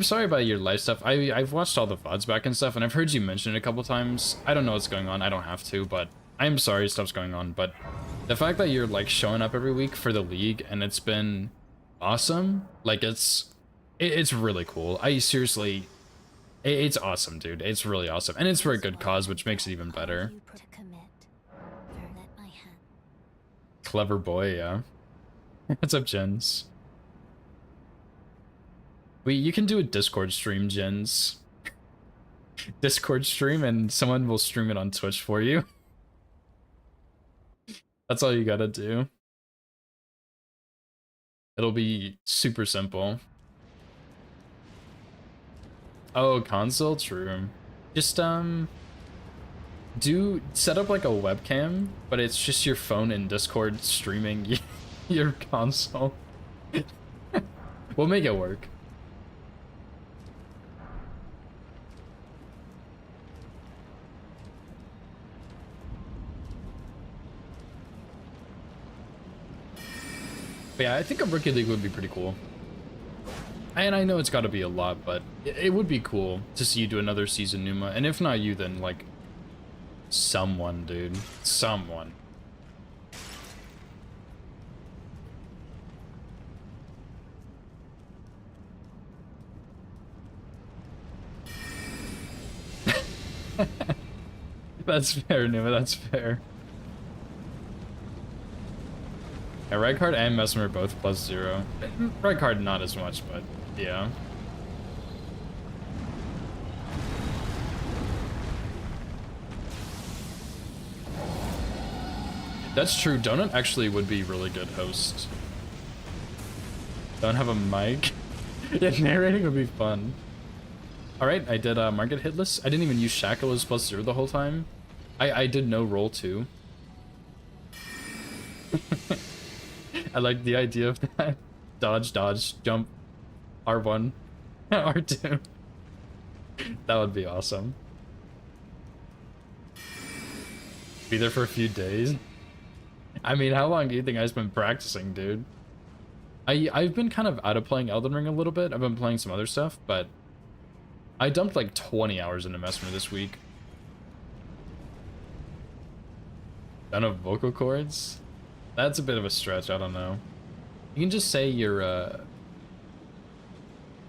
sorry about your life stuff. I've watched all the VODs back and stuff, and I've heard you mention it a couple times. I don't know what's going on. I don't have to, but I'm sorry stuff's going on. But the fact that you're like showing up every week for the league and it's been awesome, like it's really cool. I seriously, it's awesome, dude. It's really awesome, and it's for a good cause, which makes it even better. Clever boy, yeah. What's up, Jens? You can do a Discord stream, Jens. Discord stream, and someone will stream it on Twitch for you. That's all you gotta do. It'll be super simple. Oh, console? True. Just, set up like a webcam, but it's just your phone and Discord streaming your console. We'll make it work. But yeah, I think a Rookie League would be pretty cool. And I know it's got to be a lot, but it would be cool to see you do another season, Numa. And if not you, then, like, someone, dude. Someone. That's fair, Numa, that's fair. Yeah, red card and Mesmer both +0. Red card not as much, but yeah. That's true. Donut actually would be really good host. Don't have a mic. Yeah, narrating would be fun. Alright, I did market hitless. I didn't even use Shackle as +0 the whole time. I did no roll too. I like the idea of that. Dodge, dodge, jump. R1. R2. That would be awesome. Be there for a few days. I mean, how long do you think I've been practicing, dude? I've been kind of out of playing Elden Ring a little bit. I've been playing some other stuff, but I dumped like 20 hours into Mesmer this week. Done of vocal cords? That's a bit of a stretch, I don't know. You can just say you're,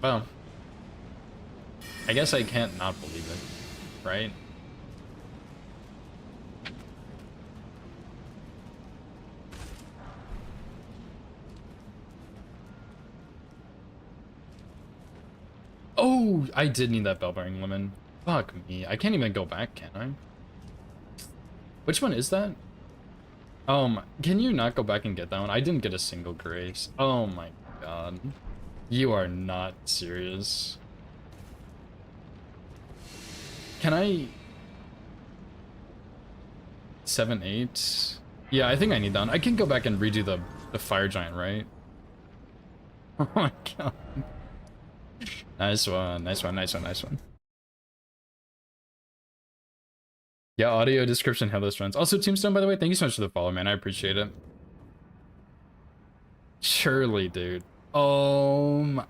well, I guess I can't not believe it, right? Oh, I did need that bell bearing lemon. Fuck me. I can't even go back, can I? Which one is that? Can you not go back and get that one? I didn't get a single grace. Oh my god. You are not serious. Can I... 7, 8? Yeah, I think I need that one. I can go back and redo the fire giant, right? Oh my god. Nice one, nice one, nice one, nice one. Yeah, audio description, headless friends. Also, Tombstone, by the way, thank you so much for the follow, man. I appreciate it. Surely, dude. Oh,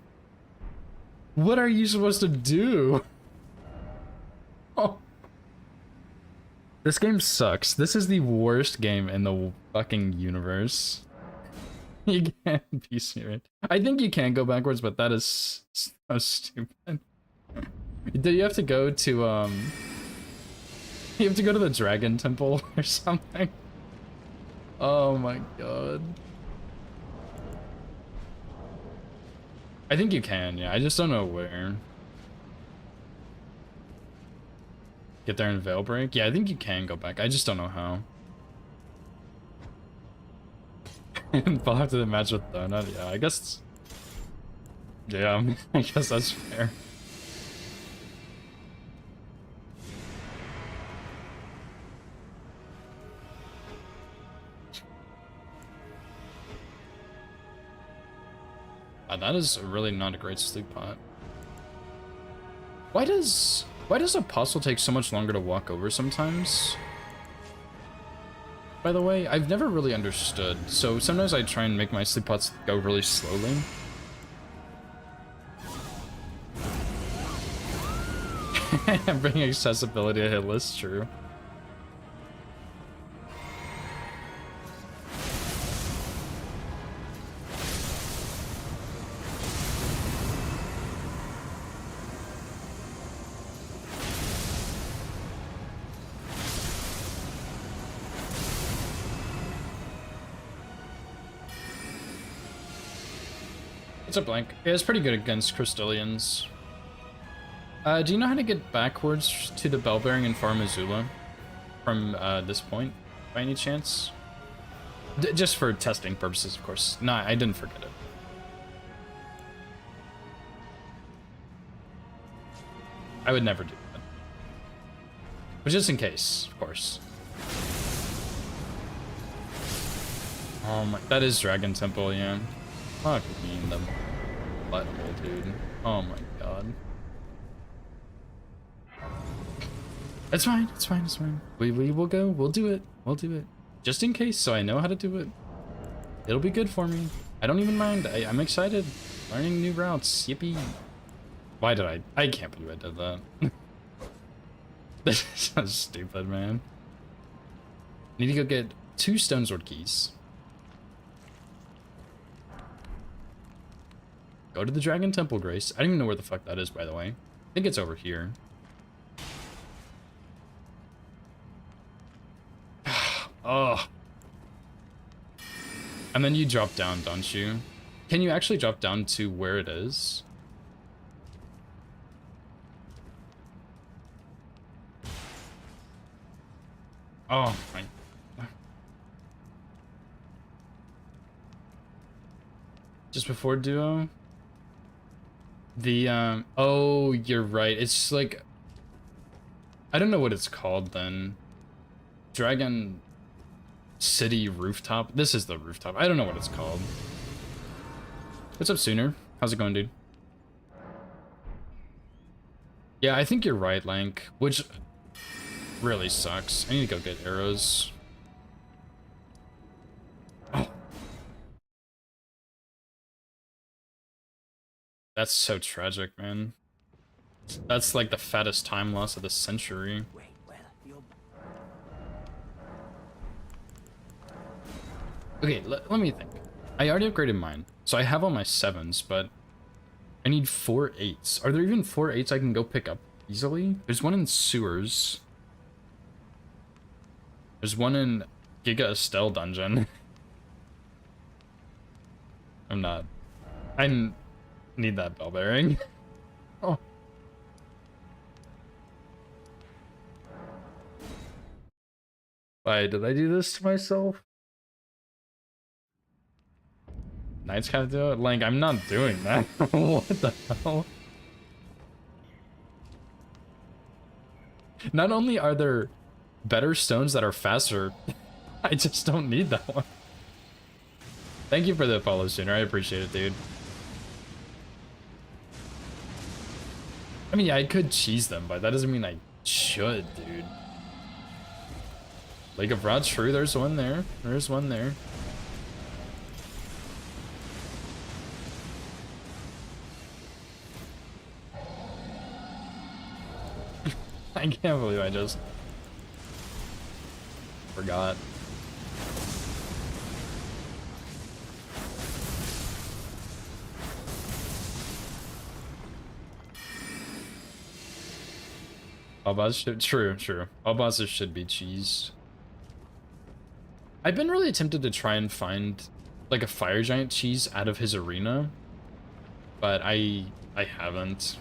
what are you supposed to do? Oh. This game sucks. This is the worst game in the fucking universe. You can't be serious. I think you can go backwards, but that is so stupid. Do you have to go to, you have to go to the Dragon Temple or something? Oh my god. I think you can, yeah. I just don't know where. Get there in Veil Break? Yeah, I think you can go back. I just don't know how. And fall after the match with Donut? Yeah, I guess... Yeah, I guess that's fair. That is really not a great sleep pot. Why does Apostle take so much longer to walk over sometimes? By the way, I've never really understood. So sometimes I try and make my sleep pots go really slowly. Bringing accessibility to hit list, true. It's a blank. Yeah, it's pretty good against Crystallians. Do you know how to get backwards to the bell bearing in Far Missoula from this point, by any chance? Just for testing purposes, of course. No, I didn't forget it. I would never do that. But just in case, of course. Oh my, that is Dragon Temple, yeah. Fuck me in the butthole, dude. Oh my god. It's fine, it's fine, it's fine. We will go, we'll do it, we'll do it. Just in case, so I know how to do it. It'll be good for me. I don't even mind. I'm excited. Learning new routes. Yippee. Why did I can't believe I did that. This is so stupid, man. Need to go get 2 stone sword keys. Go to the Dragon Temple, Grace. I don't even know where the fuck that is, by the way. I think it's over here. Oh. And then you drop down, don't you? Can you actually drop down to where it is? Oh my. Just before duo? The, oh, you're right. It's just like, I don't know what it's called then. Dragon City Rooftop? This is the rooftop. I don't know what it's called. What's up, Sooner? How's it going, dude? Yeah, I think you're right, Lank, which really sucks. I need to go get arrows. Oh. That's so tragic, man. That's like the fattest time loss of the century. Wait, well, you're... Okay, let me think. I already upgraded mine, so I have all my 7s, but I need 4 8s. Are there even 4 8s I can go pick up easily? There's one in sewers. There's one in Giga Estelle dungeon. I need that bell bearing. Oh. Why did I do this to myself? Knights kind of do it? Like, I'm not doing that. What the hell? Not only are there better stones that are faster, I just don't need that one. Thank you for the follow, Sooner. I appreciate it, dude. I mean, yeah, I could cheese them, but that doesn't mean I should, dude. Lake of Rod, true, there's one there. There's one there. I can't believe I just forgot. All bosses should, true. All bosses should be cheese. I've been really tempted to try and find like a fire giant cheese out of his arena, but I haven't.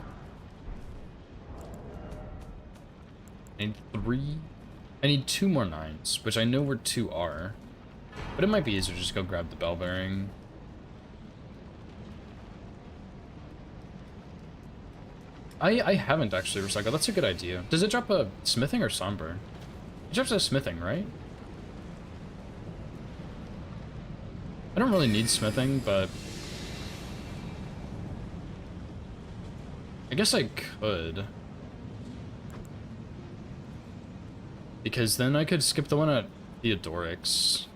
I need 3. I need 2 more 9s, which I know where 2 are. But it might be easier to just go grab the bell bearing. I haven't actually recycled. That's a good idea. Does it drop a smithing or somber? It drops a smithing, right? I don't really need smithing, but I guess I could. Because then I could skip the one at Theodoric's.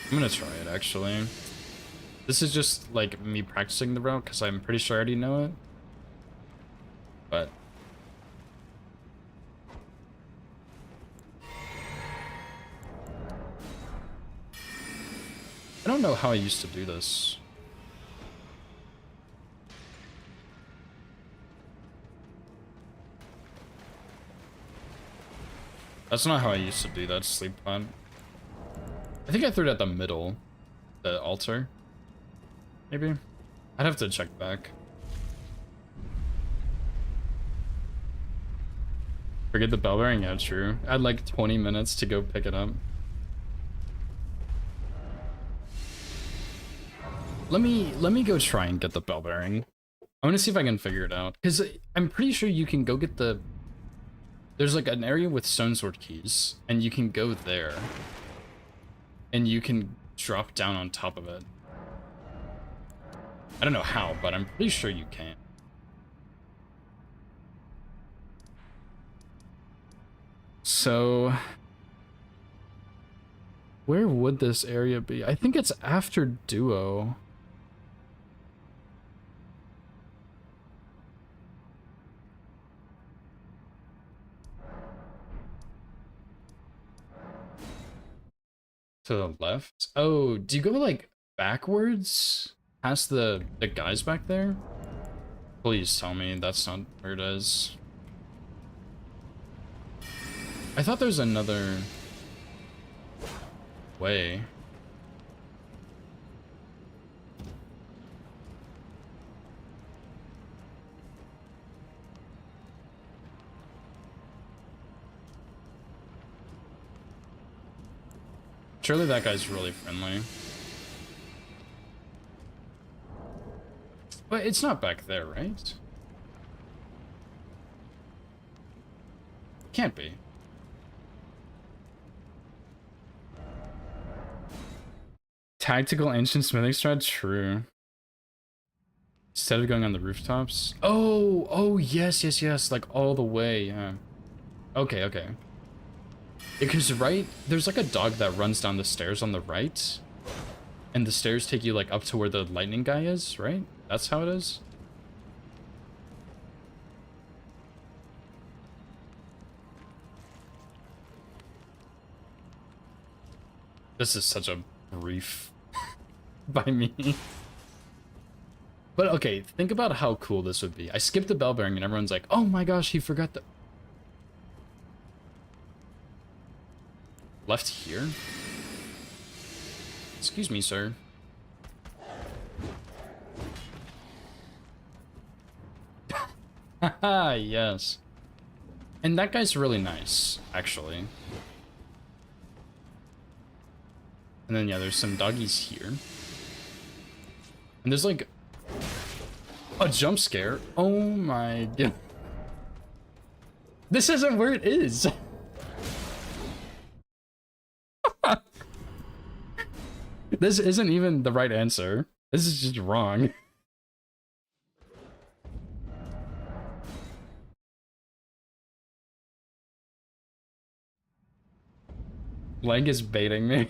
I'm gonna try it, actually. This is just, like, me practicing the route, because I'm pretty sure I already know it. But I don't know how I used to do this. That's not how I used to do that sleep pod. I think I threw it at the middle, the altar. Maybe? I'd have to check back. Forget the bell bearing? Yeah, true. I had like 20 minutes to go pick it up. Let me go try and get the bell bearing. I want to see if I can figure it out, because I'm pretty sure you can go get the... There's like an area with stone sword keys, and you can go there. And you can drop down on top of it. I don't know how, but I'm pretty sure you can. So where would this area be? I think it's after Duo. To the left? Oh, do you go like backwards past the guys back there? Please tell me that's not where it is. I thought there was another way. Surely that guy's really friendly. But it's not back there, right? Can't be. Tactical ancient smithing strat? True. Instead of going on the rooftops? Oh, yes. Like all the way, yeah. Okay. Because right, there's like a dog that runs down the stairs on the right. And the stairs take you like up to where the lightning guy is, right? That's how it is? This is such a brief by me. But okay, think about how cool this would be. I skipped the bell bearing and everyone's like, oh my gosh, he forgot the... Left here? Excuse me, sir. Haha, yes. And that guy's really nice, actually. And then, yeah, there's some doggies here. And there's, like, a jump scare. Oh my god. This isn't where it is. This isn't even the right answer. This is just wrong. Leg is baiting me.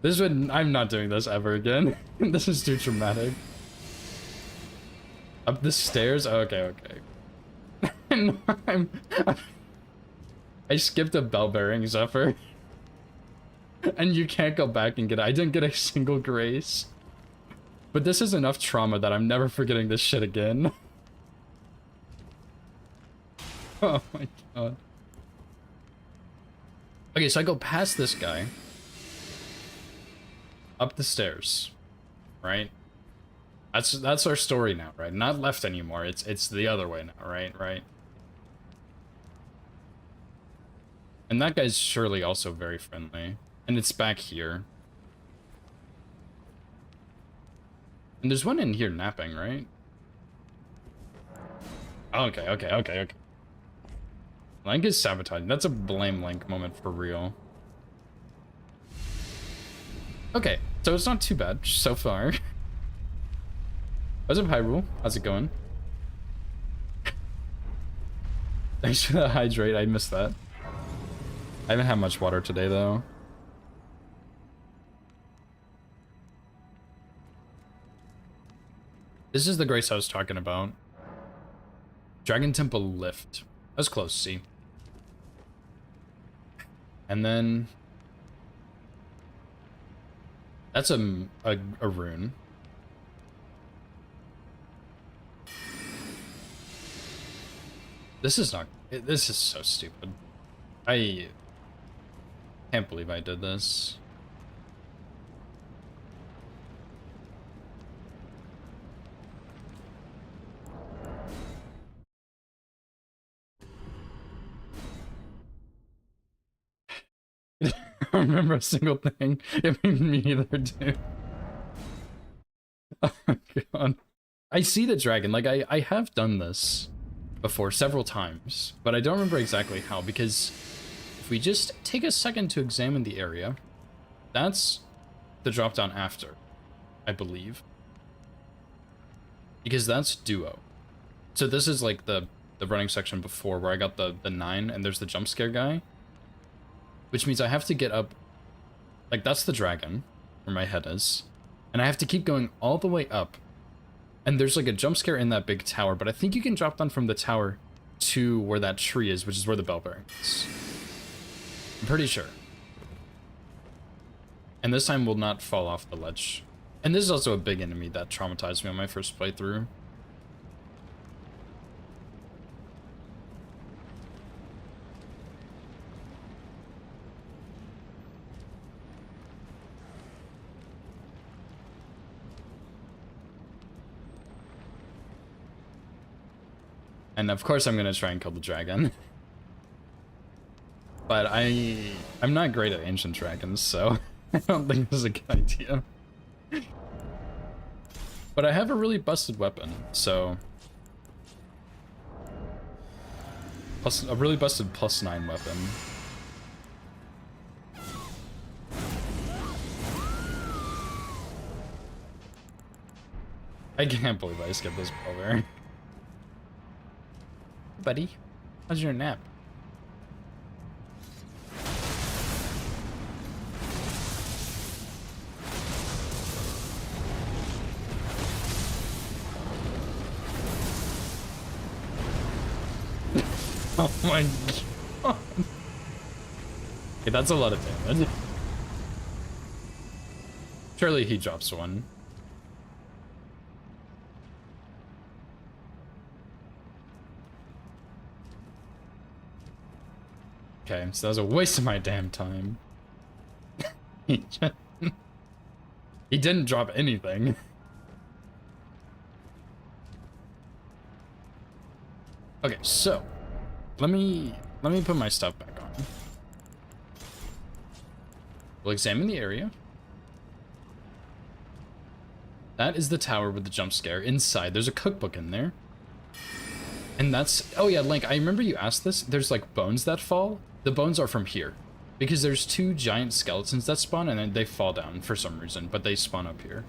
I'm not doing this ever again. This is too traumatic. Up the stairs? Okay. No, I skipped a bell bearing, Zephyr. And you can't go back and get it. I didn't get a single grace. But this is enough trauma that I'm never forgetting this shit again. Oh my god. Okay, so I go past this guy. Up the stairs. Right? That's our story now, right? Not left anymore. It's the other way now, right? Right. And that guy's surely also very friendly. And it's back here. And there's one in here napping, right? Okay. Link is sabotaging. That's a blame Link moment for real. Okay, so it's not too bad so far. What's up, Hyrule? How's it going? Thanks for the hydrate. I missed that. I haven't had much water today, though. This is the grace I was talking about. Dragon Temple lift. That's close, see. And then... That's a rune. This is not... This is so stupid. I can't believe I did this. I don't remember a single thing. Me either, dude. Oh my god. I see the dragon. Like, I have done this before several times, but I don't remember exactly how, because if we just take a second to examine the area, that's the drop down after, I believe. Because that's Duo. So this is like the the running section before where I got the 9 and there's the jump scare guy. Which means I have to get up, like that's the dragon, where my head is. And I have to keep going all the way up. And there's like a jump scare in that big tower, but I think you can drop down from the tower to where that tree is, which is where the bell bearing is. I'm pretty sure. And this time we'll not fall off the ledge. And this is also a big enemy that traumatized me on my first playthrough. And of course I'm gonna try and kill the dragon. But I'm not great at ancient dragons, so I don't think this is a good idea. But I have a really busted weapon, so a really busted +9 weapon. I can't believe I skipped this over. Buddy, how's your nap? Oh my god. Okay, that's a lot of damage. Surely he drops one. Okay, so that was a waste of my damn time. he didn't drop anything. Okay, so let me put my stuff back on. We'll examine the area. That is the tower with the jump scare. Inside, there's a cookbook in there. And that's, oh yeah, Link, I remember you asked this. There's like bones that fall. The bones are from here. Because there's 2 giant skeletons that spawn and then they fall down for some reason, but they spawn up here.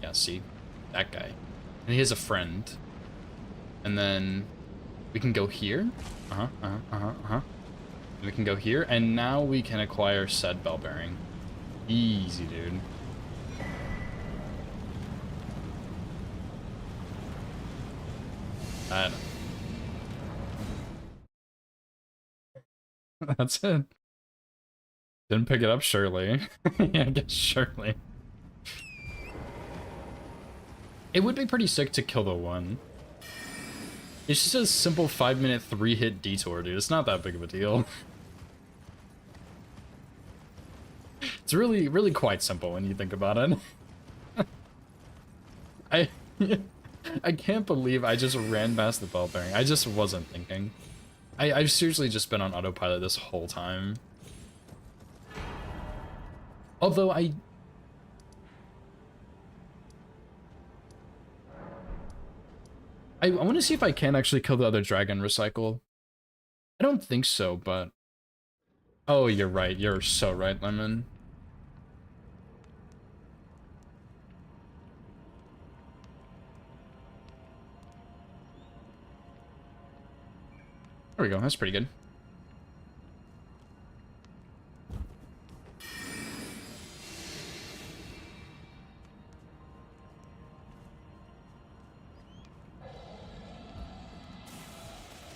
Yeah, see? That guy. And he has a friend. And then we can go here. We can go here, and now we can acquire said bell bearing. Easy, dude. That's it. Didn't pick it up, surely. Yeah, I guess surely. It would be pretty sick to kill the one. It's just a simple 5-minute 3-hit detour, dude. It's not that big of a deal. It's really, really quite simple when you think about it. I can't believe I just ran past the bell bearing. I just wasn't thinking. I've seriously just been on autopilot this whole time. Although I want to see if I can actually kill the other dragon recycle. I don't think so, but... Oh, you're right. You're so right, Lemon. There we go. That's pretty good.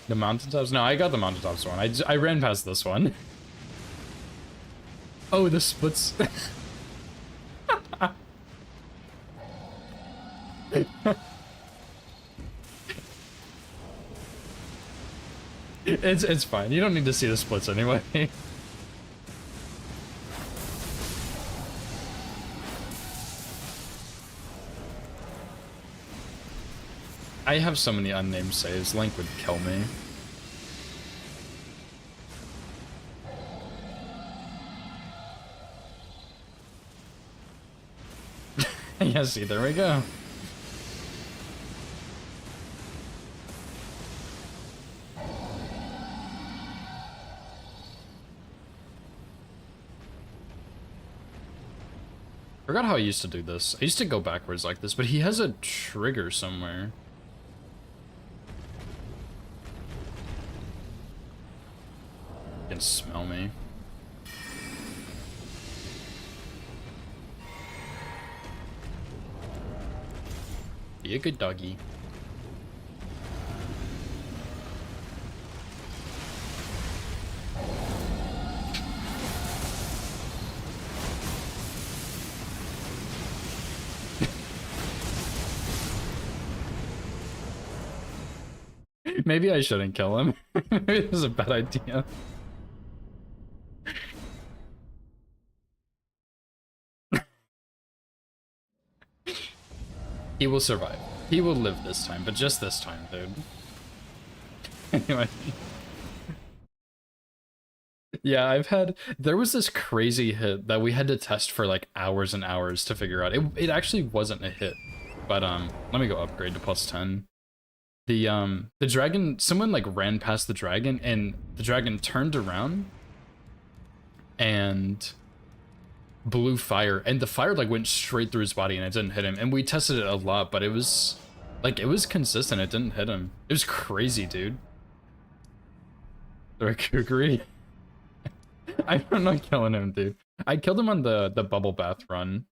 The mountaintops? No, I got the mountaintops one. I ran past this one. Oh, the splits. It's fine. You don't need to see the splits anyway. I have so many unnamed saves. Link would kill me. Yeah, see, there we go. Forgot how I used to do this. I used to go backwards like this, but he has a trigger somewhere. can smell me. Be a good doggy. Maybe I shouldn't kill him. Maybe it was a bad idea. He will survive. He will live this time, but just this time, dude. Anyway. Yeah, there was this crazy hit that we had to test for like hours and hours to figure out. It actually wasn't a hit, but let me go upgrade to +10. The dragon, someone like ran past the dragon and the dragon turned around and blew fire, and the fire like went straight through his body and it didn't hit him. And we tested it a lot, but it was consistent. It didn't hit him. It was crazy, dude. The Kukri. I'm not killing him, dude. I killed him on the bubble bath run.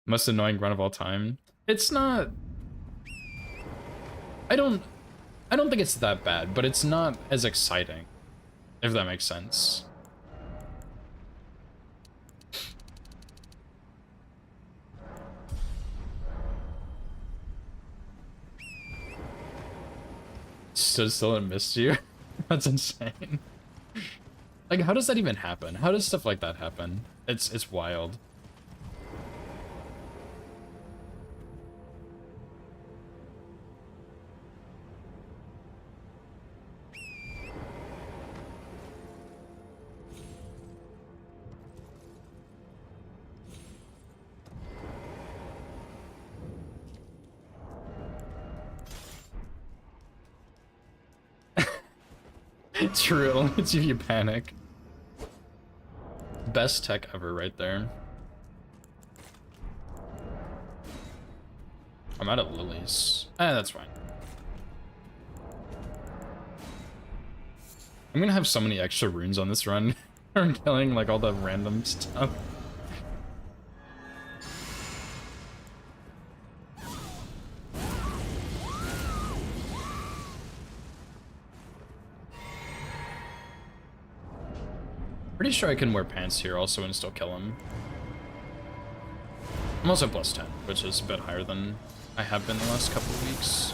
Most annoying run of all time. It's not. I don't think it's that bad, but it's not as exciting, if that makes sense. Still missed you? That's insane. Like, how does that even happen? How does stuff like that happen? It's wild. True, it's if you panic. Best tech ever right there. I'm out of lilies. That's fine. I'm gonna have so many extra runes on this run. I'm killing like all the random stuff. Pretty sure I can wear pants here also and still kill him. I'm also +10, which is a bit higher than I have been the last couple of weeks.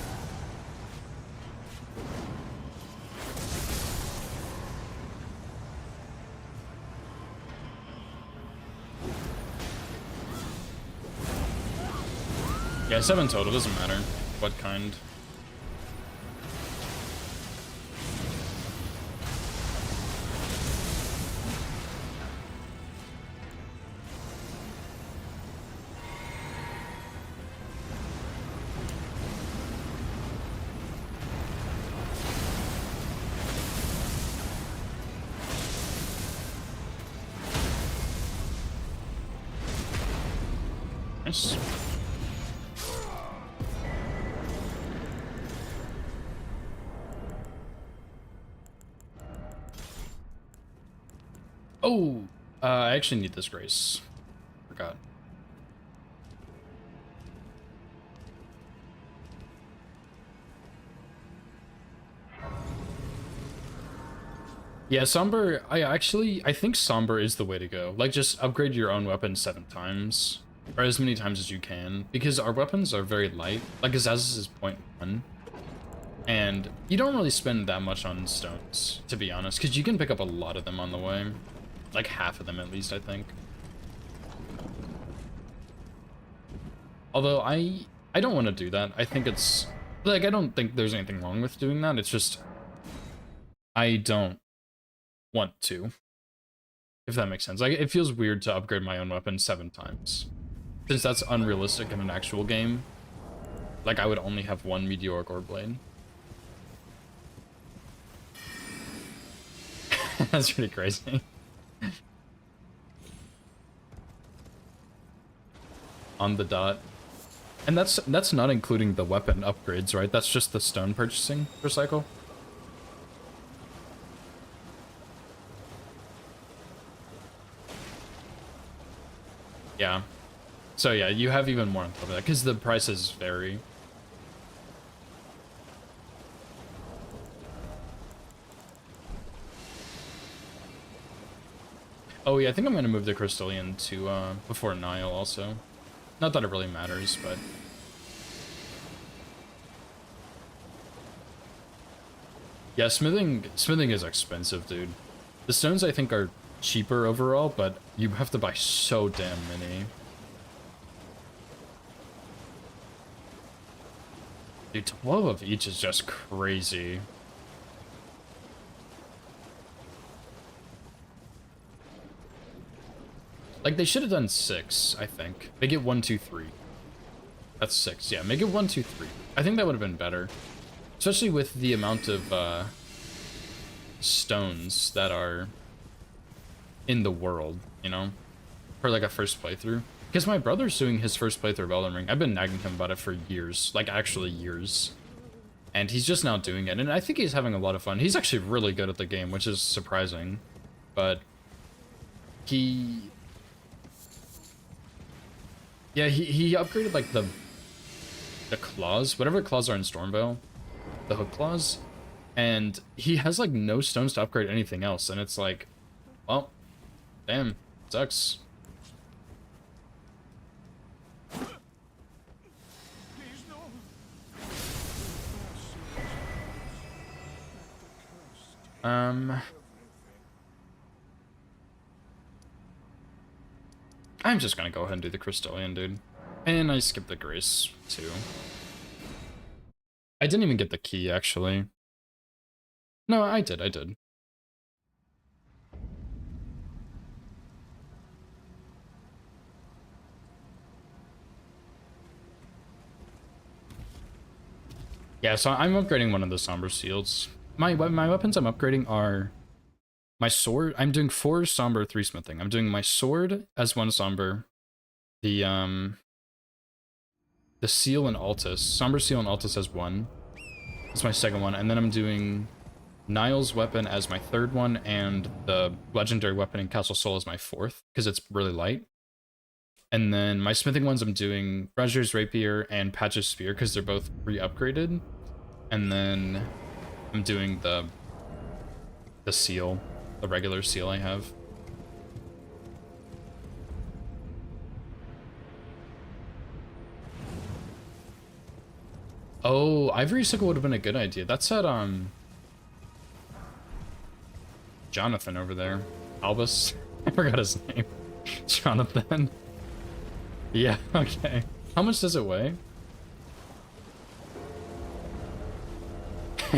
Yeah, 7 total, doesn't matter what kind. Nice. Oh, I actually need this grace. Forgot. Yeah, Somber, I think Somber is the way to go. Like, just upgrade your own weapon 7 times. Or as many times as you can. Because our weapons are very light. Like, Azaz's is 0.1. And you don't really spend that much on stones, to be honest. Because you can pick up a lot of them on the way. Like, half of them at least, I think. Although, I don't want to do that. I think it's... Like, I don't think there's anything wrong with doing that. It's just... I don't want to, if that makes sense. Like, it feels weird to upgrade my own weapon 7 times, since that's unrealistic in an actual game. Like, I would only have 1 meteoric ore blade. That's pretty crazy. On the dot. And that's not including the weapon upgrades, right? That's just the stone purchasing per cycle. Yeah. So yeah, you have even more on top of that, because the prices vary. Oh yeah, I think I'm gonna move the Crystallian to before Nile also. Not that it really matters, but yeah, smithing is expensive, dude. The stones I think are cheaper overall, but you have to buy so damn many. Dude, 12 of each is just crazy. Like, they should have done 6, I think. Make it 1, 2, 3. That's 6. Yeah, make it 1, 2, 3. I think that would have been better. Especially with the amount of stones that are in the world, you know? For like a first playthrough. Because my brother's doing his first playthrough of Elden Ring. I've been nagging him about it for years. Like, actually years. And he's just now doing it. And I think he's having a lot of fun. He's actually really good at the game, which is surprising. But yeah, he upgraded like the claws, whatever claws are in Stormveil, the hook claws, and he has like no stones to upgrade anything else, and it's like, well, damn, sucks. I'm just gonna go ahead and do the Crystallian, dude. And I skipped the Grace, too. I didn't even get the key, actually. No, I did. Yeah, so I'm upgrading one of the Somber Seals. My weapons I'm upgrading are my sword. I'm doing 4 Somber, 3 Smithing. I'm doing my sword as 1 Somber. The Seal and Altus. Somber Seal and Altus as 1. That's my second one. And then I'm doing Niall's weapon as my 3rd one, and the legendary weapon in Castle Soul as my 4th, because it's really light. And then my smithing ones, I'm doing Treasure's Rapier and Patch's Spear, because they're both re-upgraded. And then I'm doing the seal, the regular seal I have. Oh, Ivory Sickle would have been a good idea. That's at, Jonathan over there. Albus? I forgot his name. Jonathan. Yeah, okay. How much does it weigh?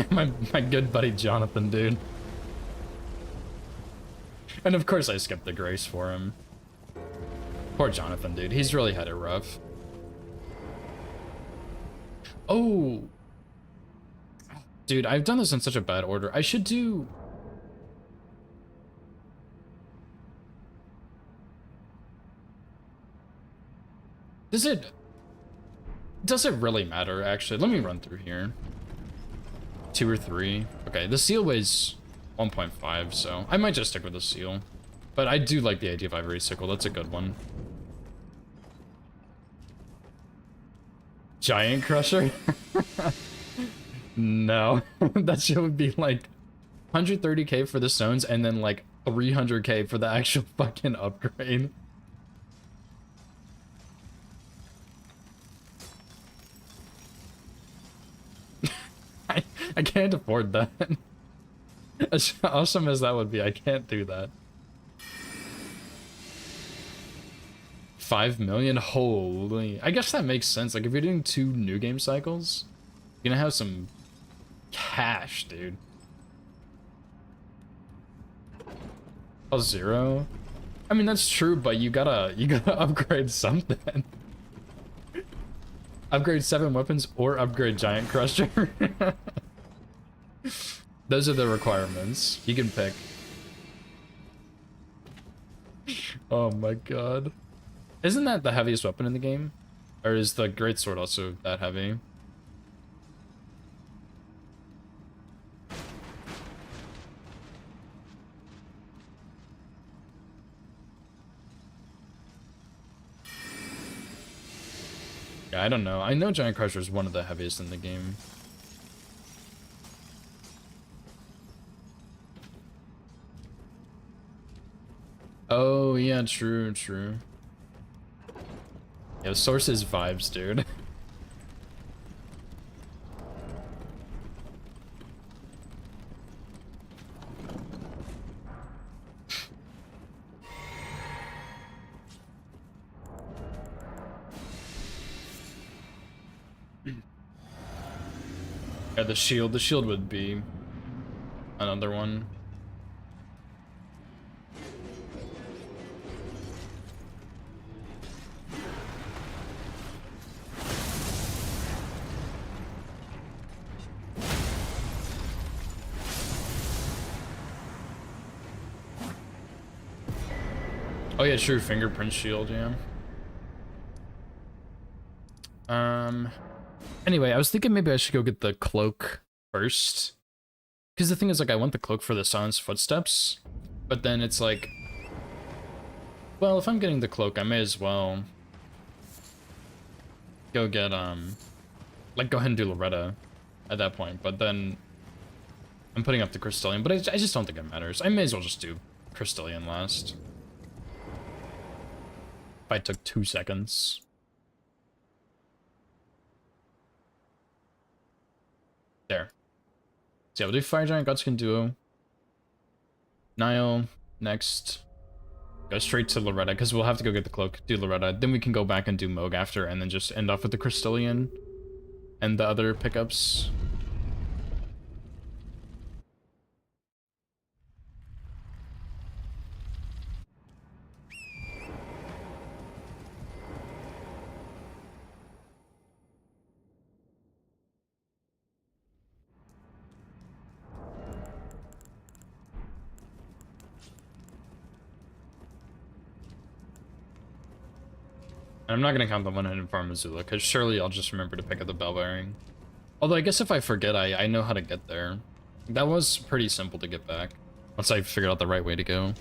my good buddy Jonathan, dude. And of course I skipped the Grace for him. Poor Jonathan, dude. He's really had it rough. Oh! Dude, I've done this in such a bad order. I should do... Does it really matter, actually? Let me run through here. 2 or 3. Okay, the seal weighs 1.5, so I might just stick with the seal. But I do like the idea of Ivory Sickle. That's a good one. Giant Crusher? No. That shit would be like 130k for the stones and then like 300k for the actual fucking upgrade. I can't afford that. As awesome as that would be, I can't do that. 5 million? Holy. I guess that makes sense. Like, if you're doing 2 new game cycles, you're gonna have some cash, dude. Oh, 0? I mean, that's true, but you gotta upgrade something. Upgrade 7 weapons or upgrade Giant Crusher. Those are the requirements. You can pick. Oh my god. Isn't that the heaviest weapon in the game? Or is the greatsword also that heavy? Yeah, I don't know. I know Giant Crusher is one of the heaviest in the game. Oh, yeah, true, true. Yeah, Source is vibes, dude. Yeah, the shield would be another one. Oh yeah, true, fingerprint shield, yeah. Anyway, I was thinking maybe I should go get the cloak first. Because the thing is, like, I want the cloak for the Silence Footsteps, but then it's like, well, if I'm getting the cloak, I may as well go get, like, go ahead and do Loretta at that point, but then I'm putting up the Crystallian, but I just don't think it matters. I may as well just do Crystallian last. If I took 2 seconds. There. So yeah, we'll do Fire Giant, Gutskin Duo. Nile, next. Go straight to Loretta, because we'll have to go get the cloak, do Loretta. Then we can go back and do Moog after, and then just end off with the Crystallian and the other pickups. And I'm not going to count the one-handed farm Missoula, because surely I'll just remember to pick up the bell bearing. Although I guess if I forget, I know how to get there. That was pretty simple to get back, once I figured out the right way to go.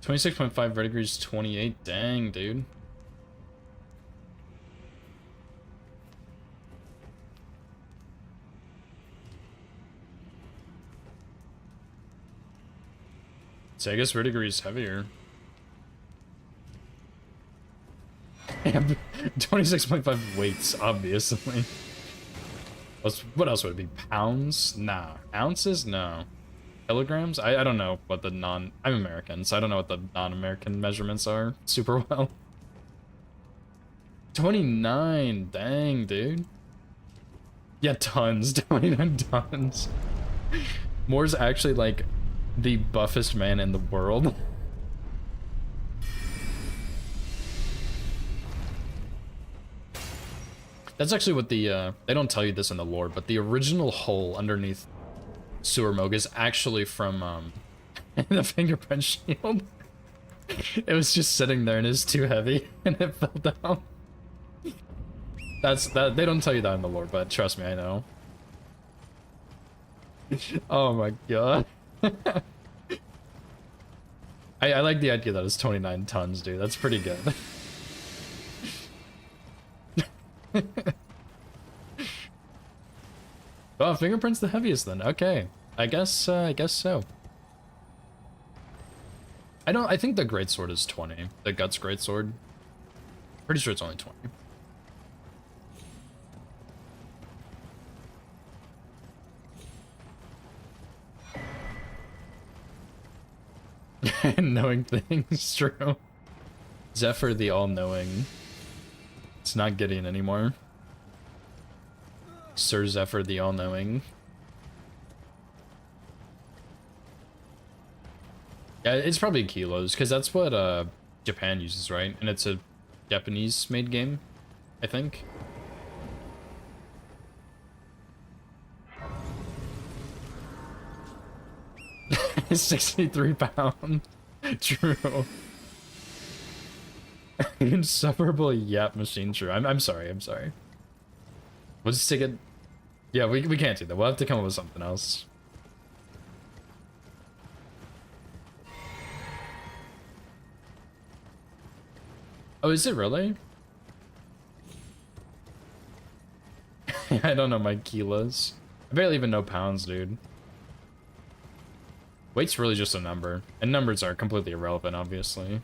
.5 verdigris 28. Dang, dude. So I guess verdigris is heavier. 26.5 weights, obviously. What else would it be? Pounds? Nah. Ounces? No. Kilograms? I don't know what the I'm American, so I don't know what the non-American measurements are super well. 29, dang, dude. Yeah, tons, 29 tons. Moore's actually, like, the buffest man in the world. That's actually what the, they don't tell you this in the lore, but the original hole underneath Sewer Moog is actually from, the fingerprint shield. It was just sitting there and it's too heavy, and it fell down. They don't tell you that in the lore, but trust me, I know. Oh my god. I like the idea that it's 29 tons, dude. That's pretty good. Oh, fingerprint's the heaviest then. Okay. I guess so. I think the greatsword is 20. The guts greatsword. Pretty sure it's only 20. Knowing things, true. Zephyr the all-knowing. It's not Gideon anymore. Sir Zephyr the all-knowing. Yeah, it's probably kilos, because that's what Japan uses, right? And it's a Japanese-made game, I think. £63. True. Insufferable yap machine, true. I'm sorry. We'll just take it. Yeah, we can't do that. We'll have to come up with something else. Oh, is it really? I don't know my kilos. I barely even know pounds, dude. Weight's really just a number. And numbers are completely irrelevant, obviously.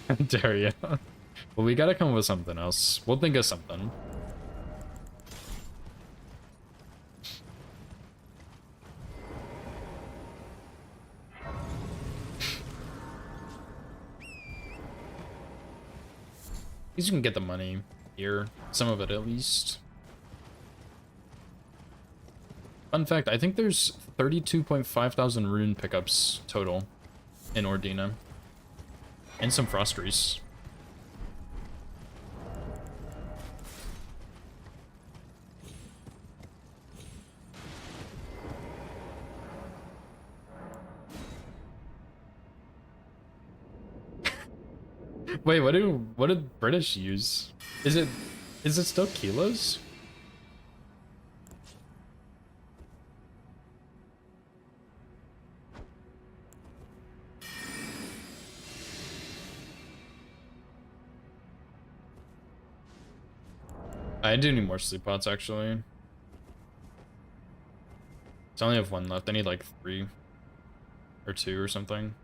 How dare you? Well, we gotta come up with something else. We'll think of something. At least you can get the money here. Some of it, at least. Fun fact, I think there's 32.5 thousand rune pickups total in Ordina. And some Frostries. Wait, what did British use? Is it still kilos? I do need more sleep pots, actually. So I only have one left. I need like 3 or 2 or something.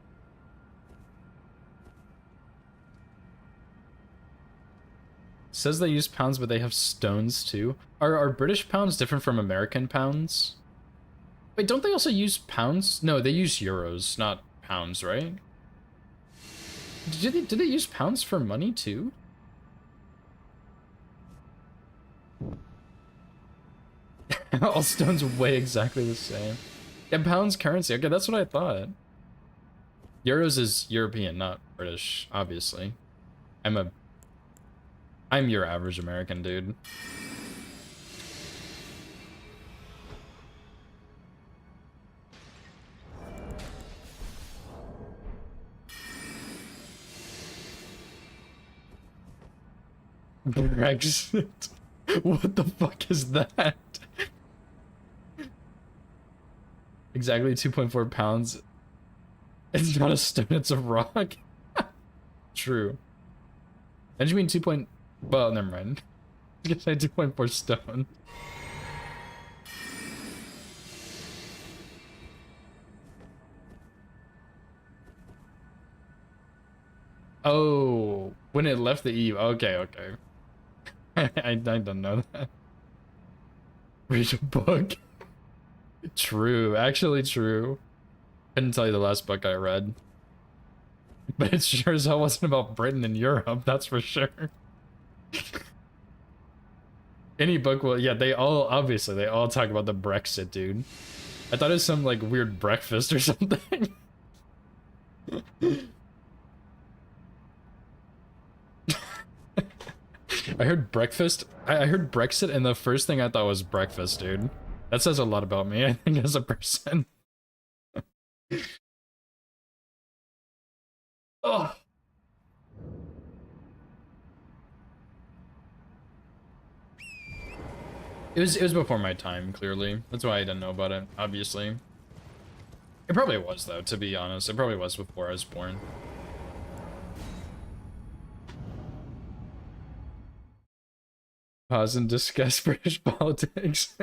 Says they use pounds, but they have stones too. Are British pounds different from American pounds? Wait, don't they also use pounds? No, they use euros, not pounds, right? Did they use pounds for money too? All stones weigh exactly the same. Yeah, pounds currency. Okay, that's what I thought. Euros is European, not British, obviously. I'm your average American, dude. Brexit. What the fuck is that? Exactly 2.4 pounds. It's not a stone, it's a rock. True. And you mean 2. Well, never mind. I was gonna say 2.4 stone. Oh, when it left the EU. Okay, okay. I don't know that. Read a book. True, actually true. Couldn't tell you the last book I read. But it sure as hell wasn't about Britain and Europe, that's for sure. Any book will, yeah, they all talk about the Brexit, dude. I thought it was some like weird breakfast or something. I heard breakfast. I heard Brexit, and the first thing I thought was breakfast, dude. That says a lot about me, I think, as a person. Oh. It was before my time, clearly. That's why I didn't know about it, obviously. It probably was, though, to be honest. It probably was before I was born. Pause and discuss British politics.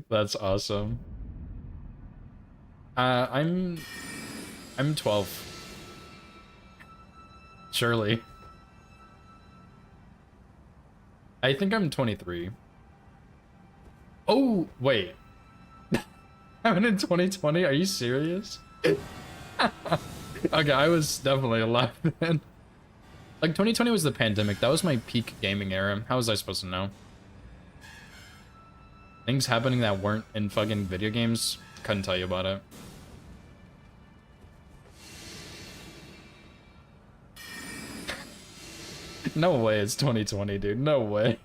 That's awesome. I'm 12. Surely. I think I'm 23. Oh, wait. I'm in 2020? Are you serious? Okay, I was definitely alive then. Like, 2020 was the pandemic. That was my peak gaming era. How was I supposed to know? Things happening that weren't in fucking video games, couldn't tell you about it. No way it's 2020, dude. No way.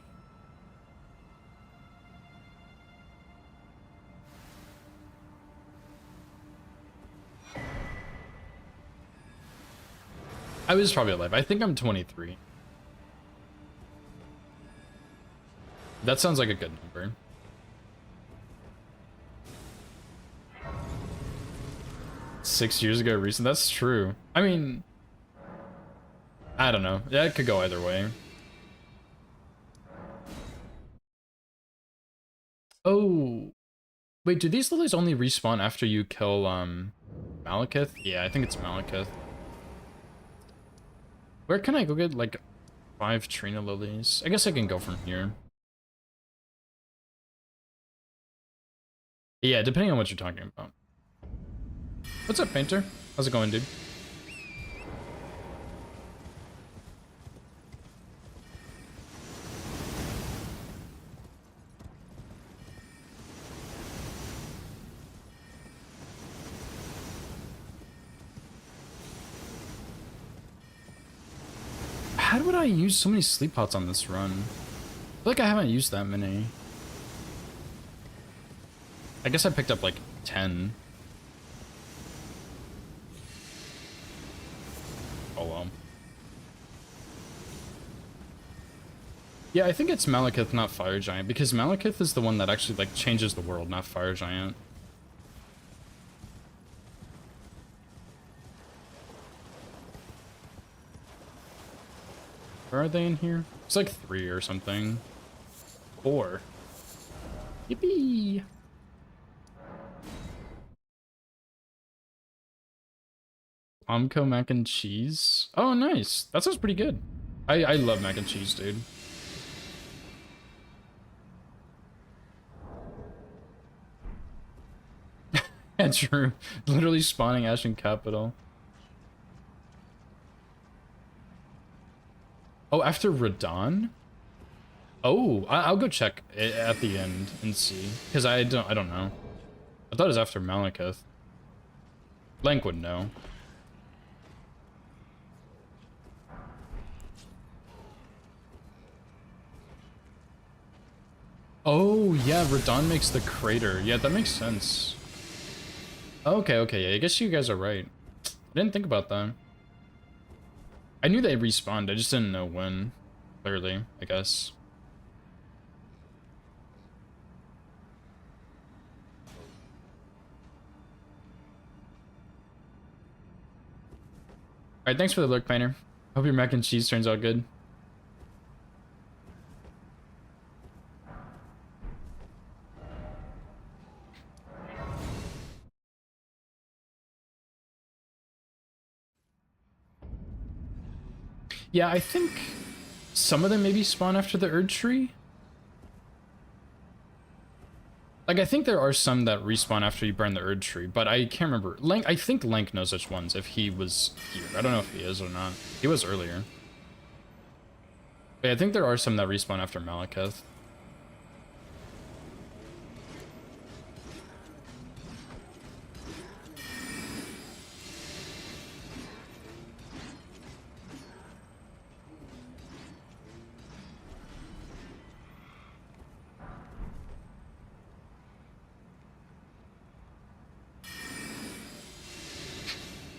I was probably alive. I think I'm 23. That sounds like a good number. $6 years ago recent. That's true. I mean, I don't know. Yeah, it could go either way. Oh, wait, do these lilies only respawn after you kill Malekith? Yeah, I think it's Malekith. Where can I go get like 5 Trina lilies? I guess I can go from here. Yeah, depending on what you're talking about. What's up, Painter? How's it going, dude? How did I use so many sleep pots on this run? I feel like I haven't used that many. I guess I picked up like 10. Oh well. Yeah, I think it's Malekith, not Fire Giant, because Malekith is the one that actually like changes the world, not Fire Giant. Where are they in here? It's like 3 or something. 4. Yippee! Omco mac and cheese? Oh, nice. That sounds pretty good. I love mac and cheese, dude. Yeah, true. Literally spawning Ashen Capital. Oh, after Radon? Oh, I'll go check it at the end and see, because I don't know. I thought it was after Malekith. Lank would know. Oh yeah, Radon makes the crater. Yeah, that makes sense. Okay, okay, yeah, I guess you guys are right. I didn't think about that. I knew they respawned, I just didn't know when. Clearly, I guess. Alright, thanks for the look, Painter. Hope your mac and cheese turns out good. Yeah, I think some of them maybe spawn after the Erd Tree. Like, I think there are some that respawn after you burn the Erd Tree, but I can't remember. Lank, I think Lank knows which ones, if he was here. I don't know if he is or not. He was earlier. But yeah, I think there are some that respawn after Malekith.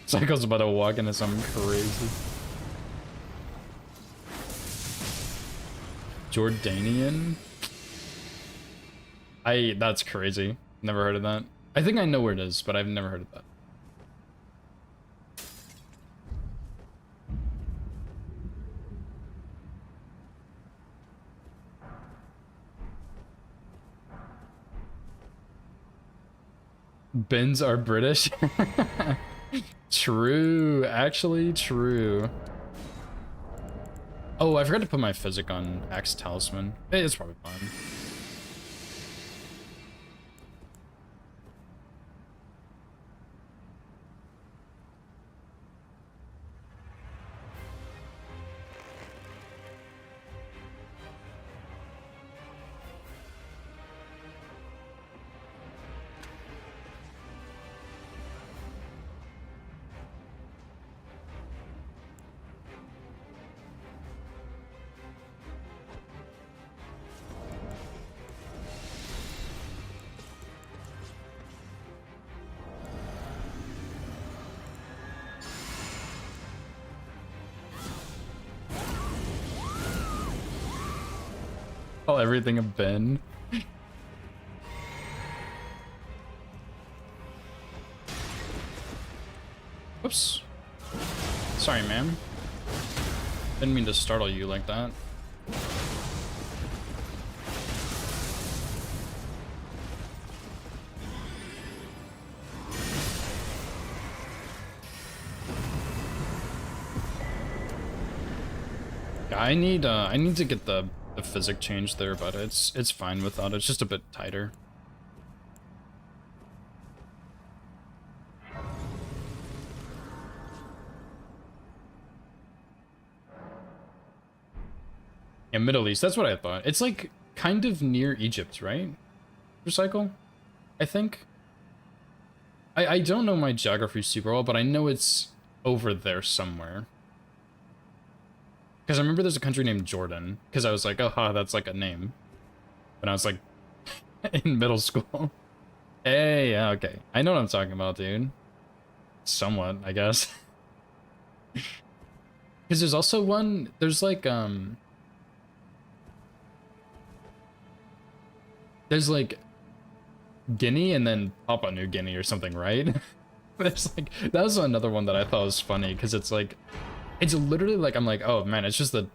Psycho's about to walk into something crazy. Jordanian? That's crazy. Never heard of that. I think I know where it is, but I've never heard of that. Bins are British? True, actually true. Oh, I forgot to put my physic on Axe Talisman. It's probably fine. Call everything a bin. Whoops. Sorry, ma'am. Didn't mean to startle you like that. Yeah, I need to get the physic changed there, but it's fine without it. It's just a bit tighter. Yeah, Middle East, that's what I thought. It's like kind of near Egypt, right? Recycle, I think. I don't know my geography super well, but I know it's over there somewhere. Because I remember there's a country named Jordan, because I was like, oh, ha, that's like a name. When I was like, in middle school. Hey, yeah, okay. I know what I'm talking about, dude. Somewhat, I guess. Because there's also one, there's like, there's like Guinea and then Papua New Guinea or something, right? There's like, that was another one that I thought was funny, because it's like, it's literally like, I'm like, oh man, it's just the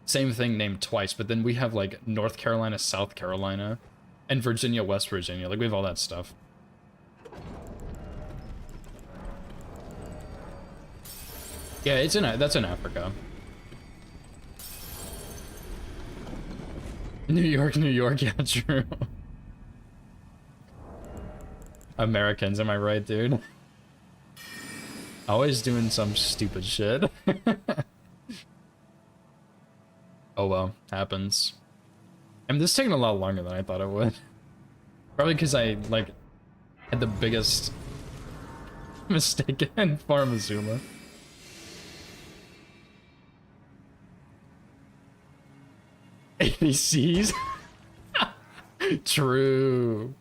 same thing named twice, but then we have like North Carolina, South Carolina, and Virginia, West Virginia. Like we have all that stuff. Yeah, it's that's in Africa. New York, yeah, true. Americans, am I right, dude? Always doing some stupid shit. Oh well, happens. I mean, this is taking a lot longer than I thought it would. Probably because I, like, had the biggest mistake in Farm Azuma. ABCs? True.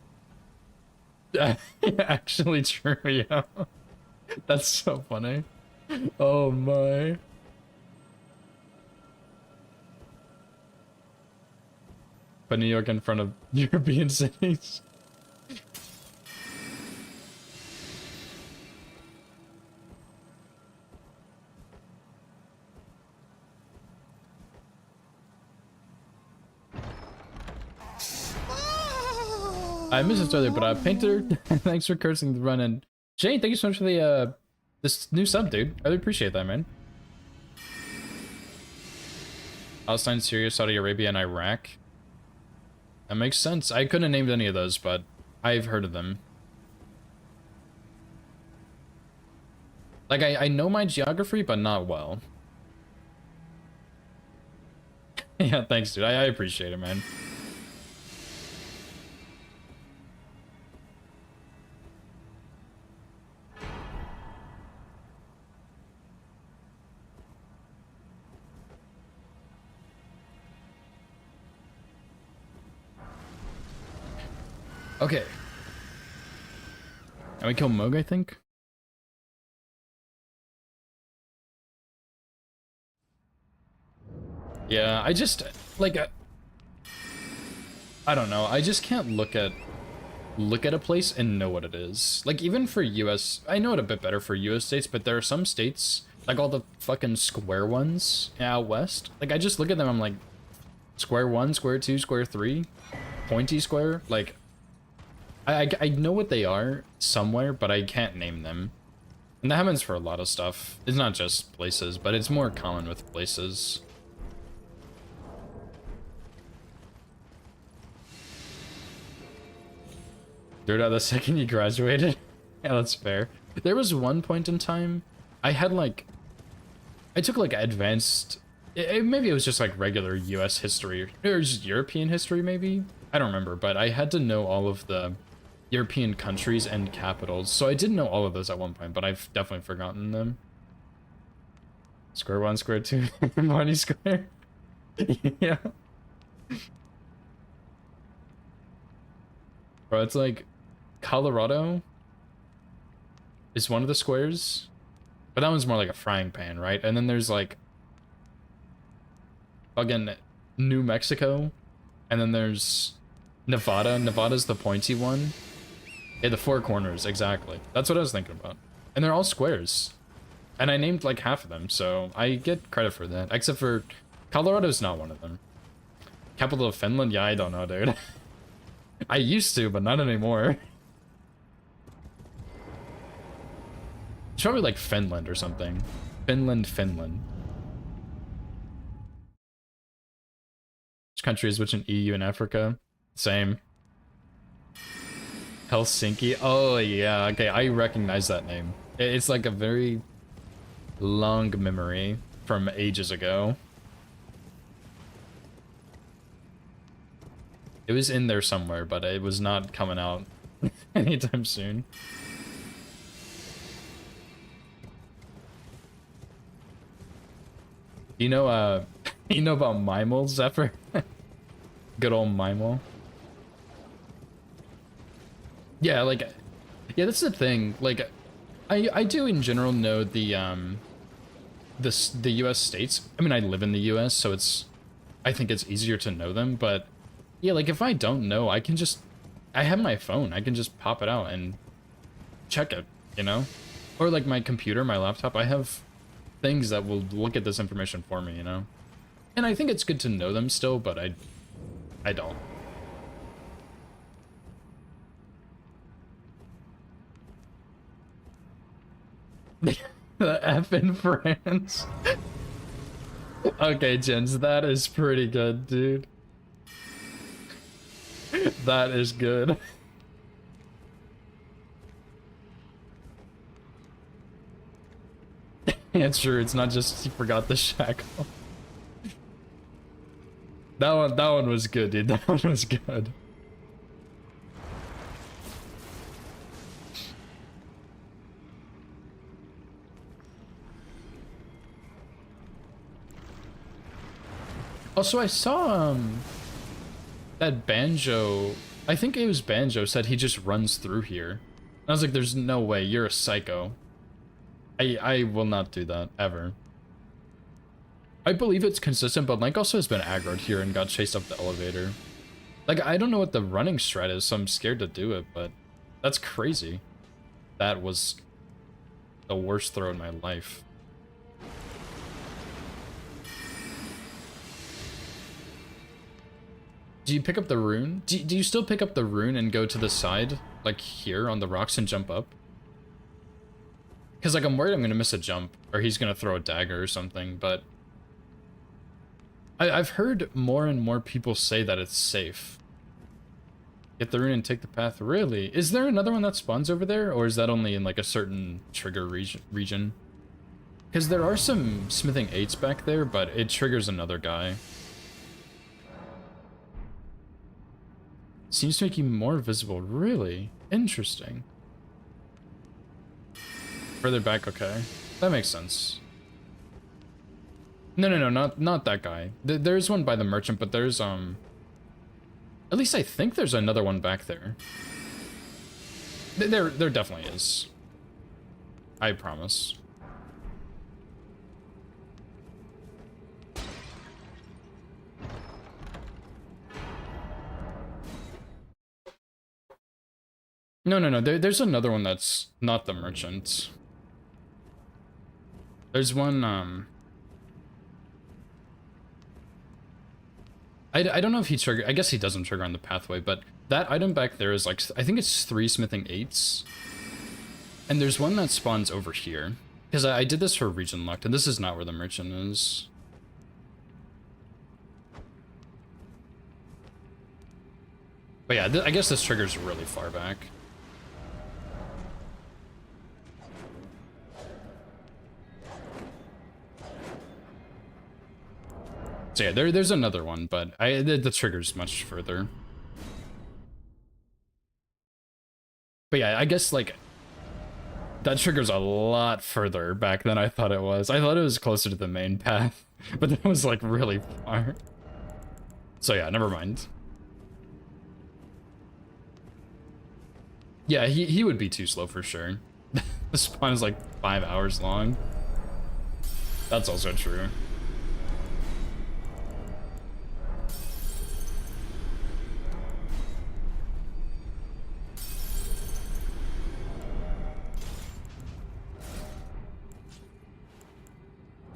Actually true, yeah. That's so funny. Oh my. Put New York in front of European cities. I missed this earlier, but Painter, thanks for cursing the run, and Jane, thank you so much for the this new sub, dude. I really appreciate that, man. Palestine, Syria, Saudi Arabia, and Iraq. That makes sense. I couldn't have named any of those, but I've heard of them. Like, I know my geography, but not well. Yeah, thanks, dude. I appreciate it, man. Okay. And we kill Moog, I think? Yeah, I just, like, I don't know. I just can't look at a place and know what it is. Like, even for US, I know it a bit better for US states, but there are some states, like all the fucking square ones out west. Like, I just look at them, I'm like, square 1, square 2, square 3, pointy square, like, I know what they are somewhere, but I can't name them. And that happens for a lot of stuff. It's not just places, but it's more common with places. Dude, the second you graduated? Yeah, that's fair. There was one point in time, I had like, I took like advanced, maybe it was just like regular US history, or just European history maybe? I don't remember, but I had to know all of the European countries and capitals. So I did know all of those at one point, but I've definitely forgotten them. Square 1, square 2, money square. Yeah. Bro, it's like Colorado is one of the squares, but that one's more like a frying pan, right? And then there's like, again, New Mexico And then there's Nevada. Nevada's the pointy one. Yeah, the four corners, exactly. That's what I was thinking about. And they're all squares. And I named like half of them, so I get credit for that. Except for Colorado's not one of them. Capital of Finland? Yeah, I don't know, dude. I used to, but not anymore. It's probably like Finland or something. Finland. Which country is which in EU and Africa? Same. Helsinki? Oh, yeah. Okay, I recognize that name. It's like a very long memory from ages ago. It was in there somewhere, but it was not coming out anytime soon. You know, you know about Mimel, Zephyr? Good old Mimel. Yeah, like, yeah, that's the thing. Like, I do in general know the U.S. states. I mean, I live in the U.S., so I think it's easier to know them, but yeah, like if I don't know, I have my phone. I can just pop it out and check it, you know? Or like my computer, my laptop, I have things that will look at this information for me, you know? And I think it's good to know them still, but I don't. The F in France. Okay, Jens, that is pretty good, dude. That is good. Yeah, true. It's not just you forgot the shackle. That one was good, dude. That one was good. Also, I saw that Banjo, I think it was Banjo, said he just runs through here. And I was like, there's no way, you're a psycho. I will not do that, ever. I believe it's consistent, but Link also has been aggroed here and got chased up the elevator. Like, I don't know what the running strat is, so I'm scared to do it, but that's crazy. That was the worst throw in my life. Do you pick up the rune? Do you still pick up the rune and go to the side, like here on the rocks and jump up? Because like I'm worried I'm gonna miss a jump, or he's gonna throw a dagger or something, but I've heard more and more people say that it's safe. Get the rune and take the path. Really? Is there another one that spawns over there, or is that only in like a certain trigger region? Because there are some smithing 8s back there, but it triggers another guy. Seems to make you more visible. Really? Interesting. Further back, okay. That makes sense. No, not that guy. There's one by the merchant, but there's, at least I think there's another one back there. There definitely is. I promise. No, there's another one that's not the merchant. There's one, I don't know if he trigger. I guess he doesn't trigger on the pathway, but that item back there is like, I think it's 3 smithing 8s. And there's one that spawns over here. Because I did this for region locked, and this is not where the merchant is. But yeah, I guess this trigger's really far back. So yeah, there's another one, but the trigger's much further. But yeah, I guess like that trigger's a lot further back than I thought it was. I thought it was closer to the main path, but that was like really far. So yeah, never mind. Yeah, he would be too slow for sure. The spawn is like 5 hours long. That's also true.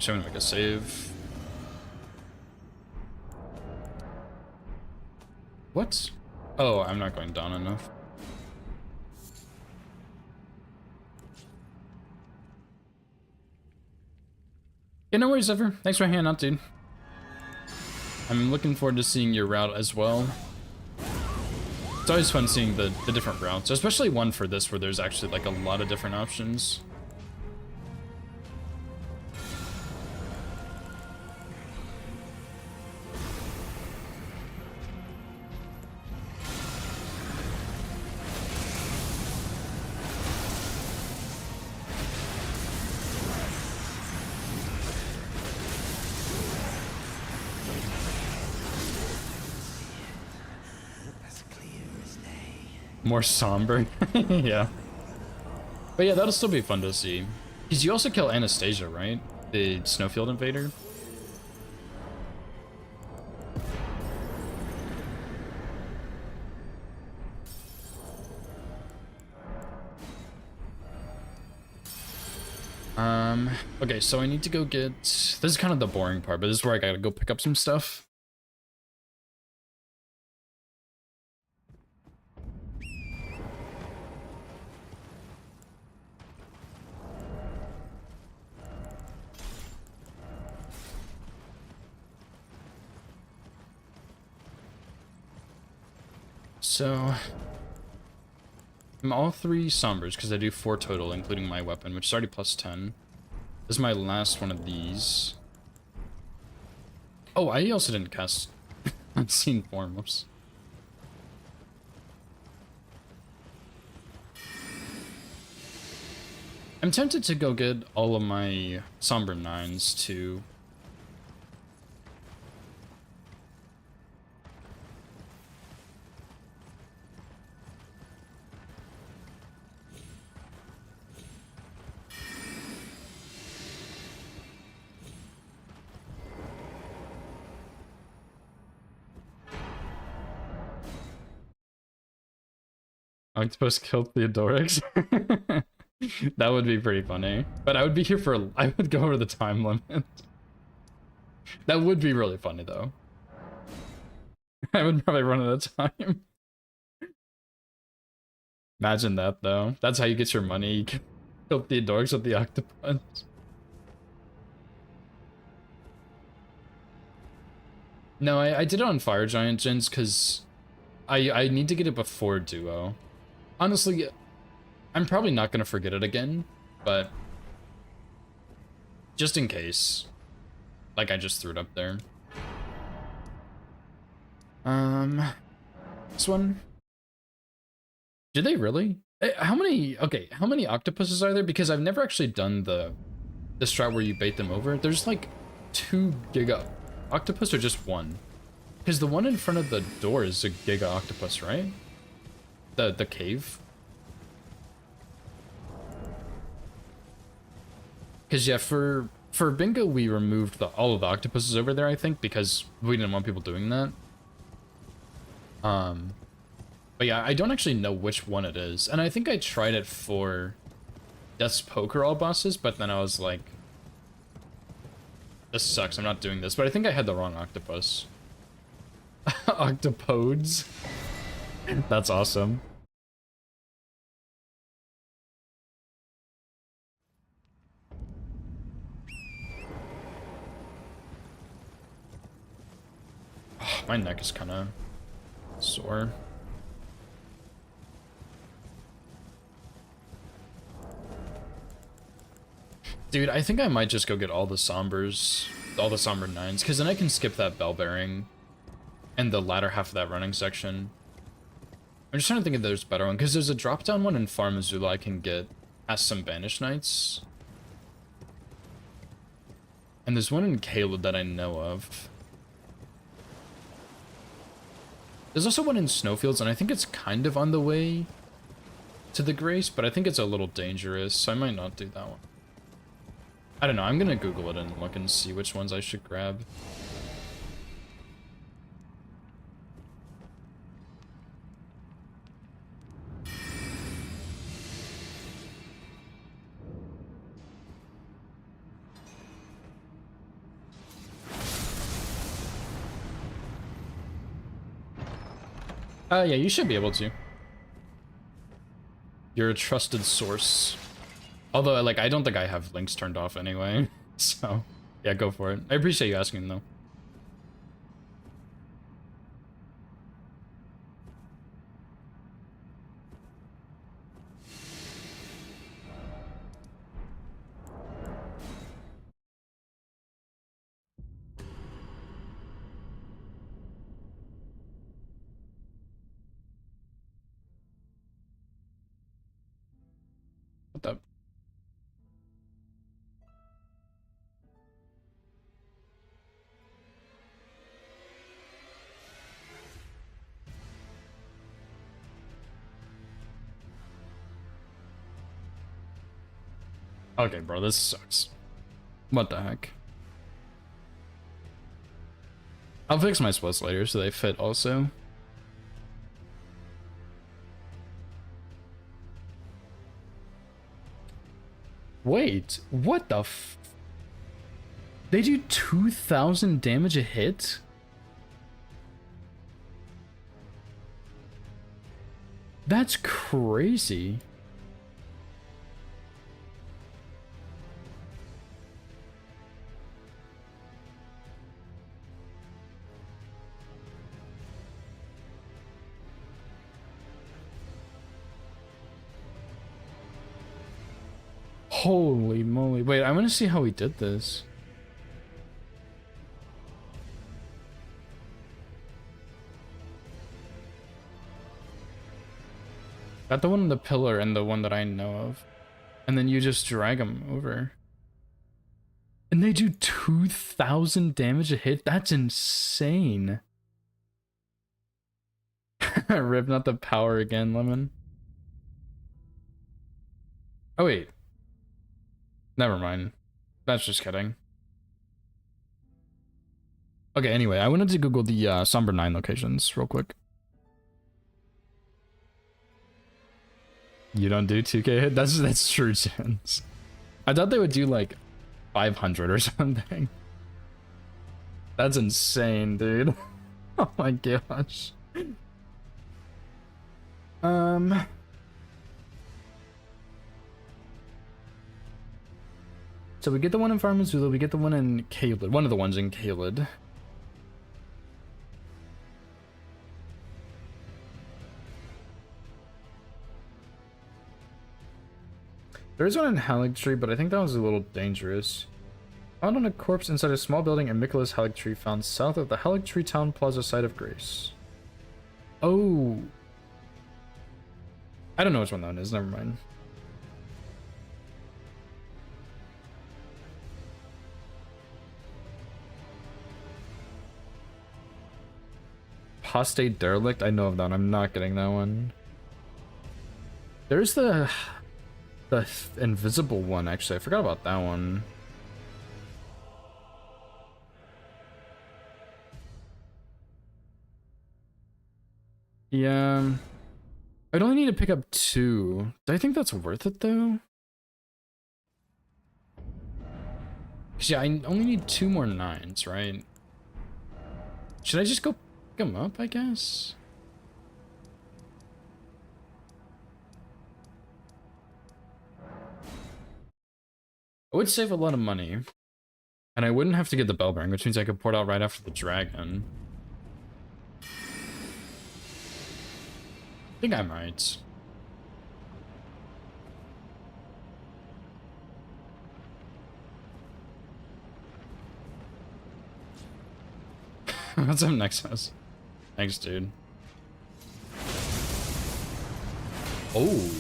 So I'm gonna make a save. What? Oh, I'm not going down enough. Yeah, no worries ever. Thanks for hanging out, dude. I'm looking forward to seeing your route as well. It's always fun seeing the different routes, especially one for this where there's actually like a lot of different options. More somber. Yeah. But yeah, that'll still be fun to see. Because you also kill Anastasia, right? The Snowfield Invader. Okay, so I need to go get... This is kind of the boring part, but this is where I gotta go pick up some stuff. So... I'm all 3 Sombers, because I do 4 total, including my weapon, which is already plus 10. This is my last one of these. Oh, I also didn't cast Unseen Form. Whoops. I'm tempted to go get all of my Somber 9s, too. Octopus killed Theodorix. That would be pretty funny. But I would be here for... I would go over the time limit. That would be really funny, though. I would probably run out of time. Imagine that, though. That's how you get your money. You kill Theodorix with the octopus. No, I did it on Fire Giant Gens because I need to get it before Duo. Honestly, I'm probably not going to forget it again, but just in case, like I just threw it up there. This one. Did they really? How many, okay, how many octopuses are there? Because I've never actually done the strat where you bait them over. There's like 2 Giga Octopus or just 1? Because the one in front of the door is a Giga Octopus, right? The cave. Because yeah, for Bingo we removed all of the octopuses over there, I think, because we didn't want people doing that. But yeah, I don't actually know which one it is, and I think I tried it for Death's Poker all bosses, but then I was like, this sucks, I'm not doing this. But I think I had the wrong octopus. Octopodes. That's awesome. Oh, my neck is kind of sore. Dude, I think I might just go get all the Sombers, all the Somber 9s, because then I can skip that Bell Bearing and the latter half of that running section. I'm just trying to think if there's a better one, because there's a drop-down one in Farm Azula I can get as some Banished Knights. And there's one in Caleb that I know of. There's also one in Snowfields, and I think it's kind of on the way to the Grace, but I think it's a little dangerous, so I might not do that one. I don't know, I'm gonna Google it and look and see which ones I should grab. Yeah, you should be able to. You're a trusted source. Although, like, I don't think I have links turned off anyway. So, yeah, go for it. I appreciate you asking, though. What the? Okay, bro, this sucks. What the heck? I'll fix my splits later so they fit also. Wait, what the f... They do 2,000 damage a hit? That's crazy. Holy moly. Wait, I want to see how he did this. Got the one on the pillar and the one that I know of. And then you just drag them over. And they do 2,000 damage a hit? That's insane. Rip, not the power again, Lemon. Oh, wait. Never mind. That's just kidding. Okay, anyway, I wanted to Google the Somber 9 locations real quick. You don't do 2k hit? That's true, Chance. I thought they would do like 500 or something. That's insane, dude. Oh my gosh. So we get the one in Farm Zulu, we get the one in Caelid. One of the ones in Caelid. There is one in Haligtree, but I think that was a little dangerous. Found on a corpse inside a small building in Michaelis Haligtree, found south of the Haligtree Town Plaza site of Grace. Oh. I don't know which one that is, never mind. Apostate Derelict? I know of that one. I'm not getting that one. There's the invisible one, actually. I forgot about that one. Yeah. I'd only need to pick up 2. Do I think that's worth it, though? 'Cause yeah, I only need 2 more 9s, right? Should I just go pick them up, I guess? I would save a lot of money. And I wouldn't have to get the Bellbearing, which means I could port out right after the Dragon. I think I might. What's up, Nexus? Thanks, dude. Oh.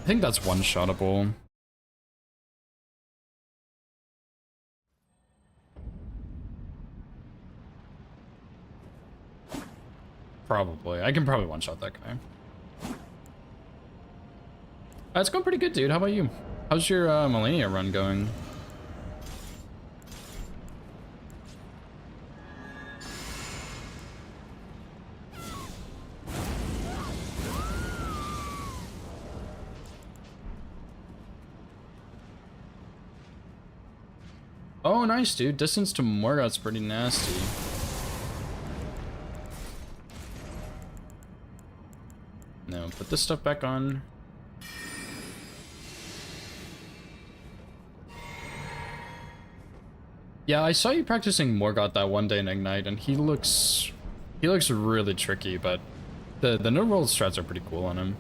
I think that's one-shottable. Probably. I can probably one-shot that guy. It's going pretty good, dude. How about you? How's your Millennia run going? Oh, nice, dude. Distance to Morgoth's pretty nasty. No, put this stuff back on. Yeah, I saw you practicing Morgoth that one day in Ignite, and he looks really tricky, but the no-roll strats are pretty cool on him.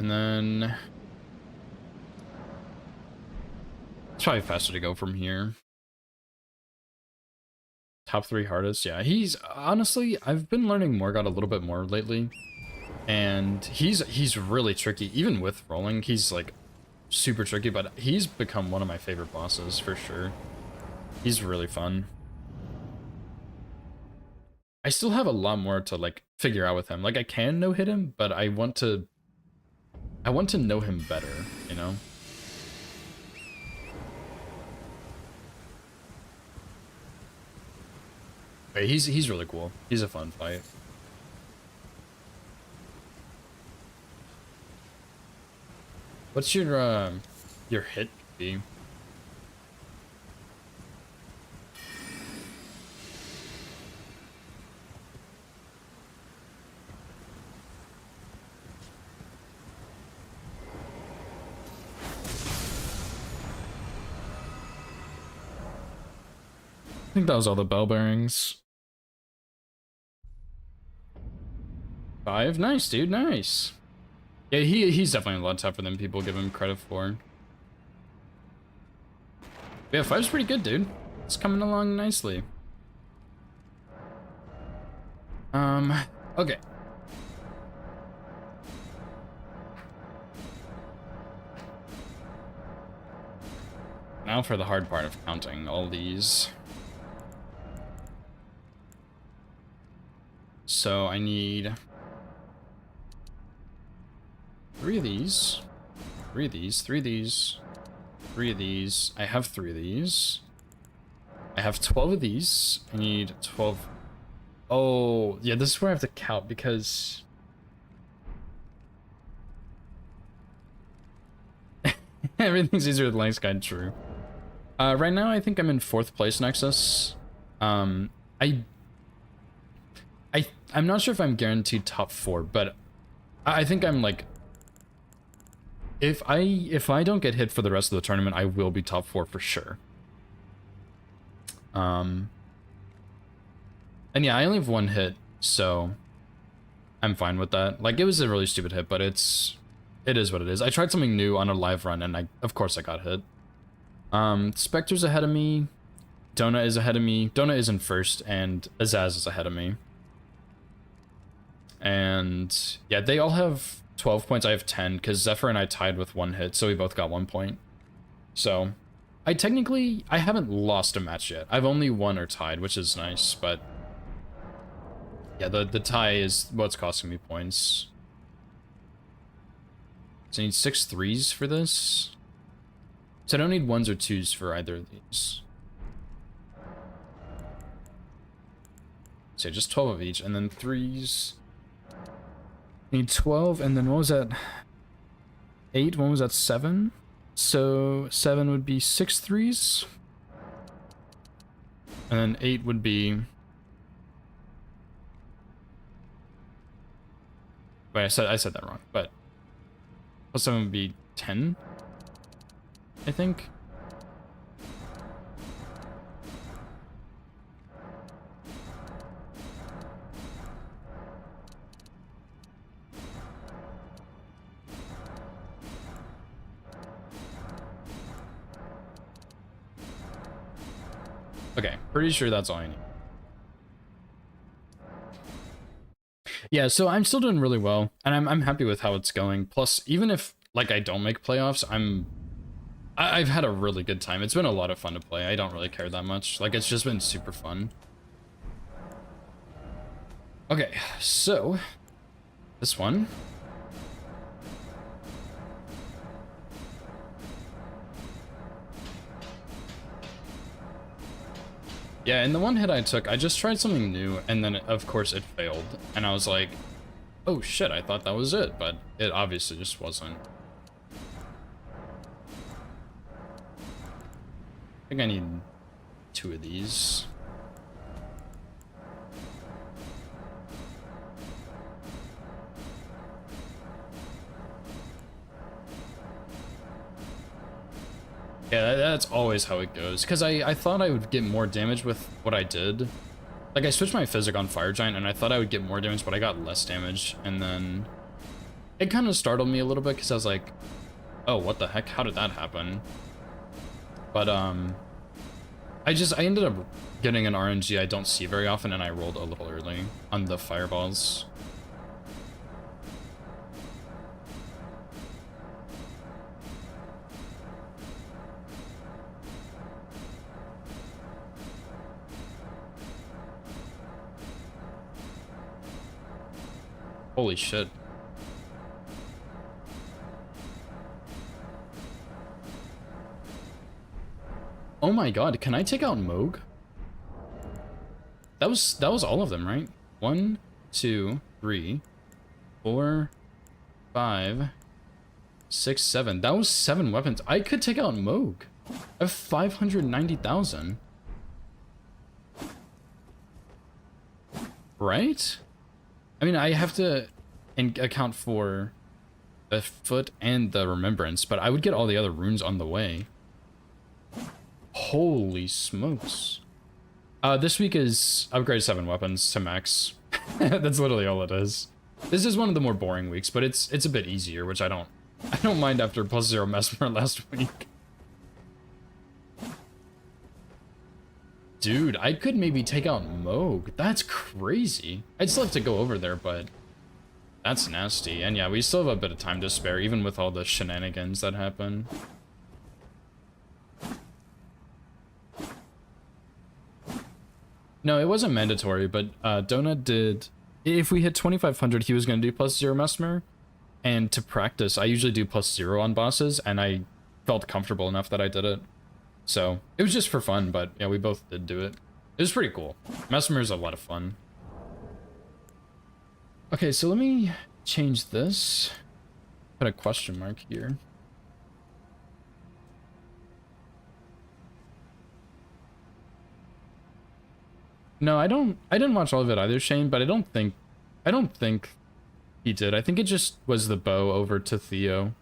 And then it's probably faster to go from here. Top 3 hardest, yeah. He's honestly, I've been learning Morgoth a little bit more lately, and he's really tricky. Even with rolling, he's like super tricky, but he's become one of my favorite bosses for sure. He's really fun. I still have a lot more to like figure out with him. Like I can no-hit him, but I want to know him better, you know? But he's really cool. He's a fun fight. What's your hit be? I think that was all the bell bearings. 5? Nice, dude, nice. Yeah, he's definitely a lot tougher than people give him credit for. Yeah, 5's pretty good, dude. It's coming along nicely. Okay. Now for the hard part of counting all these. So I need 3 of these, 3 of these, 3 of these, 3 of these. I have 3 of these. I have 12 of these. I need 12. Oh, yeah, this is where I have to count because everything's easier with Length's Guide, true. Right now, I think I'm in 4th place Nexus. I'm not sure if I'm guaranteed top 4, but I think I'm like, if I don't get hit for the rest of the tournament, I will be top 4 for sure. And yeah, I only have 1 hit, so I'm fine with that. Like, it was a really stupid hit, but it is what it is. I tried something new on a live run, and of course I got hit. Spectre's ahead of me. Donut is ahead of me. Donut is in 1st, and Azaz is ahead of me. And yeah, they all have 12 points. I have 10 because Zephyr and I tied with 1 hit, so we both got 1 point. So I haven't lost a match yet. I've only won or tied, which is nice, but yeah, the tie is what's costing me points. So I need 6 3s for this. So I don't need 1s or 2s for either of these. So yeah, just 12 of each, and then 3s. Need 12, and then what was that? 8, one was that 7? So 7 would be 6 3s. And then 8 would be... Wait, I said that wrong, but... Plus 7 would be 10, I think. Okay, pretty sure that's all I need. Yeah, so I'm still doing really well, and I'm happy with how it's going. Plus, even if like I don't make playoffs, I've had a really good time. It's been a lot of fun to play. I don't really care that much. Like, it's just been super fun. Okay, so this one. Yeah, in the 1 hit I took, I just tried something new, and then of course it failed. And I was like, Oh shit, I thought that was it, but it obviously just wasn't. I think I need 2 of these. Yeah, that's always how it goes. Because I thought I would get more damage with what I did. Like, I switched my physic on Fire Giant, and I thought I would get more damage, but I got less damage. And then it kind of startled me a little bit, because I was like, oh, what the heck? How did that happen? But, I ended up getting an RNG I don't see very often, and I rolled a little early on the fireballs. Holy shit. Oh my god, can I take out Moog? That was all of them, right? 1, 2, 3, 4, 5, 6, 7. That was 7 weapons. I could take out Moog. I have 590,000. Right? I mean, I have to account for the foot and the remembrance, but I would get all the other runes on the way. Holy smokes. This week is upgrade 7 weapons to max. That's literally all it is. This is one of the more boring weeks, but it's a bit easier, which I don't mind after +0 Mesmer last week. Dude, I could maybe take out Moog. That's crazy. I'd still have to go over there, but that's nasty. And yeah, we still have a bit of time to spare, even with all the shenanigans that happen. No, it wasn't mandatory, but Donut did. If we hit 2,500, he was going to do +0 Mesmer. And to practice, I usually do +0 on bosses, and I felt comfortable enough that I did it. So, it was just for fun, but yeah, we both did do it. It was pretty cool. Mesmer is a lot of fun. Okay, so let me change this. Put a question mark here. No, I didn't watch all of it either, Shane, but I don't think he did. I think it just was the bow over to Theo.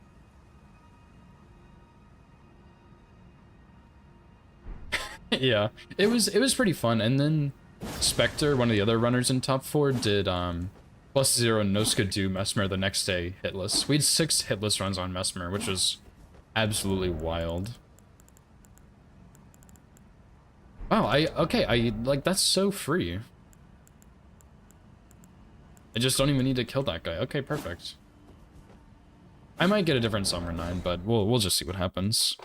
Yeah, it was pretty fun. And then Spectre, one of the other runners in top 4, did +0 no do Mesmer the next day hitless. We had 6 hitless runs on Mesmer, which was absolutely wild. Wow, I like, that's so free. I just don't even need to kill that guy. Okay, perfect. I might get a different Summer 9, but we'll just see what happens.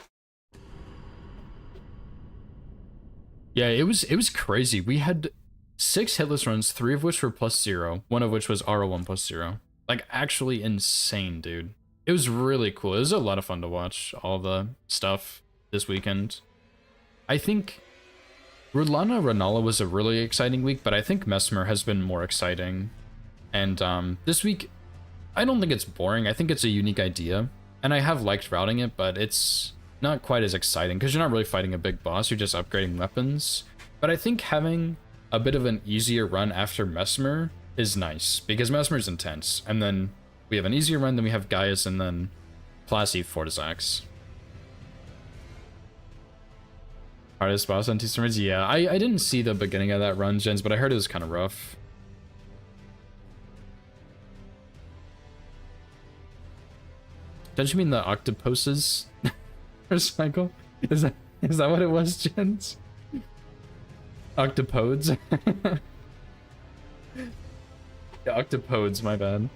Yeah, it was crazy. We had 6 hitless runs, 3 of which were +0, one of which was Rl1+0. Like, actually insane, dude. It was really cool. It was a lot of fun to watch all the stuff this weekend. I think Rl1+0 was a really exciting week, but I think Mesmer has been more exciting. And this week, I don't think it's boring. I think it's a unique idea. And I have liked routing it, but it's not quite as exciting because you're not really fighting a big boss, you're just upgrading weapons. But I think having a bit of an easier run after Mesmer is nice because Mesmer's intense. And then we have an easier run, then we have Gaius, and then Classy Fortisax. Hardest boss on 2 summers? Yeah, I didn't see the beginning of that run, Jens, but I heard it was kind of rough. Don't you mean the octopuses? Cycle? Is that what it was, Jens? Octopodes? Yeah, octopodes, my bad.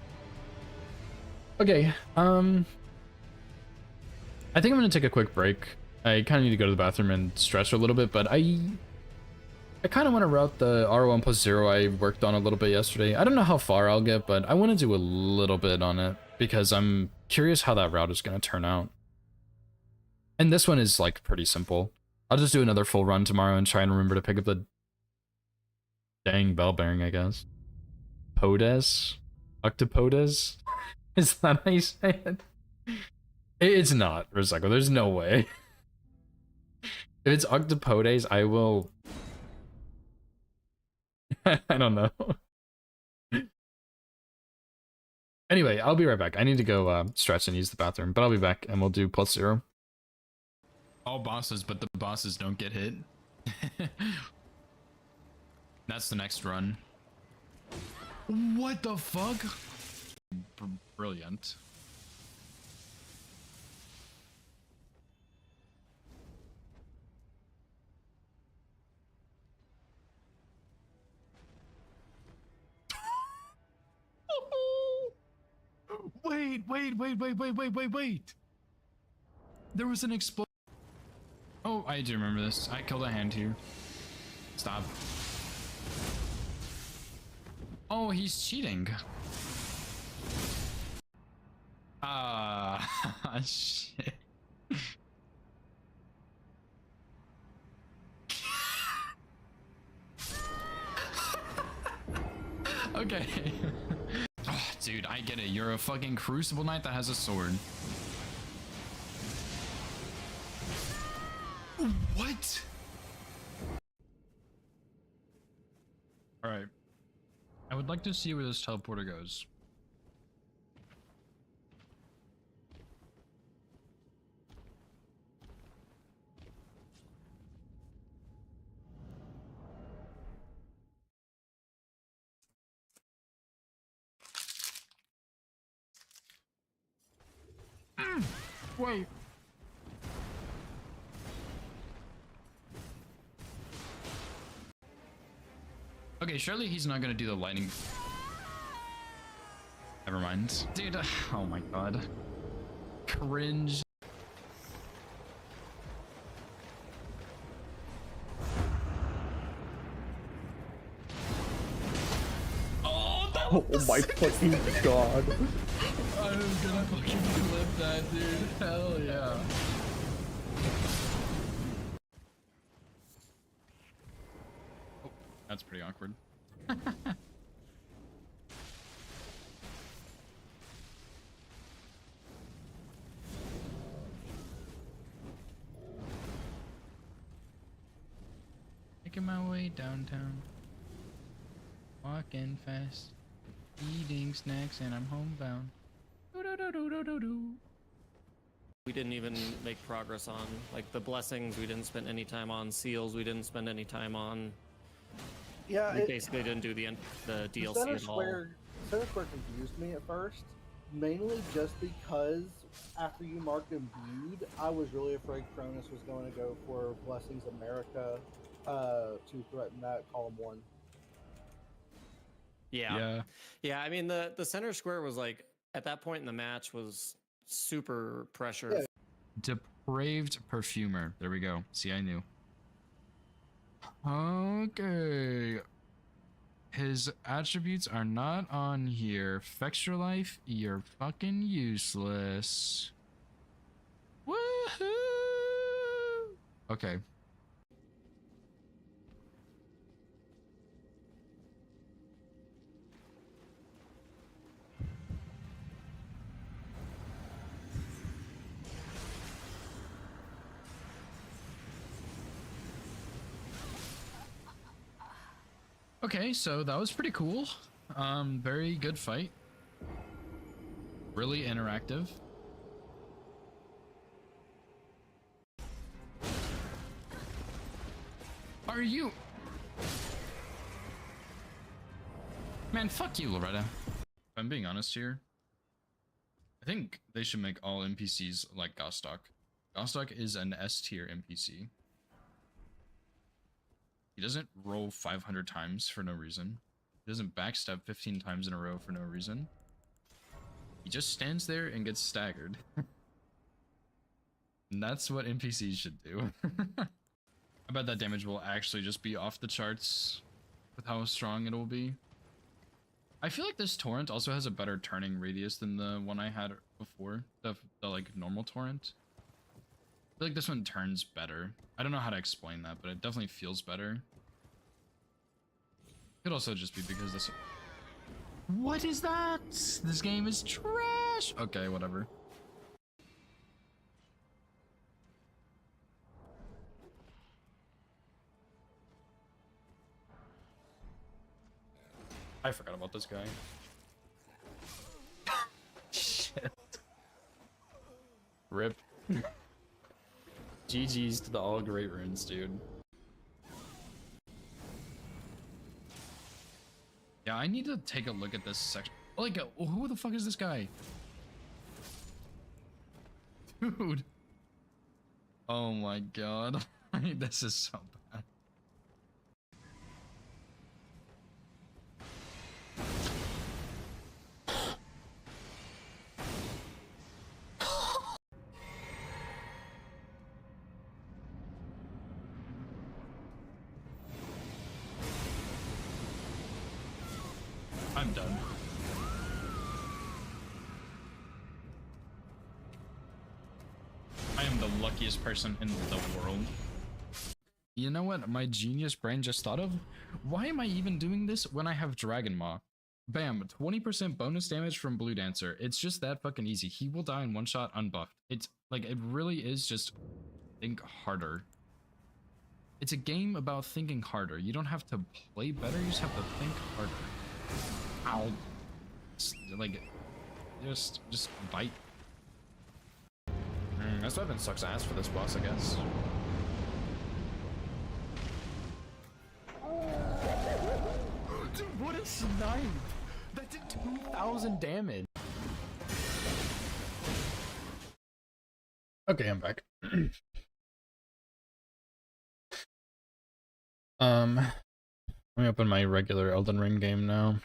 Okay, I think I'm gonna take a quick break. I kind of need to go to the bathroom and stretch a little bit, but I kind of want to route the Rl1+0 I worked on a little bit yesterday. I don't know how far I'll get, but I want to do a little bit on it because I'm curious how that route is going to turn out. And this one is, like, pretty simple. I'll just do another full run tomorrow and try and remember to pick up the dang bell bearing, I guess. Podes? Octopodes? Is that how you say it? It's not, Recycle. There's no way. If it's Octopodes, I will... I don't know. Anyway, I'll be right back. I need to go stretch and use the bathroom, but I'll be back and we'll do +0. All bosses, but the bosses don't get hit. That's the next run. What the fuck? Brilliant. Wait. There was an explosion. Oh, I do remember this. I killed a hand here. Stop. Oh, he's cheating. Ah, shit. Okay. Oh, dude, I get it. You're a fucking Crucible Knight that has a sword. What? Alright. I would like to see where this teleporter goes. Wait. Okay, surely he's not gonna do the lightning. Never mind. Dude, oh my god. Cringe. Oh my fucking god. I'm gonna fucking clip that, dude. Hell yeah. Oh, that's pretty awkward. Making my way downtown. Walking fast. Eating snacks and I'm homebound. We didn't even make progress on. Like the blessings, we didn't spend any time on. Seals, we didn't spend any time on. Yeah, We basically didn't do the DLC at all. Center Square confused me at first, mainly just because after you marked imbued, I was really afraid Cronus was going to go for Blessings America to threaten that column 1. Yeah. I mean, the center square was like at that point in the match was super pressure. Yeah. Depraved perfumer. There we go. See, I knew. Okay. His attributes are not on here. Fextra life, you're fucking useless. Woohoo! Okay. Okay, so that was pretty cool. Very good fight. Really interactive. Are you? Man, fuck you, Loretta. If I'm being honest here, I think they should make all NPCs like Gostok. Gostok is an S tier NPC. He doesn't roll 500 times for no reason. He doesn't backstab 15 times in a row for no reason. He just stands there and gets staggered. And that's what NPCs should do. I bet that damage will actually just be off the charts with how strong it will be. I feel like this torrent also has a better turning radius than the one I had before, the like normal torrent. I feel like this one turns better. I don't know how to explain that, but it definitely feels better. Could also just be because this... What is that? This game is trash. Okay, whatever. I forgot about this guy. Shit. Rip. GG's to the all great runes, dude. Yeah, I need to take a look at this section. Like, who the fuck is this guy? Dude. Oh my god. This is so bad. I'm done. I am the luckiest person in the world. You know what my genius brain just thought of? Why am I even doing this when I have Dragon Maw? Bam, 20% bonus damage from Blue Dancer. It's just that fucking easy. He will die in one shot unbuffed. It's like, it really is just think harder. It's a game about thinking harder. You don't have to play better, you just have to think harder. Ow. Like, just bite. This weapon sucks ass for this boss, I guess. Dude, what a snipe! That did 2,000 damage. Okay, I'm back. Let me open my regular Elden Ring game now.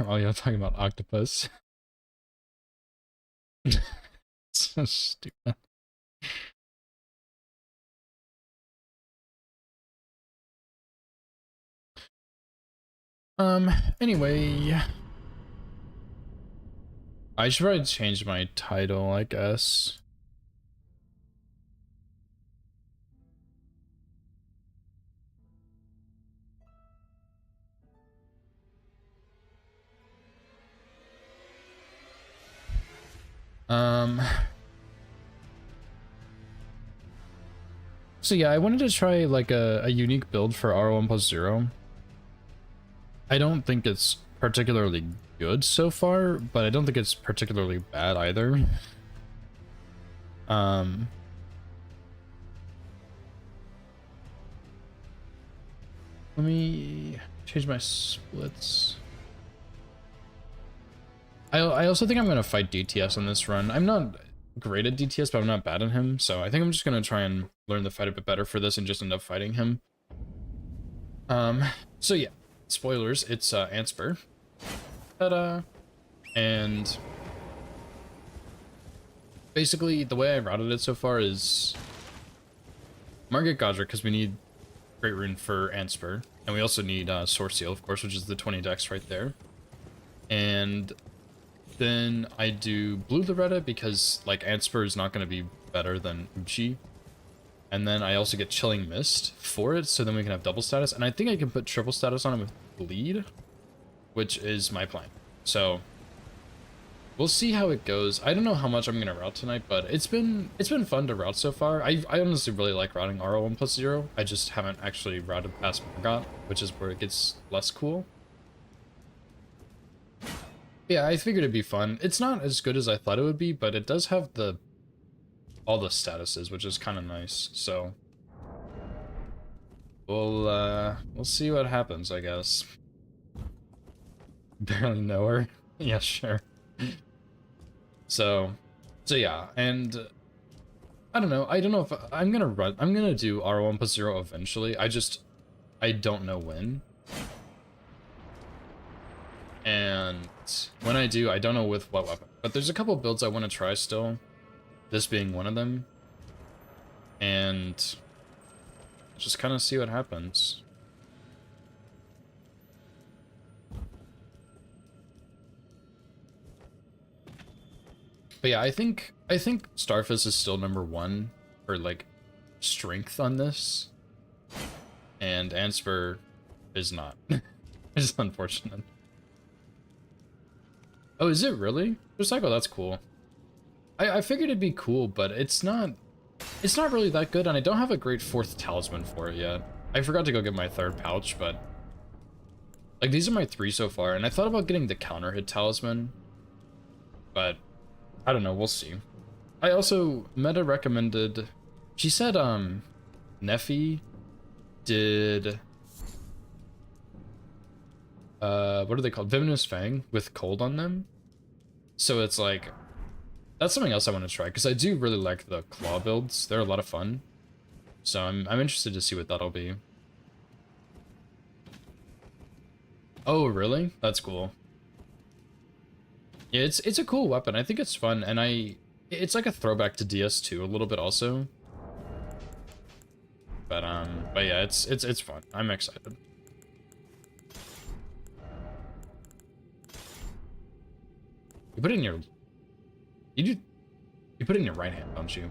Oh yeah, talking about octopus. So stupid. Anyway. I should probably change my title, I guess. So yeah, I wanted to try like a unique build for Rl1+0. I don't think it's particularly good so far, but I don't think it's particularly bad either. Let me change my splits. I also think I'm gonna fight DTS on this run. I'm not great at DTS, but I'm not bad at him, so I think I'm just gonna try and learn the fight a bit better for this and just end up fighting him. So yeah, spoilers, it's Antspur. Ta-da! And basically the way I routed it so far is Margit Godric, because we need Great Rune for Antspur, and we also need Source Seal, of course, which is the 20 dex right there. And then I do Blue Loretta because like Antspur is not going to be better than Uchi. And then I also get Chilling Mist for it, so then we can have double status. And I think I can put triple status on it with Bleed, which is my plan. So we'll see how it goes. I don't know how much I'm gonna route tonight, but it's been fun to route so far. I honestly really like routing Rl1+0. I just haven't actually routed past Margot, which is where it gets less cool. Yeah, I figured it'd be fun. It's not as good as I thought it would be, but it does have all the statuses, which is kind of nice. So we'll see what happens, I guess. Barely know her. Yeah, sure. So yeah, and I don't know if I'm gonna do Rl1+0 eventually. I don't know when. And when I do, I don't know with what weapon. But there's a couple builds I want to try still. This being one of them. And just kind of see what happens. But yeah, I think Starfist is still #1 for like strength on this. and Anspur is not. It's unfortunate. Oh, is it really? Recycle, that's cool. I figured it'd be cool, but it's not really that good, and I don't have a great 4th talisman for it yet. I forgot to go get my 3rd pouch, but like these are my 3 so far, and I thought about getting the counter hit talisman, but I don't know, we'll see. I also, Meta recommended, she said Neffy did what are they called? Venomous Fang with cold on them. So it's like, that's something else I want to try, because I do really like the claw builds. They're a lot of fun. So I'm interested to see what that'll be. Oh, really? That's cool. Yeah, it's a cool weapon. I think it's fun, and it's like a throwback to DS2 a little bit also. But yeah, it's fun. I'm excited. You put it in your you put it in your right hand, don't you?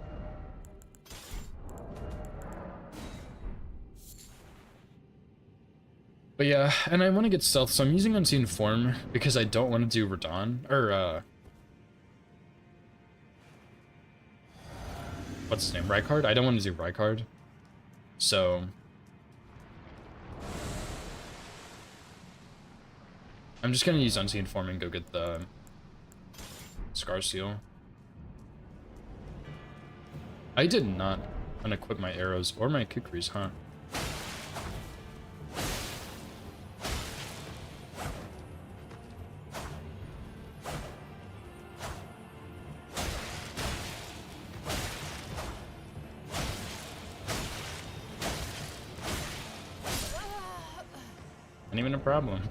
But yeah, and I want to get stealth, so I'm using Unseen Form because I don't want to do Radon, or what's his name, Rykard? I don't want to do Rykard. So I'm just gonna use Unseen Form and go get the Scar Seal. I did not unequip my arrows or my kukris, huh? Not even a problem.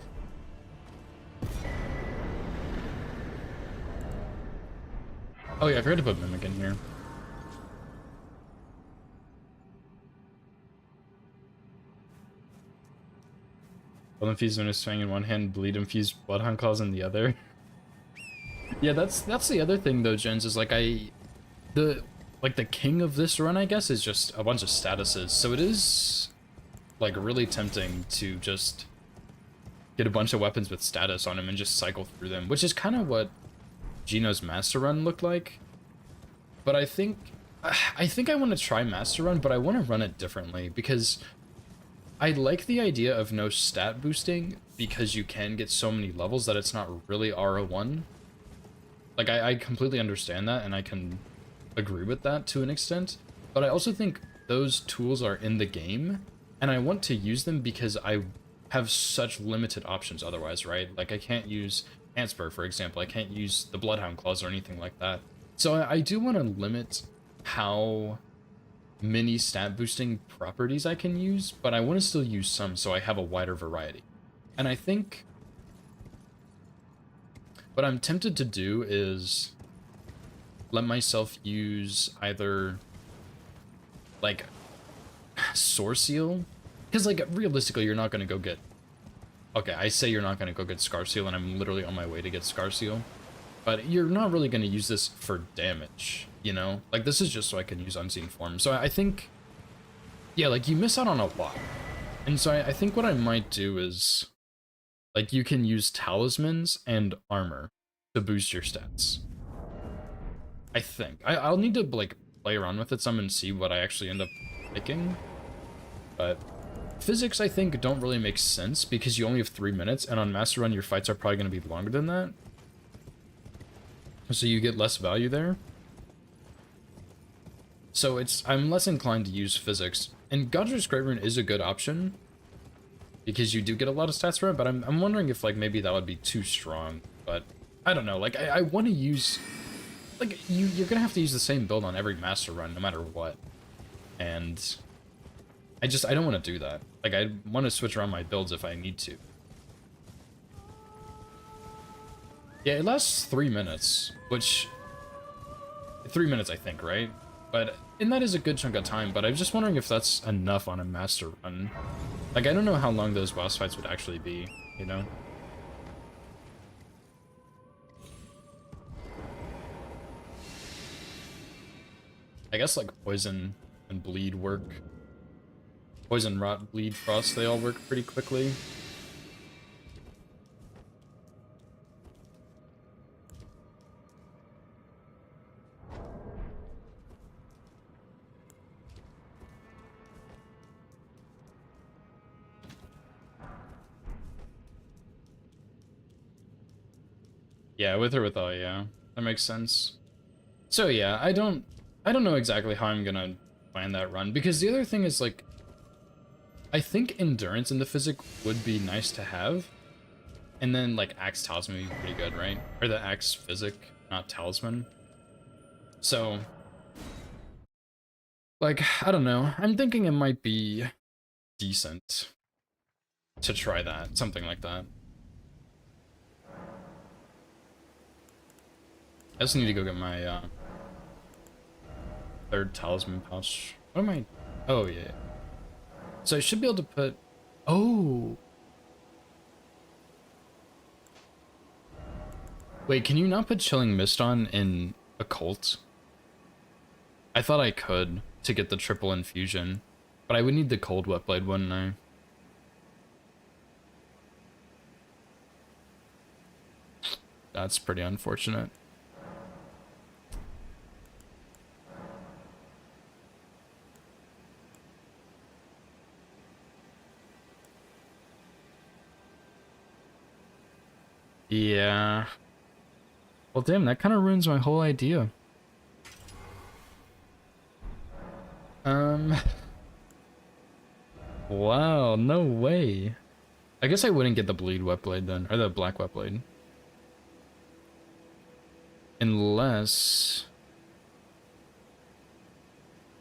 Oh yeah, I forgot to put Mimic in here. Blood infused Venus Fang in one hand, bleed infused Bloodhound Claws in the other. Yeah, that's the other thing though, Jens, is like the king of this run, I guess, is just a bunch of statuses. So it is like really tempting to just get a bunch of weapons with status on them and just cycle through them, which is kind of what Gino's Master Run looked like. But I think I want to try Master Run, but I want to run it differently because I like the idea of no stat boosting because you can get so many levels that it's not really Rl1. Like, I completely understand that, and I can agree with that to an extent, but I also think those tools are in the game, and I want to use them because I have such limited options otherwise, right? Like, I can't use Anspur, for example. I can't use the Bloodhound Claws or anything like that. So I do want to limit how many stat boosting properties I can use, but I want to still use some so I have a wider variety. And I think what I'm tempted to do is let myself use either like Soar Seal, because like realistically you're not going to go get, okay, I say you're not going to go get Scar Seal and I'm literally on my way to get Scar Seal, but you're not really going to use this for damage, you know? Like, this is just so I can use Unseen Form. So I think, yeah, like, you miss out on a lot. And so I think what I might do is, like, you can use Talismans and Armor to boost your stats. I think. I'll need to, like, play around with it some and see what I actually end up picking. But physics, I think, don't really make sense because you only have 3 minutes, and on Master Run, your fights are probably going to be longer than that. So you get less value there. So I'm less inclined to use physics. And Godrich's Great Rune is a good option because you do get a lot of stats for it, but I'm wondering if, like, maybe that would be too strong. But I don't know. Like, I want to use, like, you're gonna have to use the same build on every Master Run no matter what. And I don't want to do that. Like, I want to switch around my builds if I need to. Yeah, it lasts 3 minutes, which 3 minutes, I think, right? And that is a good chunk of time, but I'm just wondering if that's enough on a Master Run. Like, I don't know how long those boss fights would actually be, you know? I guess, like, Poison and Bleed work. Poison, Rot, Bleed, Frost, they all work pretty quickly. Yeah, with or without, yeah. That makes sense. So yeah, I don't know exactly how I'm gonna plan that run, because the other thing is, like, I think Endurance in the Physic would be nice to have, and then, like, Axe Talisman would be pretty good, right? Or the Axe Physic, not Talisman. So, like, I don't know. I'm thinking it might be decent to try that, something like that. I just need to go get my, third Talisman pouch. What am I... Oh, yeah. So I should be able to put... Oh! Wait, can you not put Chilling Mist on in Occult? I thought I could to get the triple infusion, but I would need the Cold Wet Blade, wouldn't I? That's pretty unfortunate. Yeah. Well, damn, that kind of ruins my whole idea. Wow, no way. I guess I wouldn't get the Bleed Wet Blade then, or the Black Wet Blade. Unless...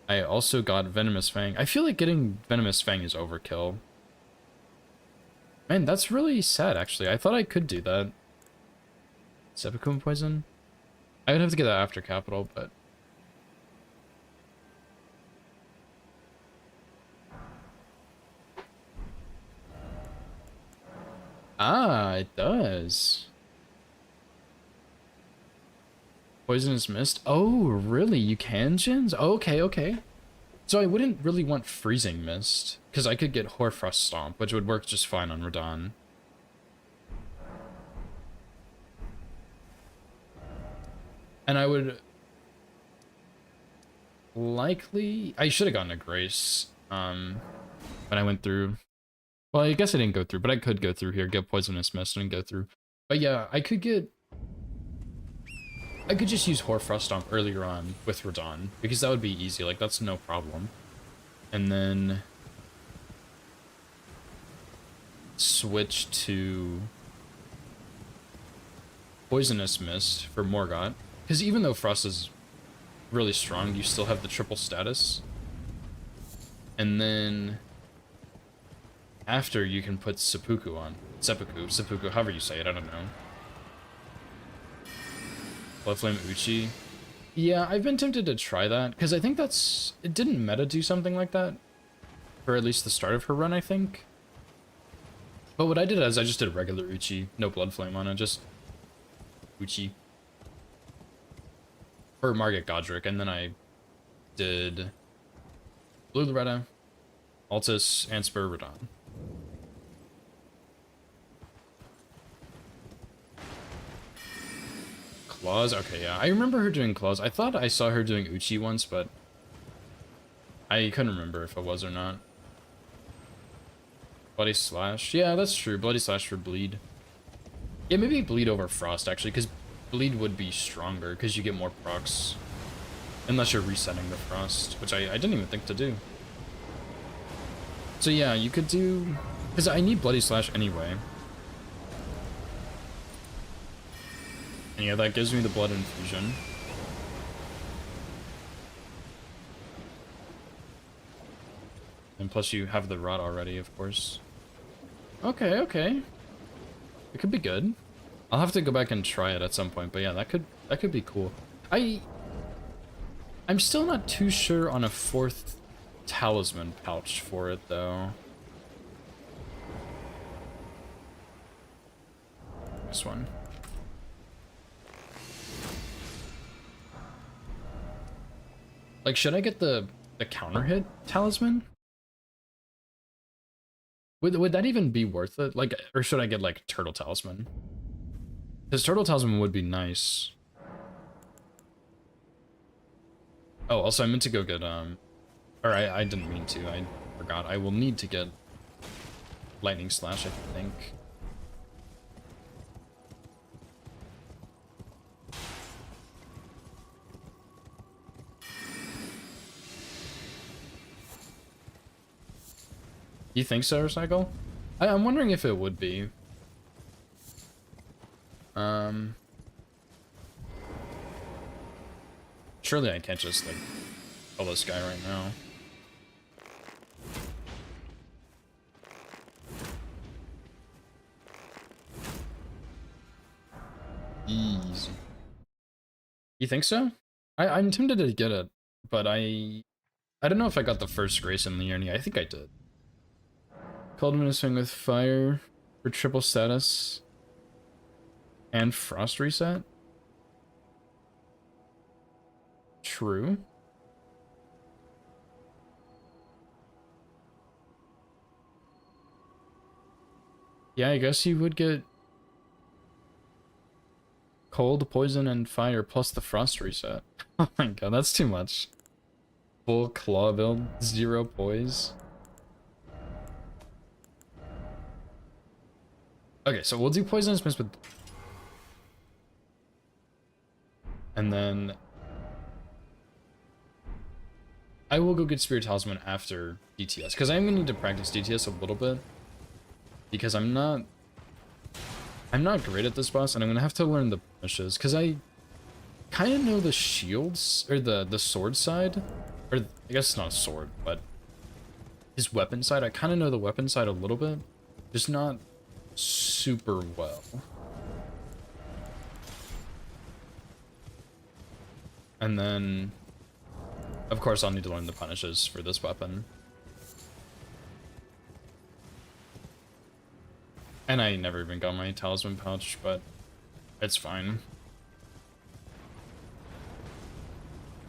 I also got Venomous Fang. I feel like getting Venomous Fang is overkill. Man, that's really sad, actually. I thought I could do that. Seppuku Poison? I would have to get that after Capital, but... Ah, it does. Poisonous Mist? Oh, really? You can, Jins? Okay, okay. So I wouldn't really want Freezing Mist, because I could get Hoarfrost Stomp, which would work just fine on Radahn. And I would... likely... I should have gotten a Grace, when I went through... Well, I guess I didn't go through, but I could go through here, get Poisonous Mist, and go through. But yeah, I could get... I could just use Hoarfrost Stomp earlier on with Radahn, because that would be easy, like, that's no problem. And then... switch to... Poisonous Mist for Morgott. Because even though Frost is really strong, you still have the triple status. And then... after, you can put Seppuku on. Seppuku, however you say it, I don't know. Bloodflame Uchi. Yeah, I've been tempted to try that, because I think that's... it didn't meta do something like that? For at least the start of her run, I think? But what I did is I just did regular Uchi, no Bloodflame on it, just... Uchi. For Margit Godric, and then I did... Blue Loretta, Altus, Anspur, Radahn. Claws? Okay, yeah. I remember her doing claws. I thought I saw her doing Uchi once, but I couldn't remember if it was or not. Bloody Slash? Yeah, that's true. Bloody Slash for Bleed. Yeah, maybe Bleed over Frost, actually, because Bleed would be stronger, because you get more procs. Unless you're resetting the Frost, which I didn't even think to do. So yeah, you could do... because I need Bloody Slash anyway. And yeah, that gives me the Blood Infusion. And plus you have the Rot already, of course. Okay, okay. It could be good. I'll have to go back and try it at some point, but yeah, that could be cool. I'm still not too sure on a fourth talisman pouch for it, though. This one. Like, should I get the counter hit talisman? Would that even be worth it? Like, or should I get like Turtle Talisman? Because Turtle Talisman would be nice. Oh, also I meant to go get or I didn't mean to. I forgot. I will need to get Lightning Slash, I think. You think so, Recycle? I'm wondering if it would be. Surely I can't just, like, kill this guy right now. Easy. You think so? I'm tempted to get it, but I don't know if I got the first Grace in Leonie. I think I did. Called him to swing with fire for triple status and frost reset. True. Yeah, I guess you would get cold, poison, and fire plus the frost reset. Oh my god, that's too much. Full claw build, 0 poise. Okay, so we'll do Poisonous Mist with... And then... I will go get Spirit Talisman after DTS, because I'm going to need to practice DTS a little bit. Because I'm not great at this boss, and I'm going to have to learn the punishes, because I kind of know the shields, or the sword side. Or, I guess it's not a sword, but his weapon side. I kind of know the weapon side a little bit, just not super well. And then, of course, I'll need to learn the punishes for this weapon. And I never even got my talisman pouch, but it's fine.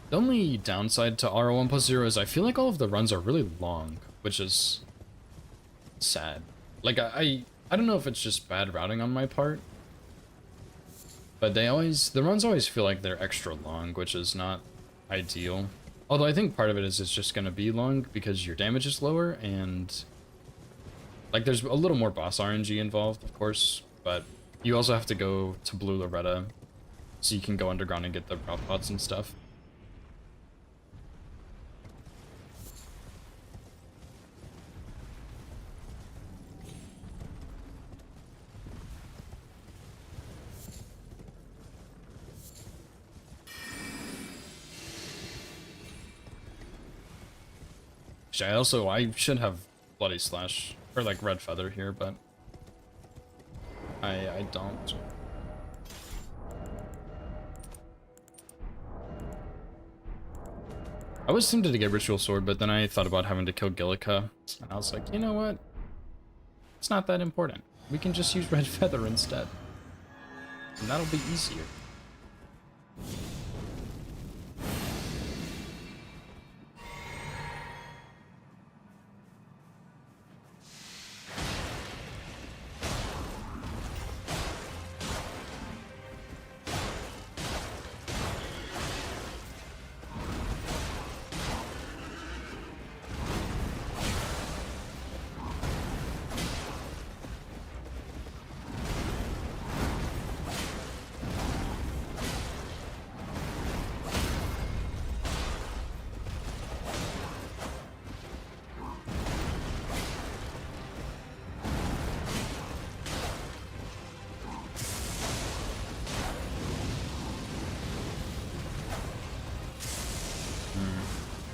The only downside to Rl1+0 is I feel like all of the runs are really long, which is sad. Like, I don't know if it's just bad routing on my part, but the runs always feel like they're extra long, which is not ideal. Although I think part of it is it's just going to be long because your damage is lower, and like there's a little more boss RNG involved, of course, but you also have to go to Blue Loretta so you can go underground and get the route pots and stuff. I should have Bloody Slash, or like Red Feather here, but I don't. I was tempted to get Ritual Sword, but then I thought about having to kill Gillica, and I was like, you know what? It's not that important. We can just use Red Feather instead. And that'll be easier.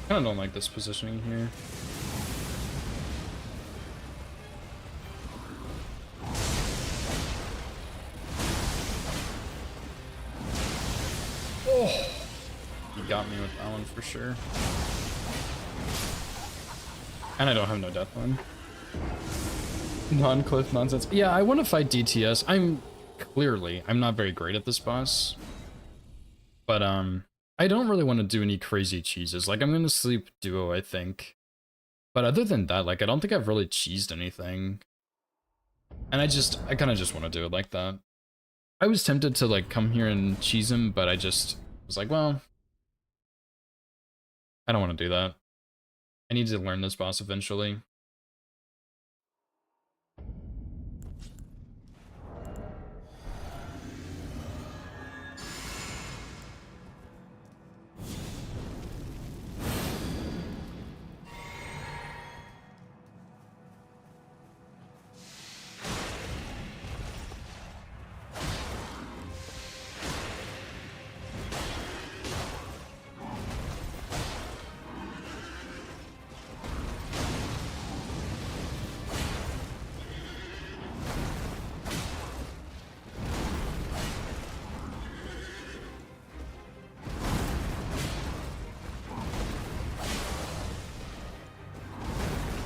I kinda don't like this positioning here. Oh! He got me with that one for sure. And I don't have no death one. Non-cliff nonsense. Yeah, I want to fight DTS. I'm not very great at this boss. But, I don't really want to do any crazy cheeses. Like, I'm gonna sleep duo, I think. But other than that, like, I don't think I've really cheesed anything. And I kind of just want to do it like that. I was tempted to, like, come here and cheese him, but I just was like, well, I don't want to do that. I need to learn this boss eventually.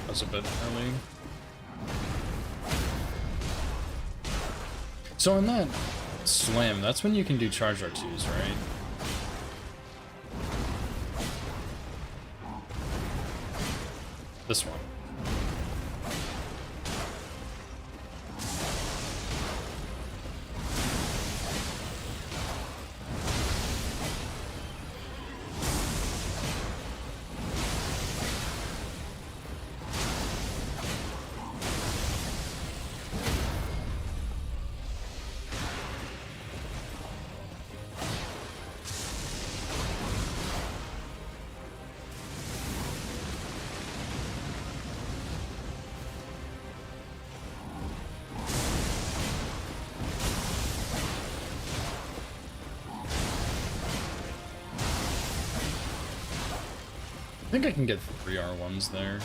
That's a bit early. So on that slam, that's when you can do charge R2s, right? This one. I think I can get 3 R1s there.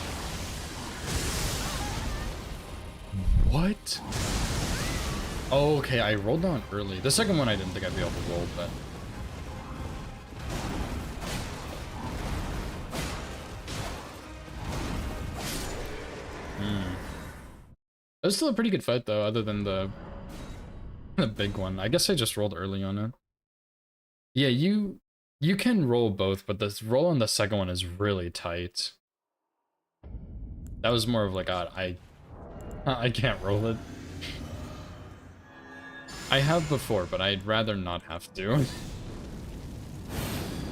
What? Oh, okay, I rolled down early. The second one I didn't think I'd be able to roll, but... That was still a pretty good fight, though, other than the big one. I guess I just rolled early on it. Yeah, you can roll both, but the roll on the second one is really tight. That was more of like, I can't roll it. I have before, but I'd rather not have to.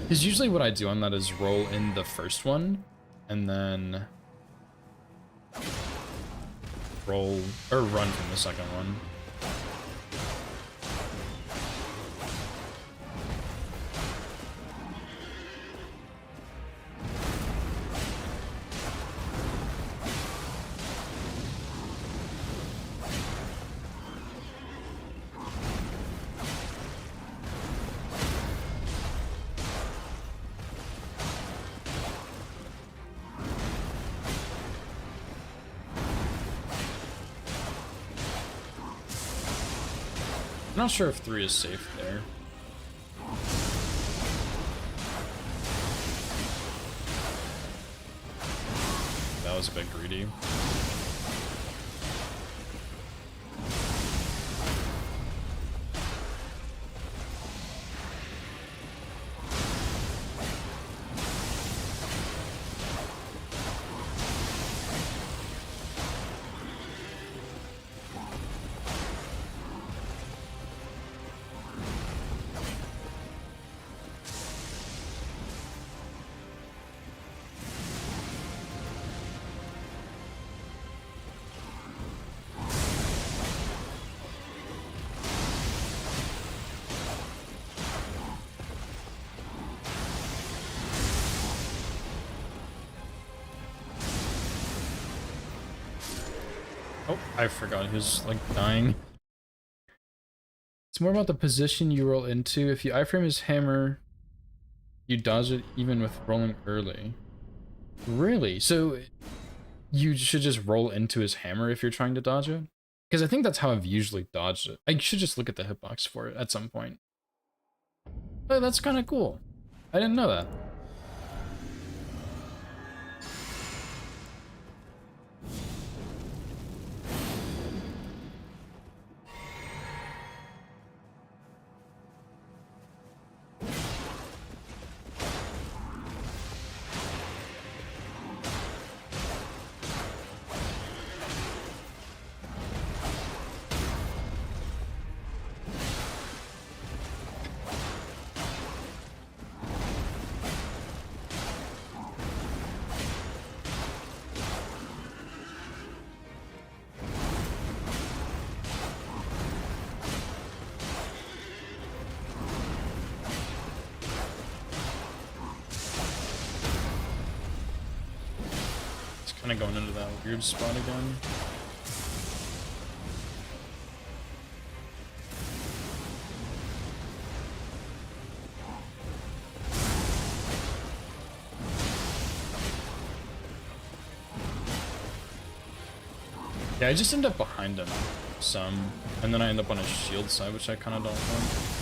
Because usually what I do on that is roll in the first one, and then roll, or run from the second one. I'm not sure if 3 is safe there. That was a bit greedy. Oh, I forgot he was, like, dying. It's more about the position you roll into. If you iframe his hammer, you dodge it even with rolling early. Really? So you should just roll into his hammer if you're trying to dodge it? Because I think that's how I've usually dodged it. I should just look at the hitbox for it at some point. Oh, that's kind of cool. I didn't know that. Kind of going into that weird spot again. Yeah, I just end up behind him some, and then I end up on his shield side, which I kind of don't want.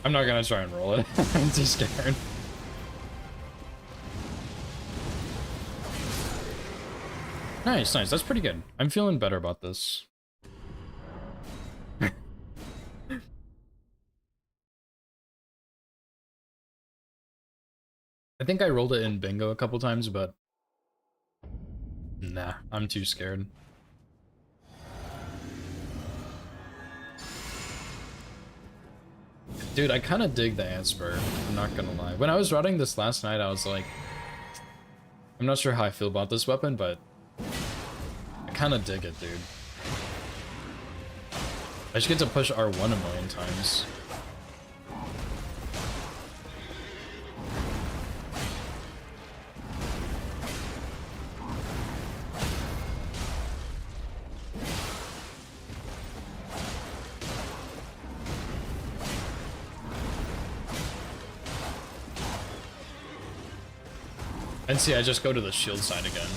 I'm not gonna try and roll it. I'm too scared. Nice, nice. That's pretty good. I'm feeling better about this. I think I rolled it in bingo a couple times, but nah, I'm too scared. Dude, I kind of dig the ant spur, I'm not gonna lie. When I was running this last night, I was like, I'm not sure how I feel about this weapon, but I kind of dig it, dude. I just get to push R1 a million times. And see, I just go to the shield side again.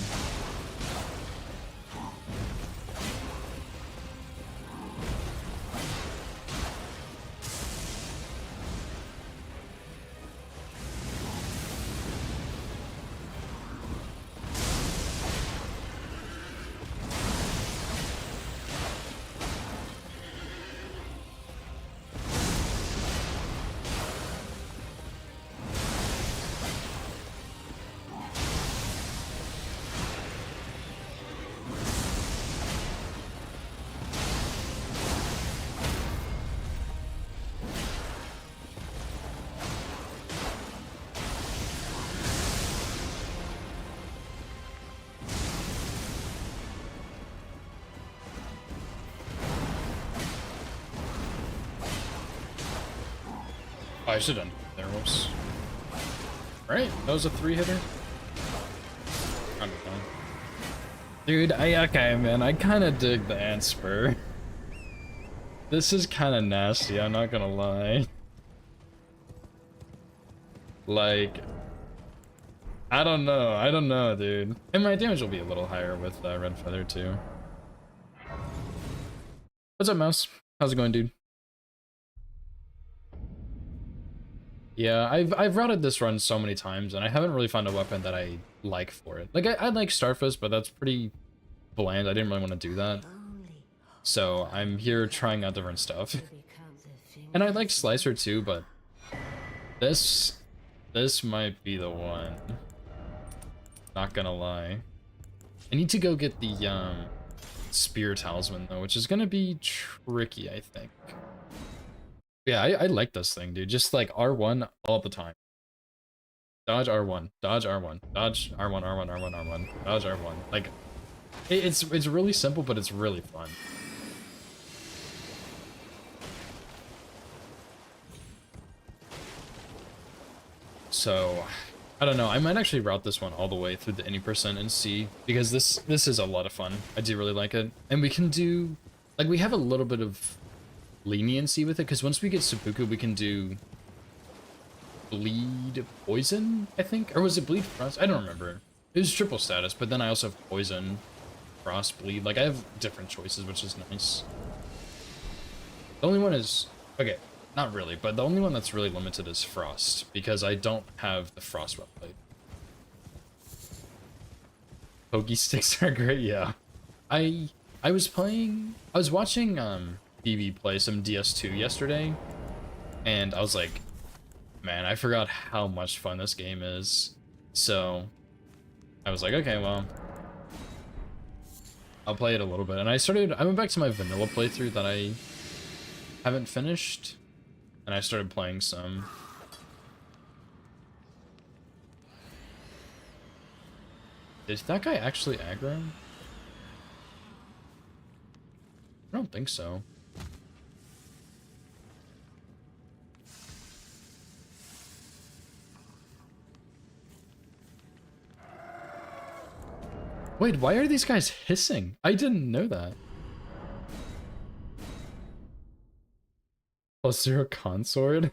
Oh, I should have done there, whoops. Right, that was a 3-hitter? I don't know. Dude, okay, man, I kind of dig the ant spur. This is kind of nasty, I'm not gonna lie. Like, I don't know, dude. And my damage will be a little higher with red feather too. What's up, Mouse? How's it going, dude? Yeah, I've routed this run so many times, and I haven't really found a weapon that I like for it. Like, I like Starfist, but that's pretty bland. I didn't really want to do that. So I'm here trying out different stuff. And I like Slicer too, but this might be the one. Not gonna lie. I need to go get the Spear Talisman though, which is gonna be tricky, I think. Yeah, I like this thing, dude. Just like R1 all the time. Dodge R1, dodge R1, dodge R1, R1, R1, R1, dodge R1. Like, it's really simple, but it's really fun. So, I don't know. I might actually route this one all the way through the any percent and see, because this is a lot of fun. I do really like it, and we can do, like, we have a little bit of leniency with it, because once we get Seppuku, we can do bleed poison, I think, or was it bleed frost? I don't remember. It was triple status, but then I also have poison, frost, bleed. Like, I have different choices, which is nice. The only one is, okay, not really, but the only one that's really limited is frost, because I don't have the frost weapon. Pokey sticks are great, yeah. I was watching BB play some DS2 yesterday, and I was like, man, I forgot how much fun this game is. So I was like, okay, well, I'll play it a little bit. And I went back to my vanilla playthrough that I haven't finished, and I started playing some. Did that guy actually aggro? I don't think so. Wait, why are these guys hissing? I didn't know that. +0 consort?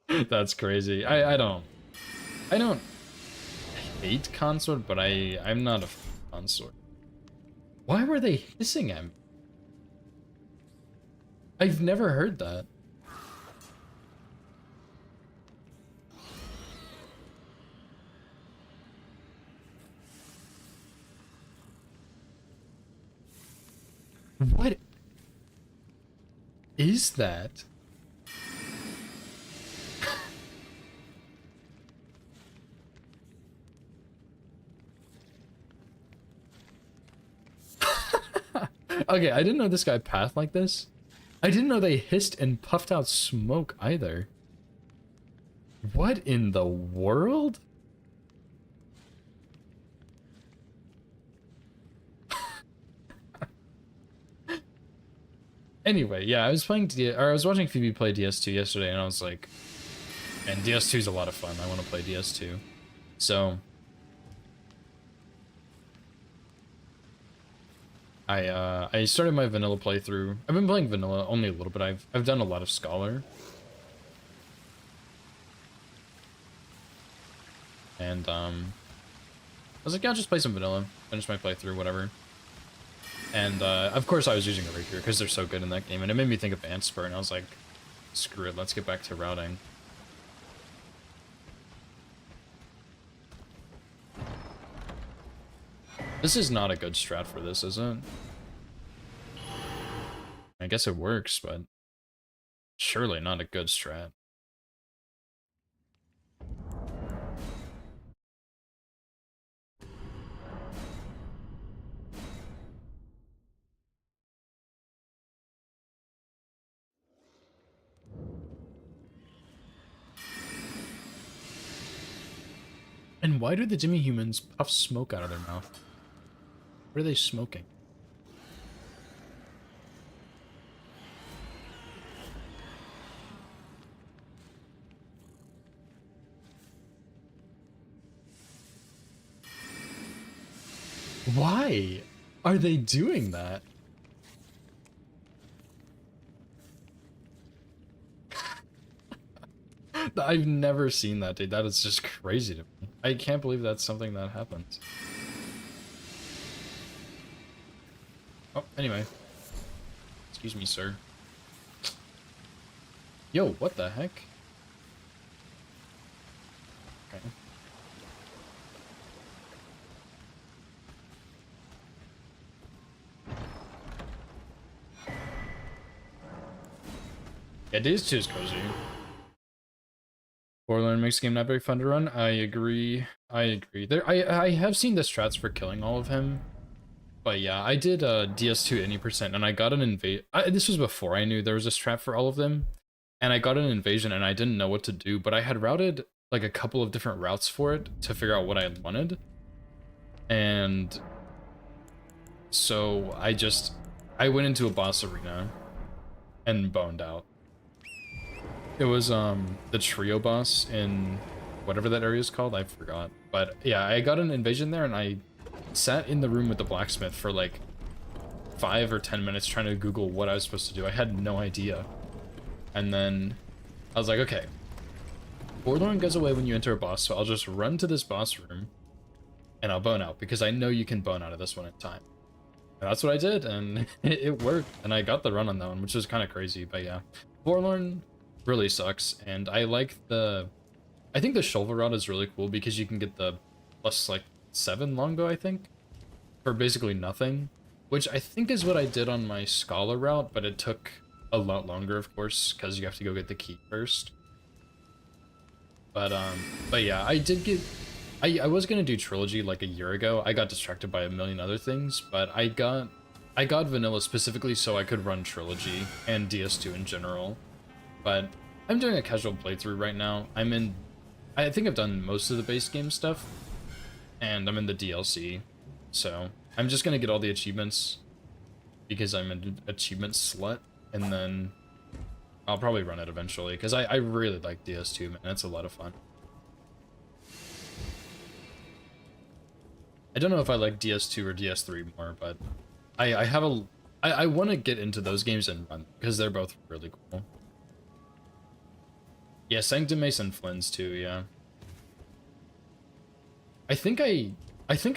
That's crazy. I don't hate consort, but I'm not a consort. Why were they hissing at me? I've never heard that. What is that? Okay, I didn't know this guy pathed like this. I didn't know they hissed and puffed out smoke either. What in the world? Anyway, yeah, I was watching Phoebe play DS2 yesterday, and I was like, and DS2 is a lot of fun. I want to play DS2. So I started my vanilla playthrough. I've been playing vanilla only a little bit. I've done a lot of Scholar. And I was like, yeah, I'll just play some vanilla, finish my playthrough, whatever. And of course I was using a rapier because they're so good in that game, and it made me think of Antspur, and I was like, screw it, let's get back to routing. This is not a good strat for this, is it? I guess it works, but surely not a good strat. And why do the demi-humans puff smoke out of their mouth? What are they smoking? Why are they doing that? I've never seen that, dude. That is just crazy to me. I can't believe that's something that happens. Oh, anyway. Excuse me, sir. Yo, what the heck? Okay. Yeah, DS2 is cozy. Borderlands makes the game not very fun to run. I agree. I agree. I have seen the strats for killing all of him. But yeah, I did DS2 any percent, and I got an invade. This was before I knew there was a strat for all of them. And I got an invasion, and I didn't know what to do, but I had routed like a couple of different routes for it to figure out what I wanted. And so I went into a boss arena and boned out. It was the trio boss in whatever that area is called, I forgot. But yeah, I got an invasion there, and I sat in the room with the blacksmith for like 5 or 10 minutes trying to Google what I was supposed to do. I had no idea. And then I was like, okay, Borderlands goes away when you enter a boss, so I'll just run to this boss room and I'll bone out, because I know you can bone out of this one in time. And that's what I did, and it worked, and I got the run on that one, which was kind of crazy. But yeah, Borderlands really sucks, and I think the shovel route is really cool because you can get the plus like 7 longbow, I think, for basically nothing, which I think is what I did on my Scholar route, but it took a lot longer, of course, because you have to go get the key first. But yeah, I was gonna do Trilogy like a year ago. I got distracted by a million other things, but I got Vanilla specifically so I could run Trilogy and DS2 in general. But I'm doing a casual playthrough right now. I think I've done most of the base game stuff. and I'm in the DLC, so I'm just gonna get all the achievements because I'm an achievement slut, and then I'll probably run it eventually, because I really like DS2, man. It's a lot of fun. I don't know if I like DS2 or DS3 more, but I want to get into those games and run, because they're both really cool. Yeah, Sanctum Mace and Flynn's too, yeah. I think I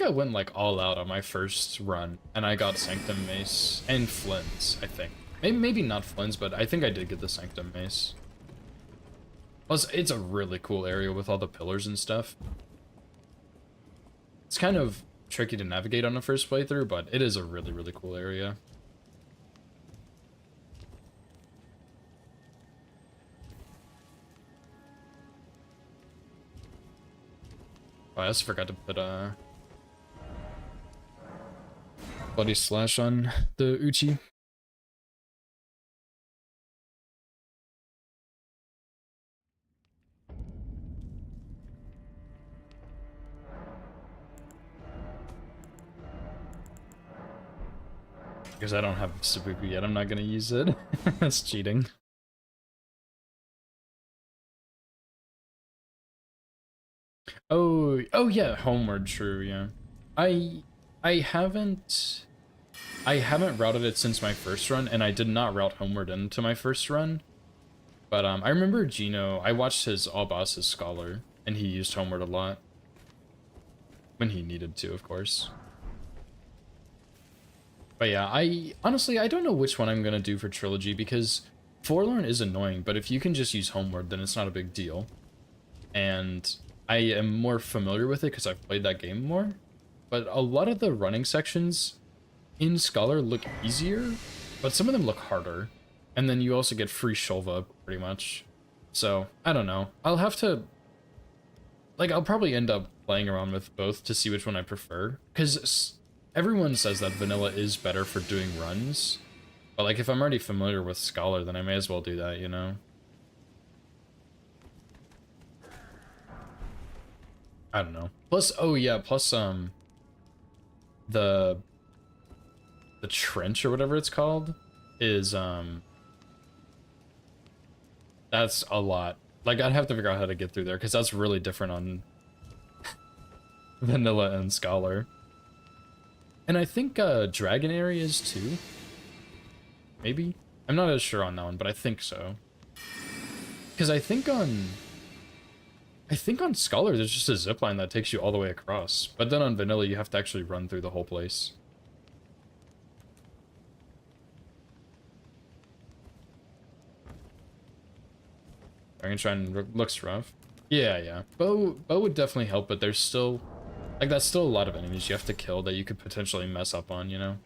went like all out on my first run, and I got Sanctum Mace and Flynn's, I think. Maybe not Flynn's, but I think I did get the Sanctum Mace. Plus, it's a really cool area with all the pillars and stuff. It's kind of tricky to navigate on the first playthrough, but it is a really, really cool area. Oh, I also forgot to put Bloody Slash on the Uchi. Because I don't have Seppuku yet, I'm not gonna use it. That's cheating. Oh yeah, Homeward, true, yeah. I haven't routed it since my first run, and I did not route Homeward into my first run. But I remember Gino, I watched his All Bosses Scholar, and he used Homeward a lot. When he needed to, of course. But yeah, honestly, I don't know which one I'm gonna do for Trilogy, because Forlorn is annoying, but if you can just use Homeward, then it's not a big deal. And I am more familiar with it because I've played that game more. But a lot of the running sections in Scholar look easier, but some of them look harder. And then you also get free Shulva, pretty much. So, I don't know. I'll have to... Like, I'll probably end up playing around with both to see which one I prefer. Because everyone says that Vanilla is better for doing runs. But, like, if I'm already familiar with Scholar, then I may as well do that, you know? I don't know. Plus, oh yeah, plus, the trench or whatever it's called is, that's a lot. Like, I'd have to figure out how to get through there, because that's really different on Vanilla and Scholar. And I think, Dragon areas too? Maybe? I'm not as sure on that one, but I think so. Because I think on Scholar, there's just a zipline that takes you all the way across. But then on Vanilla, you have to actually run through the whole place. Dragonshine looks rough. Yeah, yeah. Bow would definitely help, but there's still... Like, that's still a lot of enemies you have to kill that you could potentially mess up on, you know?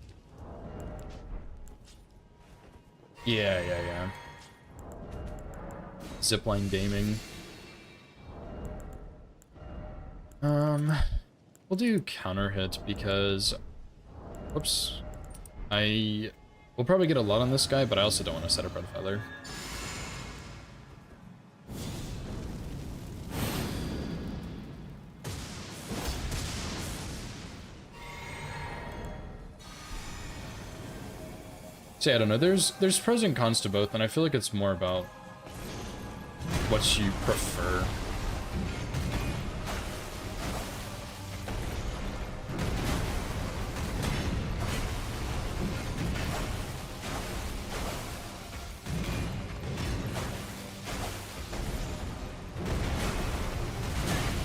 Yeah, yeah, yeah. Zipline gaming. We'll do counter hit because, whoops, we'll probably get a lot on this guy, but I also don't want to set up Red Feather. So yeah, I don't know, there's pros and cons to both, and I feel like it's more about what you prefer.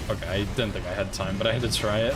Okay, I didn't think I had time, but I had to try it.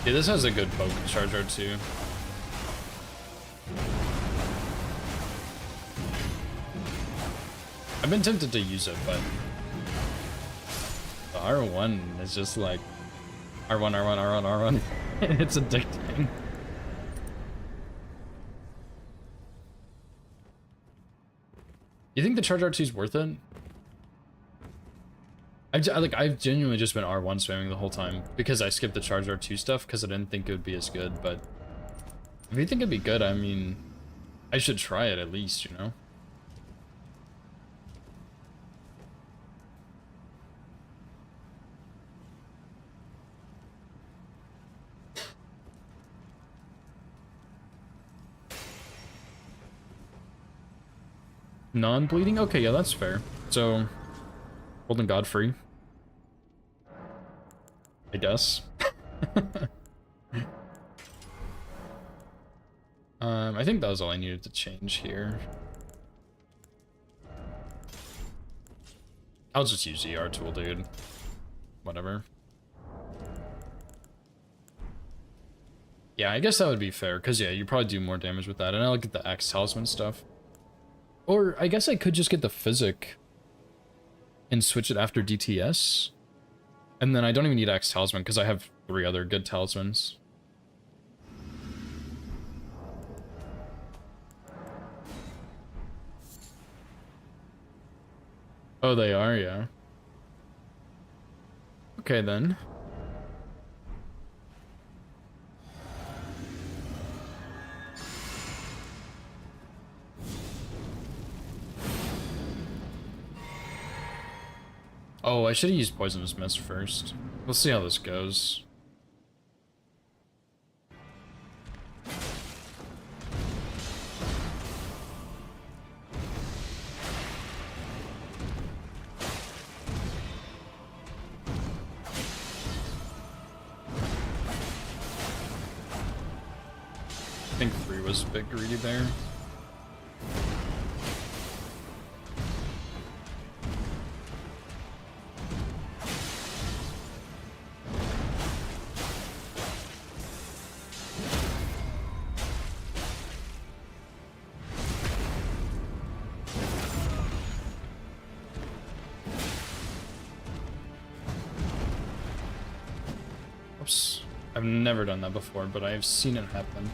Yeah, this has a good poke charger too. been tempted to use it, but the R1 is just like R1, R1, R1, R1. It's addicting. You think the Charge R2 is worth it? I've genuinely just been R1 spamming the whole time because I skipped the Charge R2 stuff because I didn't think it would be as good, but if you think it'd be good, I mean, I should try it at least, you know? Non-bleeding? Okay, yeah, that's fair. So, Golden Godfrey. I guess. I think that was all I needed to change here. I'll just use the ER tool, dude. Whatever. Yeah, I guess that would be fair, because yeah, you probably do more damage with that, and I'll get the Axe Talisman stuff. Or, I guess I could just get the Physic and switch it after DTS. And then I don't even need Axe Talisman, because I have 3 other good talismans. Oh, they are, yeah. Okay, then. Oh, I should have used Poisonous Mist first. We'll see how this goes. I think 3 was a bit greedy there. Oops. I've never done that before, but I've seen it happen.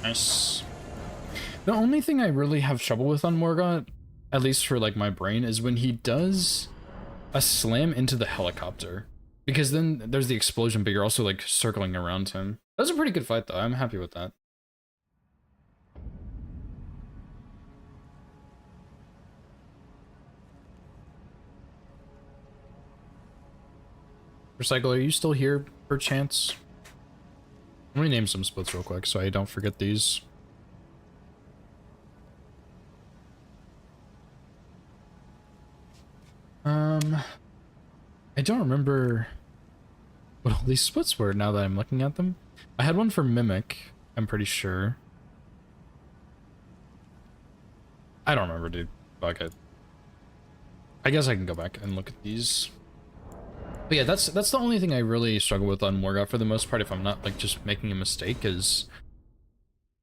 Nice. The only thing I really have trouble with on Morgott, at least for like my brain, is when he does a slam into the helicopter. Because then there's the explosion, but you're also like circling around him. That was a pretty good fight though, I'm happy with that. Recycle, are you still here, perchance? Let me name some splits real quick so I don't forget these. I don't remember what all these splits were now that I'm looking at them. I had one for Mimic, I'm pretty sure. I don't remember, dude. Fuck it. I guess I can go back and look at these. But yeah, that's the only thing I really struggle with on Morgott for the most part, if I'm not like just making a mistake, is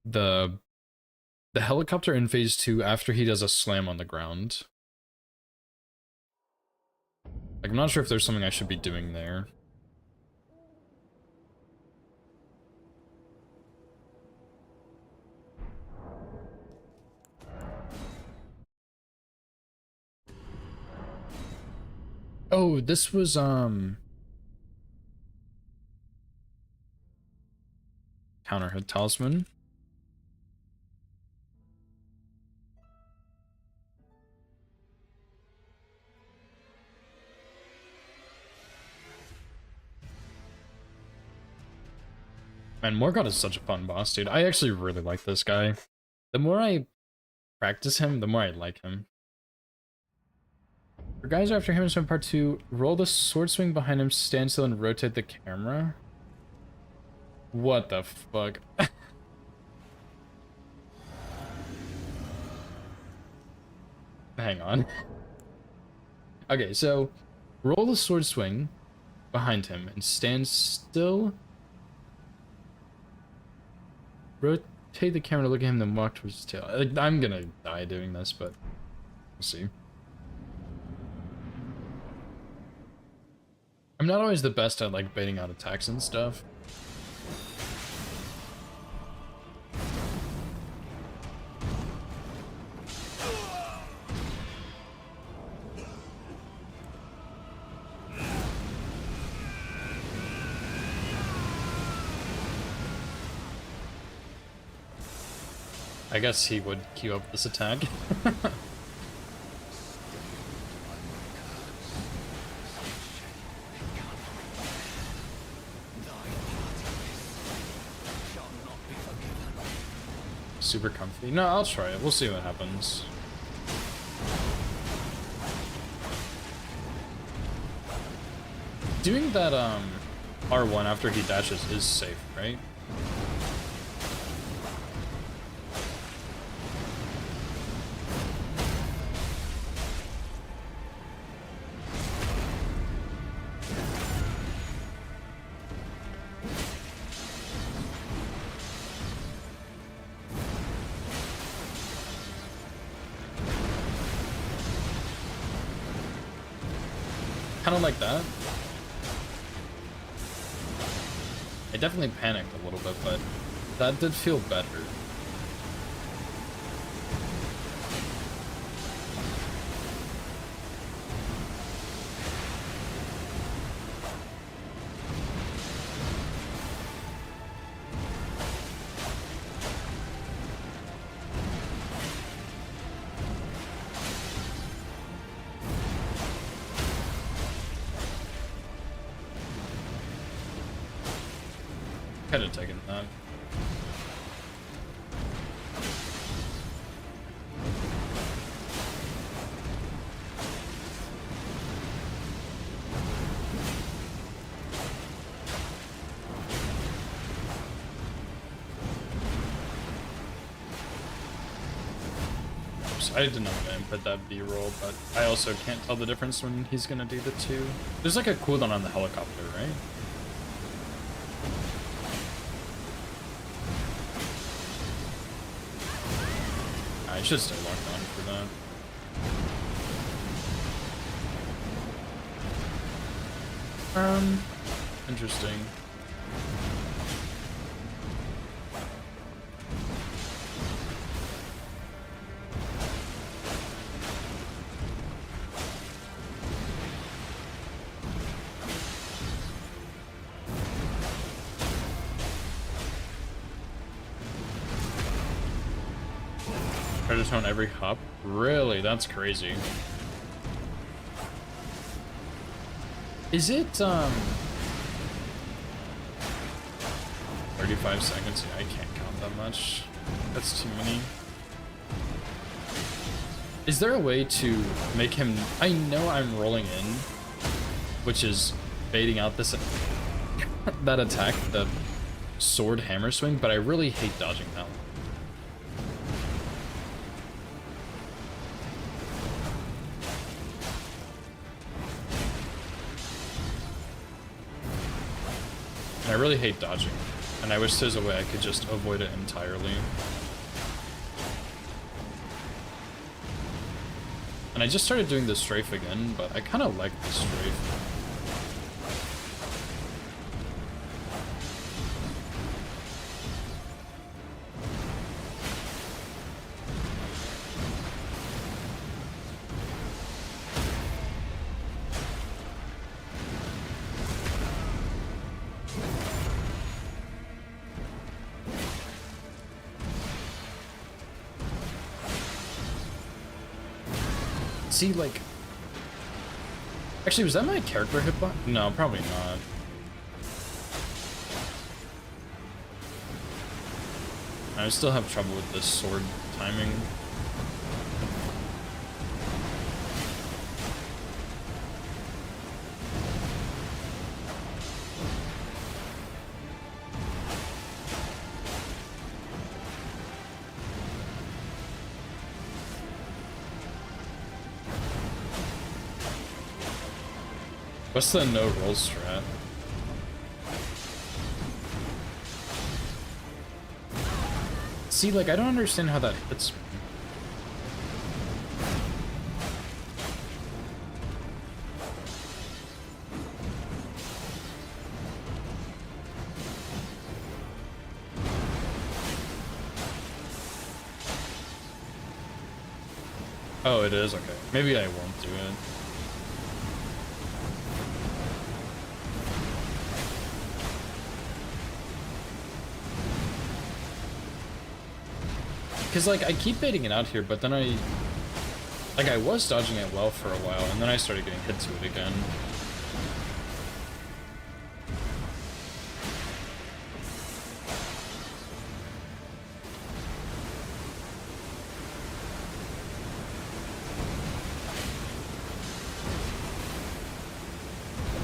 the helicopter in phase 2 after he does a slam on the ground. Like, I'm not sure if there's something I should be doing there. Oh, this was, counter hit talisman. Man, Morgott is such a fun boss, dude. I actually really like this guy. The more I practice him, the more I like him. For guys after him in part 2, roll the sword swing behind him, stand still, and rotate the camera. What the fuck? Hang on. Okay, so roll the sword swing behind him and stand still. Rotate the camera to look at him, then walk towards his tail. Like, I'm gonna die doing this, but we'll see. I'm not always the best at, like, baiting out attacks and stuff. I guess he would queue up this attack. Super comfy. No, I'll try it. We'll see what happens. Doing that R1 after he dashes is safe, right? Kind of like that. I definitely panicked a little bit, but that did feel better. Could have taken that. Oops, I did not input that B-roll, but I also can't tell the difference when he's gonna do the two. There's like a cooldown on the helicopter, right? I should stay locked on for that. Interesting. Treasure tone every hop? Really? That's crazy. Is it, 35 seconds? Yeah, I can't count that much. That's too many. Is there a way to make him... I know I'm rolling in, which is baiting out this... that attack, the sword hammer swing, but I really hate dodging that one. I really hate dodging. And I wish there's a way I could just avoid it entirely. And I just started doing the strafe again, but I kind of like the strafe. See, like... Actually, was that my character hitbox? No, probably not. I still have trouble with this sword timing. What's the no roll strat? See, like, I don't understand how that hits me. Oh, it is? Okay. Maybe I won't do it. Because, like, I keep baiting it out here, but then I was dodging it well for a while, and then I started getting hit to it again.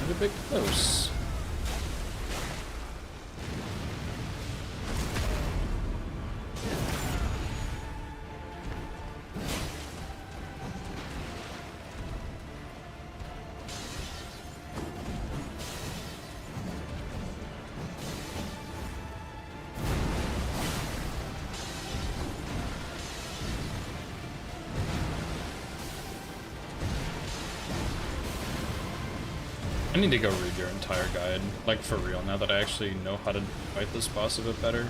A bit close. I need to go read your entire guide, like for real, now that I actually know how to fight this boss a bit better.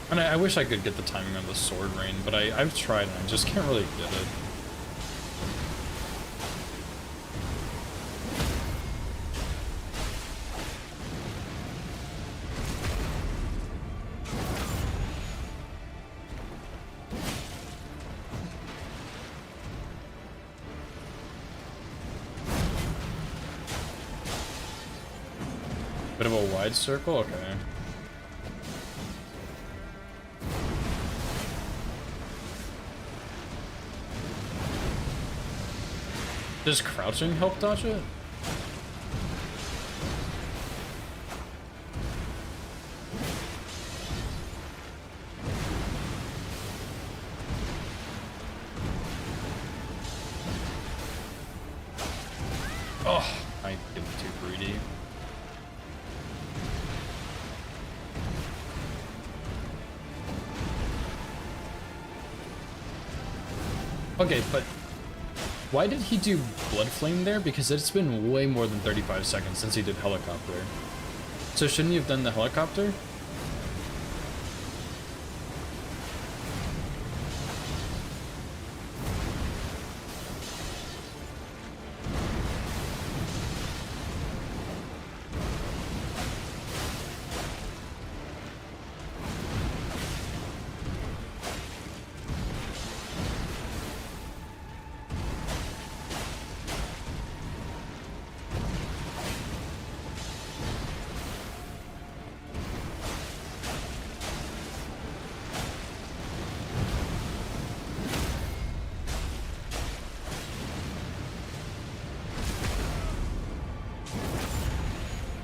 And I wish I could get the timing on the sword rain, but I've tried and I just can't really get it. Bit of a wide circle? Okay. Does crouching help dodge it? Oh, I get too greedy. Okay, but why did he do Blood Flame there? Because it's been way more than 35 seconds since he did Helicopter. So shouldn't you have done the Helicopter?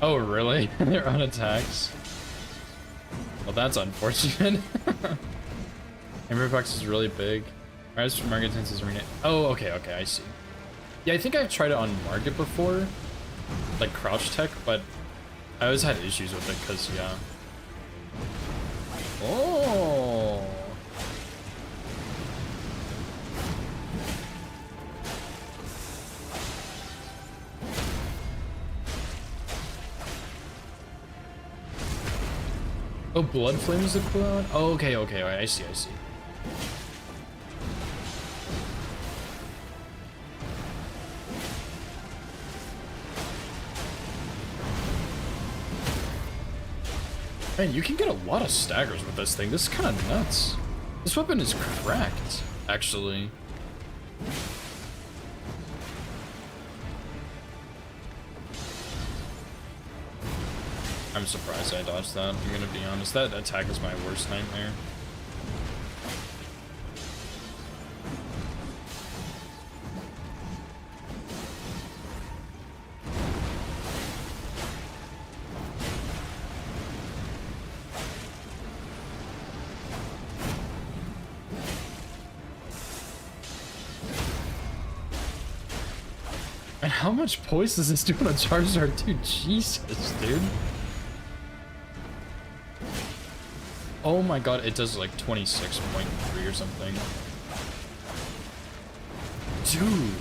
Oh, really? They're on attacks? Well, that's unfortunate. Amber box is really big. Rise from market tenses arena. Oh, okay, okay, I see. Yeah, I think I've tried it on market before, like crouch tech, but I always had issues with it because, yeah. Oh. Oh, blood flame is the cooldown? Oh, okay, okay, I see, I see. Man, you can get a lot of staggers with this thing. This is kind of nuts. This weapon is cracked, actually. I'm surprised I dodged that. I'm gonna be honest. That attack is my worst nightmare. And how much poise does this do on a Charizard too? Jesus, dude. Oh my god, it does like 26.3 or something. Dude.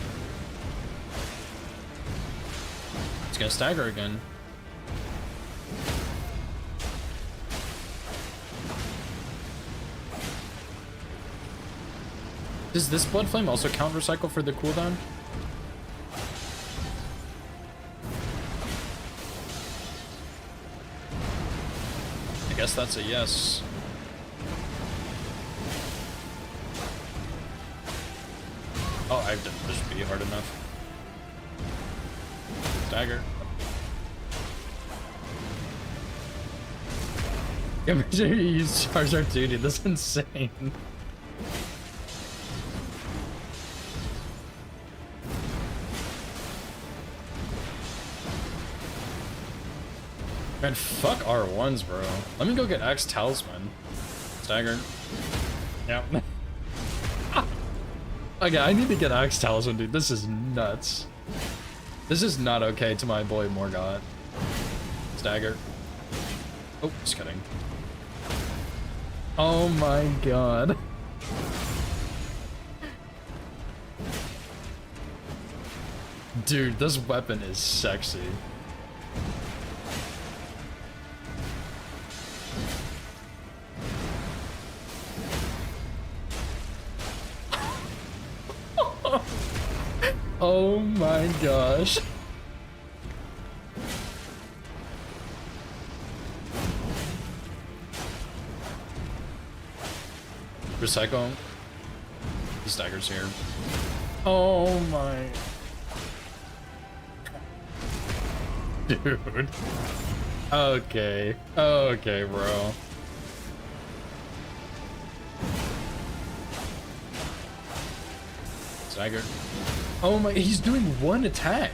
It's gonna stagger again. Does this Blood Flame also count recycle for the cooldown? I guess that's a yes. Oh, I didn't push B hard enough. Stagger. Yeah, make sure you use Charizard 2, dude. That's insane. Man, fuck R1s, bro. Let me go get Axe Talisman. Stagger. Yep. Okay, I need to get Axe Talisman, dude. This is nuts. This is not okay to my boy Morgott. Stagger. Oh, just kidding. Oh my god. Dude, this weapon is sexy. Oh my gosh. Recycle. The stagger's here. Oh my. Dude. Okay. Okay, bro. Stagger. Oh my, he's doing one attack.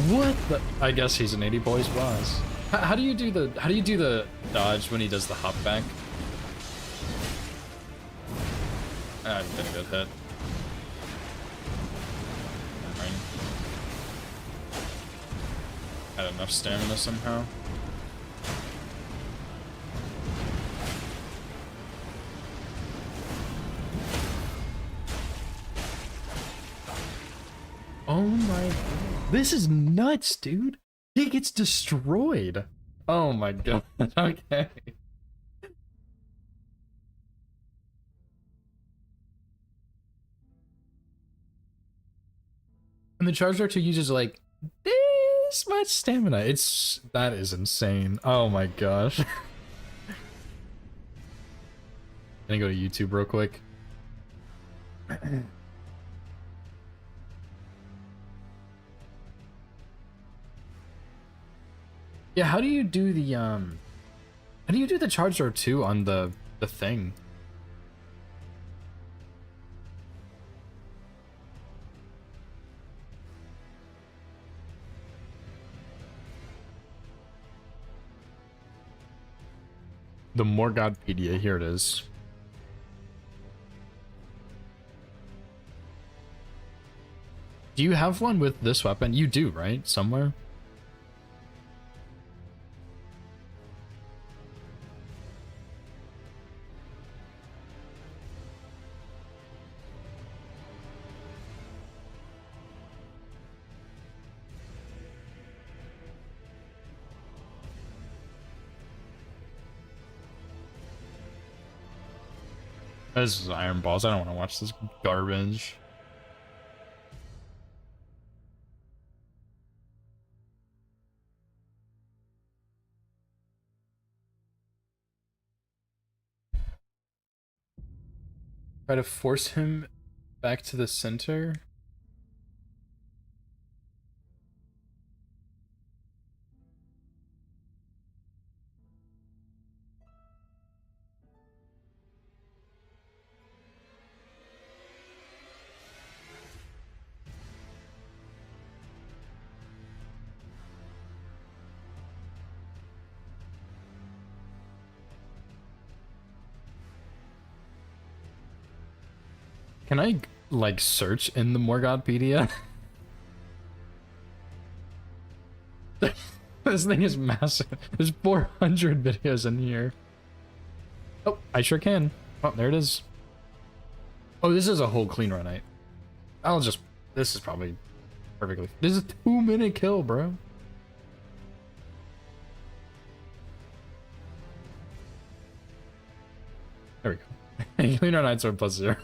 What the? I guess he's an 80 boys boss. How do you do the dodge when he does the hop back? I'm gonna get hit. Fine. Had enough stamina somehow. Oh my god. This is nuts, dude. He gets destroyed. Oh my god. Okay. And the Charizard 2 uses like this much stamina. That is insane. Oh my gosh. Can I go to YouTube real quick? Yeah, how do you do the Charizard 2 on the thing? The Morgodpedia, here it is. Do you have one with this weapon? You do, right? Somewhere? This is Iron Balls. I don't want to watch this garbage. Try to force him back to the center. Can I, like, search in the Morgodpedia? This thing is massive. There's 400 videos in here. Oh, I sure can. Oh, there it is. Oh, this is a whole clean run. I'll just... This is probably perfectly... This is a 2-minute kill, bro. There we go. Clean run nights are +0.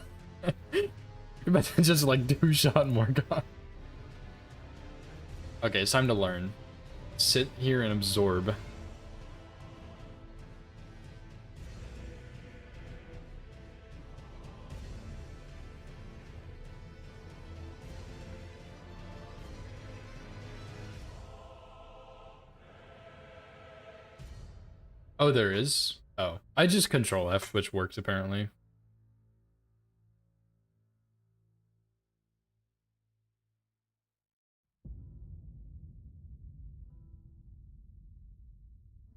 You're about to just, like, 2-shot Morgoth. Okay, it's time to learn. Sit here and absorb. Oh, there is? Oh, I just control F, which works apparently.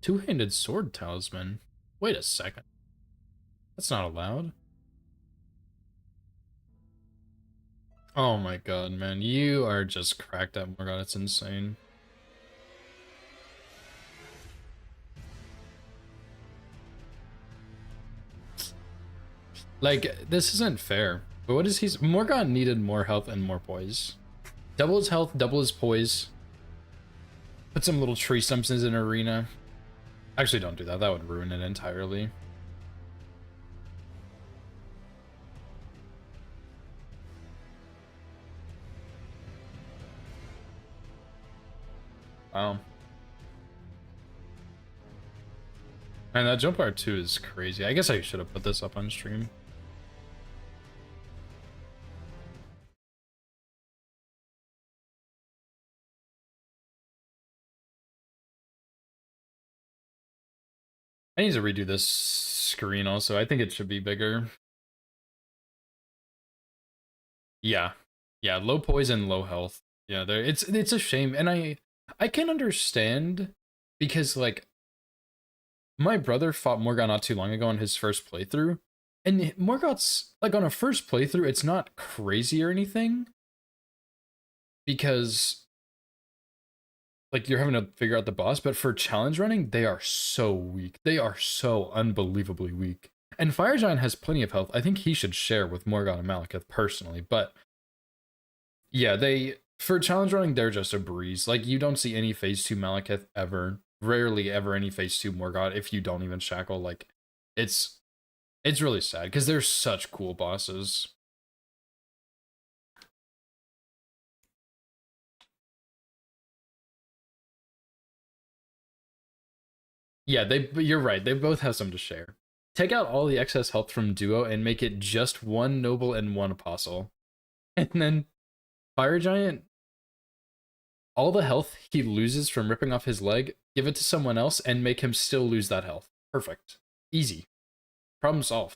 Two-handed sword talisman? Wait a second. That's not allowed. Oh my god, man. You are just cracked up, Morgoth. It's insane. Like, this isn't fair. But what is Morgoth needed more health and more poise. Double his health, double his poise. Put some little tree stumps in an arena. Actually, don't do that. That would ruin it entirely. Wow. And that jump art 2 is crazy. I guess I should have put this up on stream. I need to redo this screen also. I think it should be bigger. Yeah. Yeah, low poison, low health. Yeah, there it's a shame. And I can understand because like my brother fought Morgoth not too long ago on his first playthrough. And Morgoth's like on a first playthrough, it's not crazy or anything. Because like you're having to figure out the boss, but for challenge running, they are so weak. They are so unbelievably weak. And Fire Giant has plenty of health. I think he should share with Morgoth and Malekith personally, but yeah, for challenge running, they're just a breeze. Like you don't see any phase 2 Malekith ever. Rarely ever any phase 2 Morgoth if you don't even shackle. Like it's really sad because they're such cool bosses. Yeah, you're right. They both have some to share. Take out all the excess health from Duo and make it just one Noble and one Apostle. And then Fire Giant, all the health he loses from ripping off his leg, give it to someone else and make him still lose that health. Perfect. Easy. Problem solved.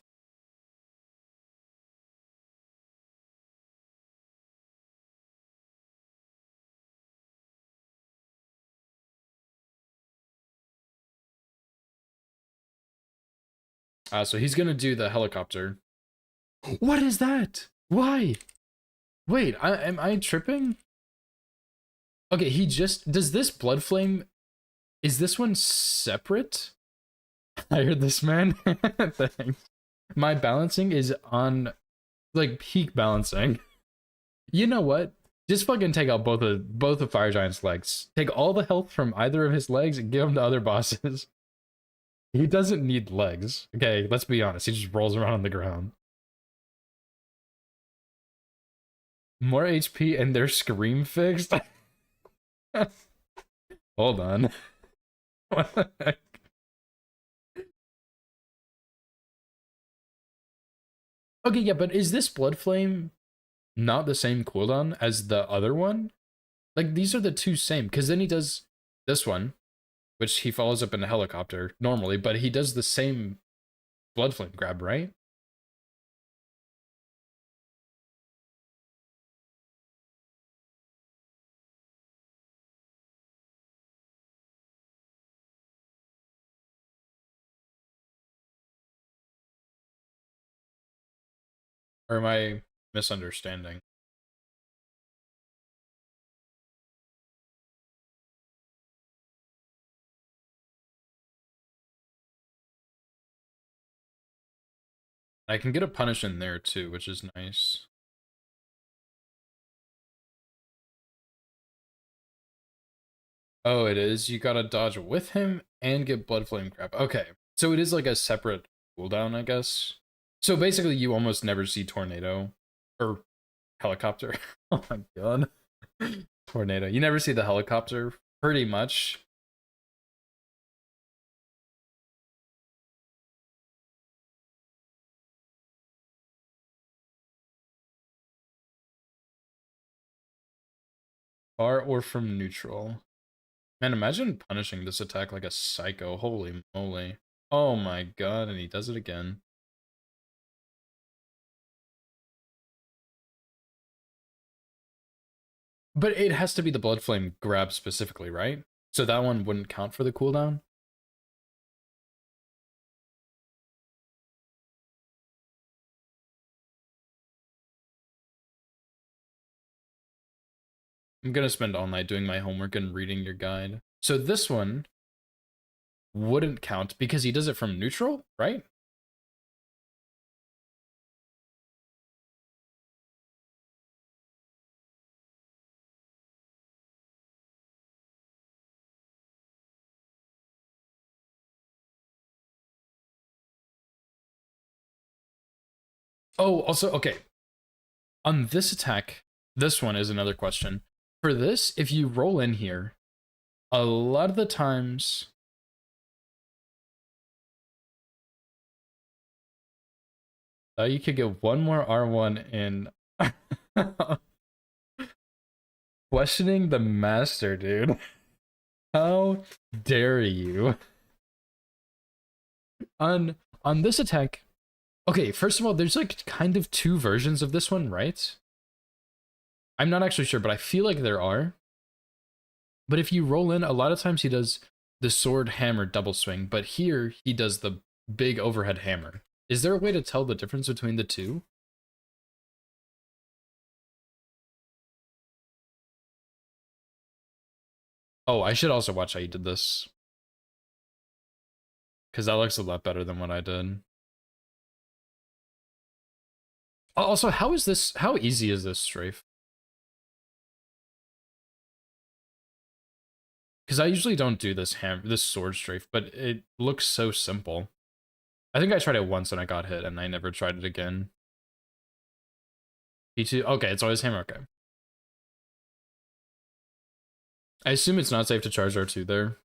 So he's gonna do the helicopter. What is that? Why? Wait, am I tripping? Okay, he just does this blood flame. Is this one separate? I heard this man. Thanks. My balancing is on like peak balancing. You know what? Just fucking take out both of Fire Giant's legs. Take all the health from either of his legs and give them to other bosses. He doesn't need legs. Okay, let's be honest. He just rolls around on the ground. More HP and their scream fixed? Hold on. What the heck? Okay, yeah, but is this Blood Flame not the same cooldown as the other one? Like, these are the two same, because then he does this one, which he follows up in a helicopter normally, but he does the same Blood Flame grab, right? Or am I misunderstanding? I can get a punish in there too, which is nice. Oh, it is. You gotta dodge with him and get Blood Flame grab. Okay, so it is like a separate cooldown, I guess. So basically, you almost never see Tornado or helicopter. Oh my god, Tornado. You never see the helicopter, pretty much. Far or from neutral. Man, imagine punishing this attack like a psycho. Holy moly. Oh my god, and he does it again. But it has to be the Blood Flame grab specifically, right? So that one wouldn't count for the cooldown? I'm gonna spend all night doing my homework and reading your guide. So this one wouldn't count because he does it from neutral, right? Oh, also, okay. On this attack, this one is another question. For this, if you roll in here, a lot of the times... you could get one more R1 in... Questioning the master, dude. How dare you? On this attack... Okay, first of all, there's like kind of two versions of this one, right? I'm not actually sure, but I feel like there are. But if you roll in, a lot of times he does the sword hammer double swing, but here he does the big overhead hammer. Is there a way to tell the difference between the two? Oh, I should also watch how you did this. Because that looks a lot better than what I did. Also, how easy is this strafe? Because I usually don't do this sword strafe, but it looks so simple. I think I tried it once and I got hit, and I never tried it again. P2, okay, it's always hammer, okay. I assume it's not safe to charge R2 there.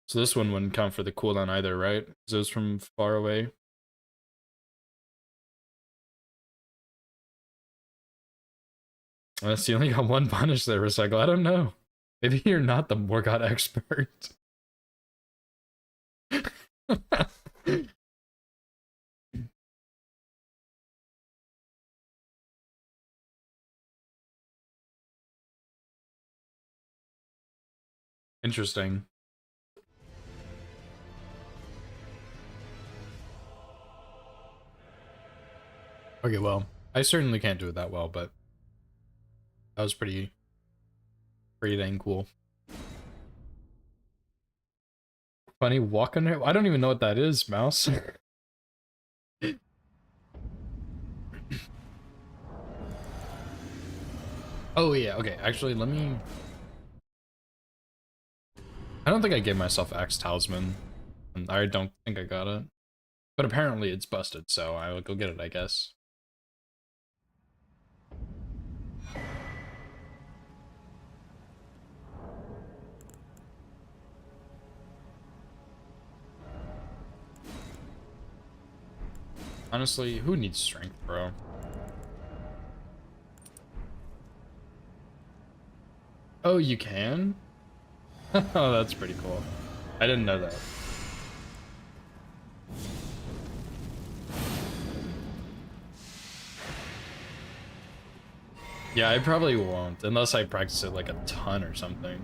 So this one wouldn't count for the cooldown either, right? Because it was from far away. Unless you only got one punish there, Recycle. I don't know. Maybe you're not the Morgott expert. Interesting. Okay, well, I certainly can't do it that well, but that was pretty dang cool. Funny walking there. I don't even know what that is, mouse. Oh yeah, okay. Actually, let me. I don't think I gave myself Axe Talisman. And I don't think I got it. But apparently it's busted, so I will go get it, I guess. Honestly, who needs strength, bro? Oh, you can? Oh, that's pretty cool. I didn't know that. Yeah, I probably won't, unless I practice it like a ton or something.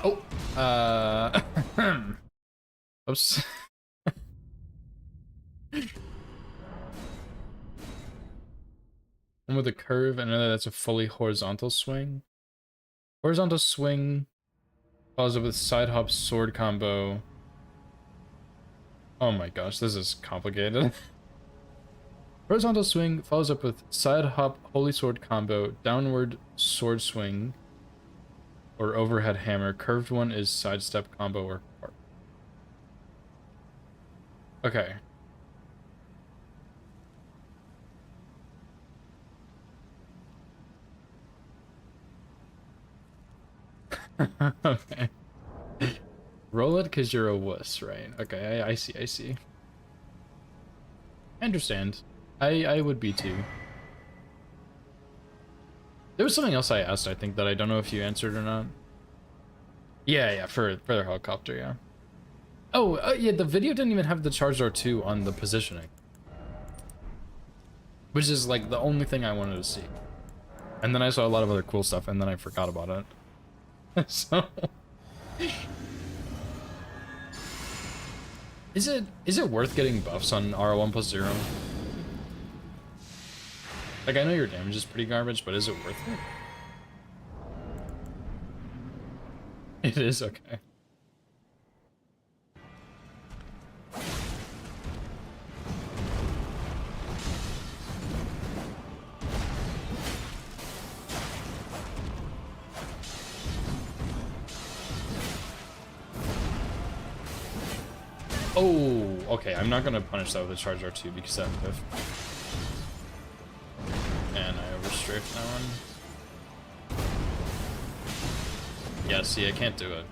Oh, oops. One with a curve, and another that's a fully horizontal swing. Horizontal swing follows up with side hop sword combo. Oh my gosh, this is complicated. Horizontal swing follows up with side hop holy sword combo, downward sword swing, or overhead hammer. Curved one is sidestep combo or part. Okay. Okay. Roll it because you're a wuss, right? Okay, I see, I see. I understand. I would be too. There was something else I asked, I think, that I don't know if you answered or not. Yeah, for the helicopter, yeah. Oh, yeah, the video didn't even have the Charge R2 on the positioning. Which is, like, the only thing I wanted to see. And then I saw a lot of other cool stuff, and then I forgot about it. So... Is it worth getting buffs on Rl1+0? Like, I know your damage is pretty garbage, but is it worth it? It is, okay. Oh, okay, I'm not gonna punish that with a Charge R2 because that whiff. And I overstrafed that one. Yeah, see, I can't do it.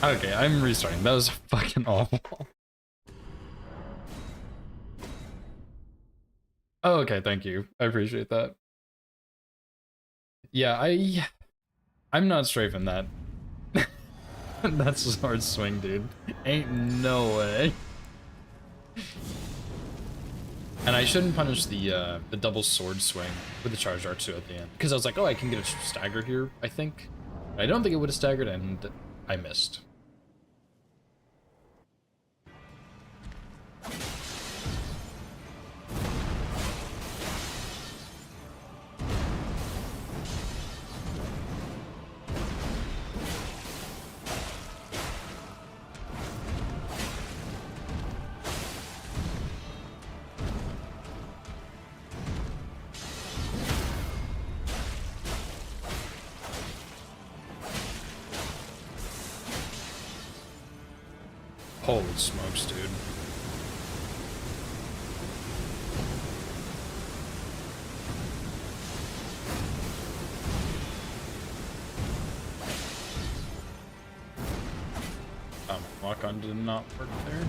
Okay, I'm restarting. That was fucking awful. Oh, okay, thank you. I appreciate that. Yeah, I'm not strafing that. That's a sword swing, dude. Ain't no way. And I shouldn't punish the double sword swing with the Charge R2 at the end. Because I was like, oh, I can get a stagger here, I think. I don't think it would have staggered, and I missed. Holy smokes, dude. Lock-on did not work there.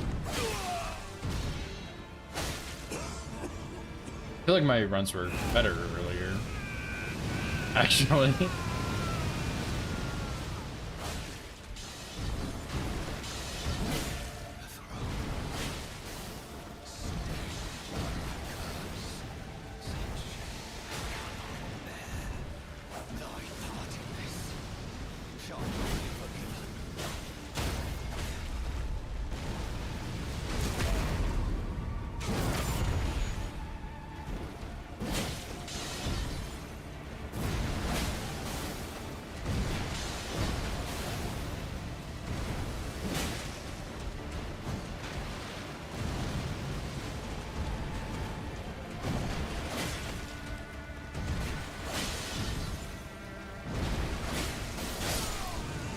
I feel like my runs were better earlier. actually.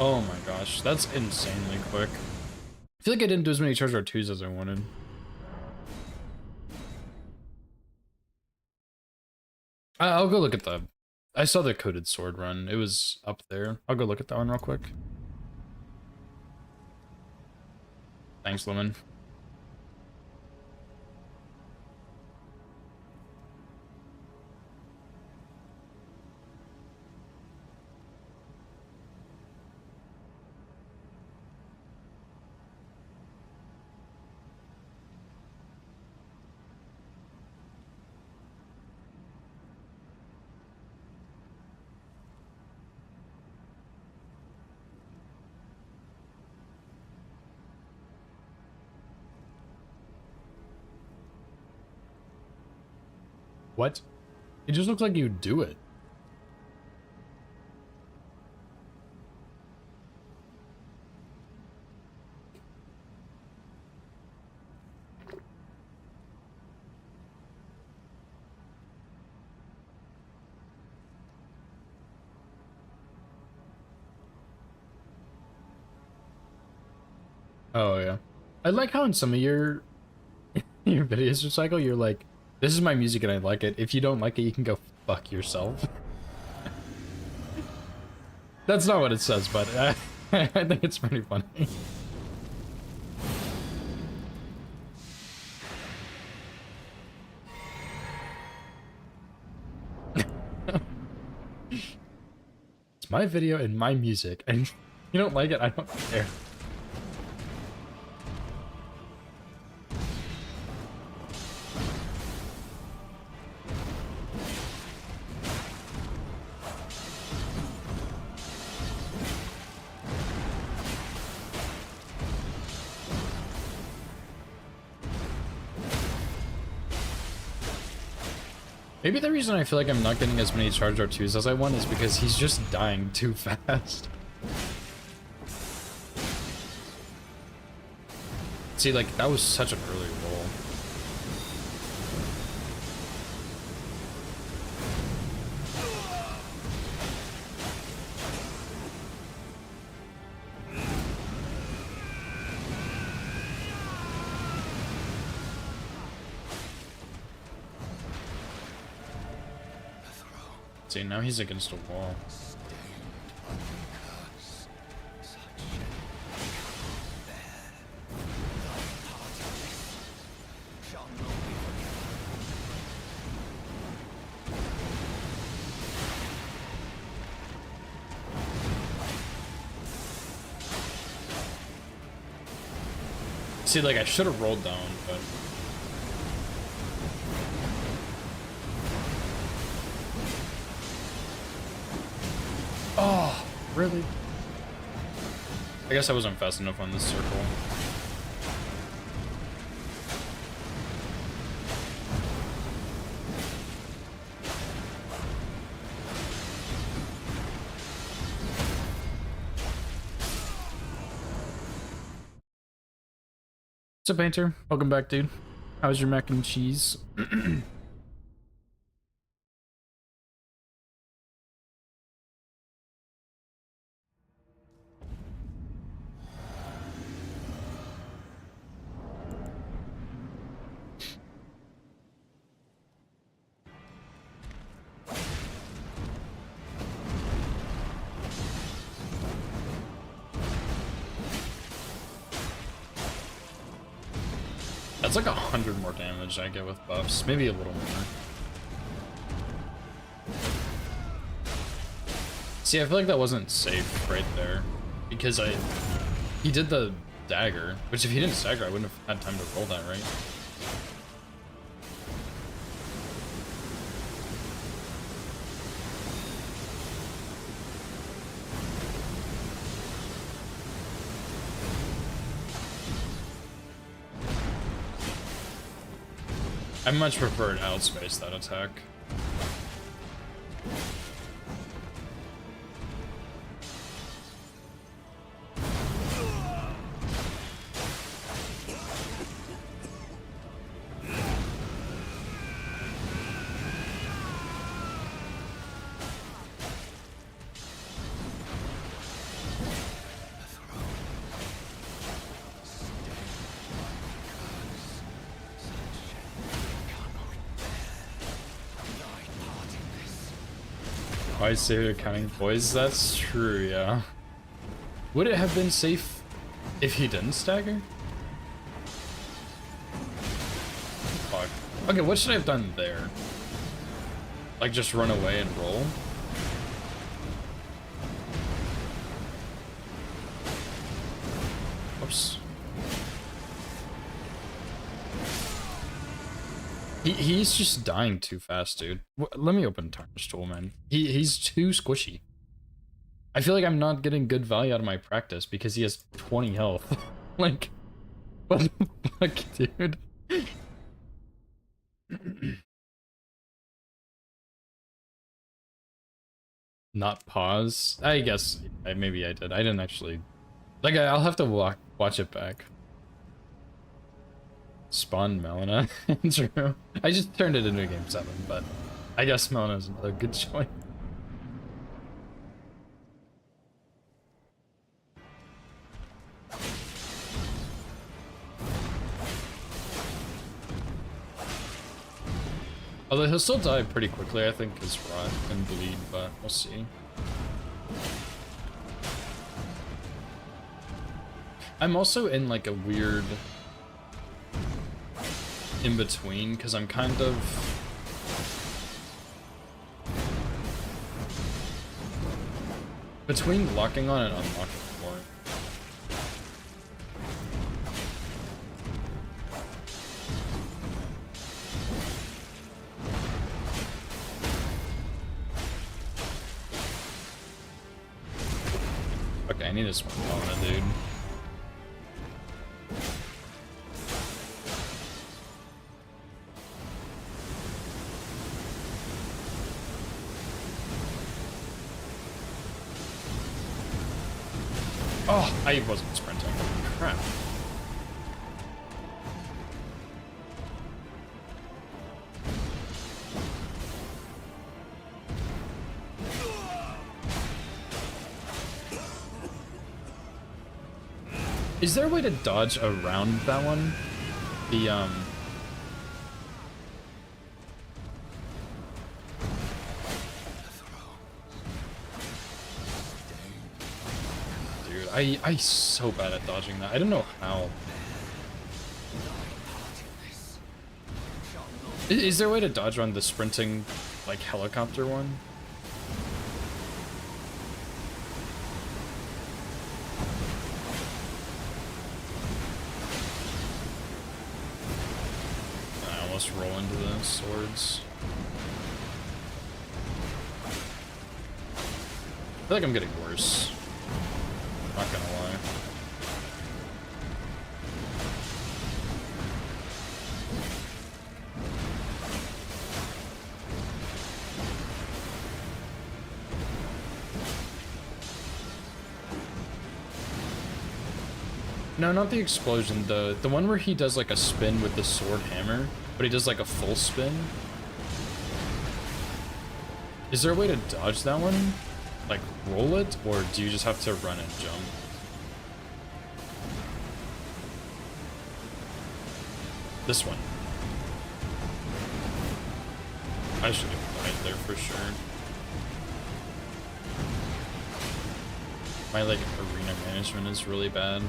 Oh my gosh, that's insanely quick. I feel like I didn't do as many charge R2s as I wanted. I'll go look at the... I saw the coded sword run. It was up there. I'll go look at that one real quick. Thanks, Lemon. What? It just looks like you do it. Oh yeah. I like how in some of your your videos recycle, you're like, this is my music and I like it. If you don't like it, you can go fuck yourself. That's not what it says, but I think it's pretty funny. It's my video and my music, and you don't like it, I don't care. Maybe the reason I feel like I'm not getting as many charge R2s as I want is because he's just dying too fast. See, like, that was such an early roll. See, now he's against a wall. See, like, I should have rolled down, but... Oh, really? I guess I wasn't fast enough on this circle. What's up, Painter? Welcome back, dude. How's your mac and cheese? That's like 100 more damage I get with buffs, maybe a little more. See, I feel like that wasn't safe right there. Because he did the dagger, which if he didn't stagger, I wouldn't have had time to roll that, right? I much prefer to outspace that attack. Why say you're counting boys? That's true, yeah. Would it have been safe if he didn't stagger? Fuck. Okay, what should I have done there? Like just run away and roll? Whoops. He's just dying too fast, dude. Let me open Tarnish Tool, man. He's too squishy. I feel like I'm not getting good value out of my practice because he has 20 health. Like, what the fuck, dude? Not pause? I guess maybe I did. I didn't actually. Like, I'll have to watch it back. Spawn Melina. True. I just turned it into a game 7, but I guess Melina's another good choice. Although he'll still die pretty quickly, I think, because Rot and Bleed, but we'll see. I'm also in like a weird in between because I'm kind of between locking on and unlocking more. Okay, I need to spawn Melina, dude. Oh, I wasn't sprinting. Crap. Is there a way to dodge around that one? The, I so bad at dodging that. I don't know how. Is there a way to dodge on the sprinting, like, helicopter one? I almost roll into the swords. I feel like I'm getting worse. Not gonna lie. No, not the explosion. The one where he does like a spin with the sword hammer, but he does like a full spin. Is there a way to dodge that one? Like, roll it, or do you just have to run and jump? This one. I should have died there for sure. My, like, arena management is really bad.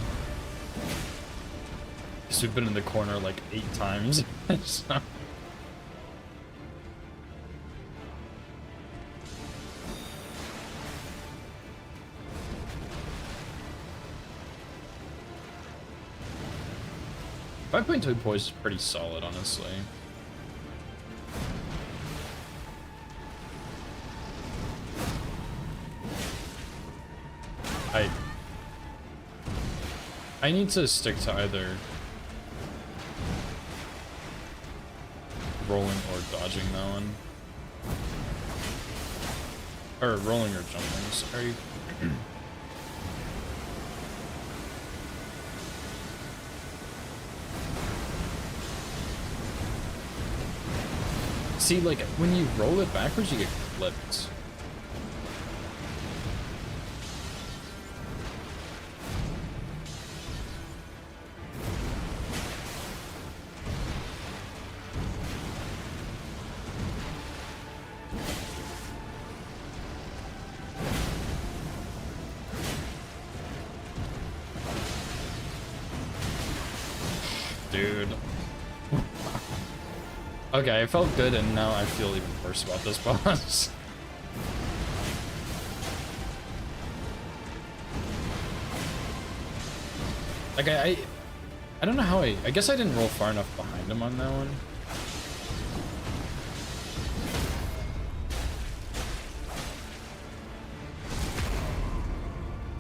Because we've been in the corner, like, 8 times. So. 5.2 poise is pretty solid, honestly. I need to stick to either rolling or dodging that one. Or rolling or jumping, sorry. See, like, when you roll it backwards, you get clipped. Dude. Okay, I felt good, and now I feel even worse about this boss. Like, I don't know how I guess I didn't roll far enough behind him on that one.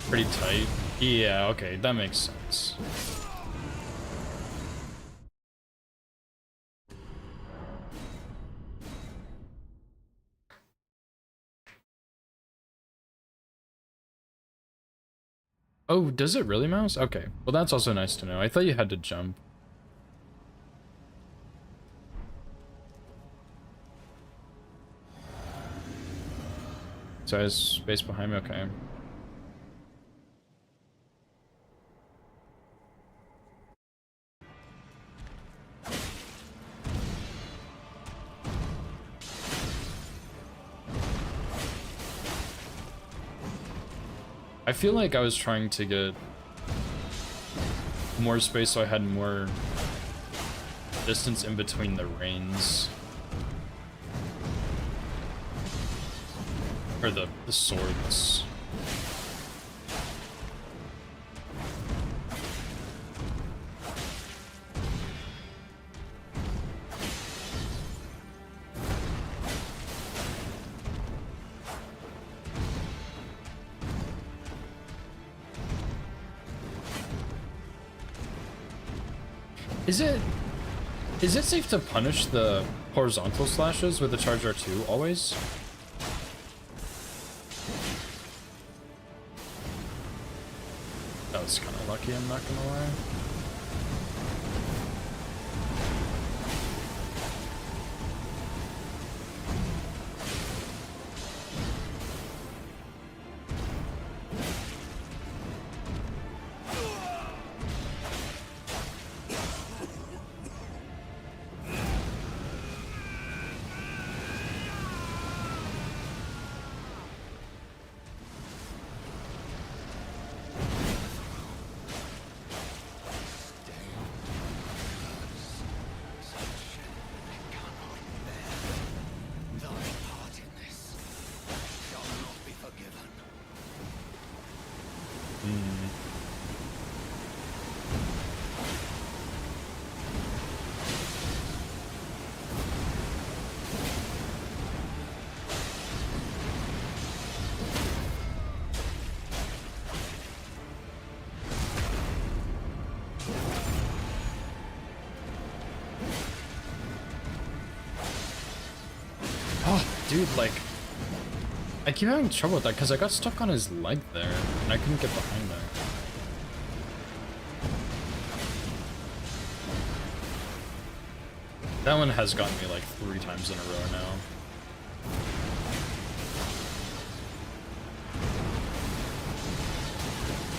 Pretty tight. Yeah, okay, that makes sense. Oh, does it really mouse? Okay. Well, that's also nice to know. I thought you had to jump. So I have space behind me? Okay. I feel like I was trying to get more space so I had more distance in between the reins. Or the swords. Is it safe to punish the horizontal slashes with the charge R2 always? That was kind of lucky, I'm not gonna lie. Dude, like, I keep having trouble with that because I got stuck on his leg there and I couldn't get behind there. That one has gotten me like 3 times in a row now.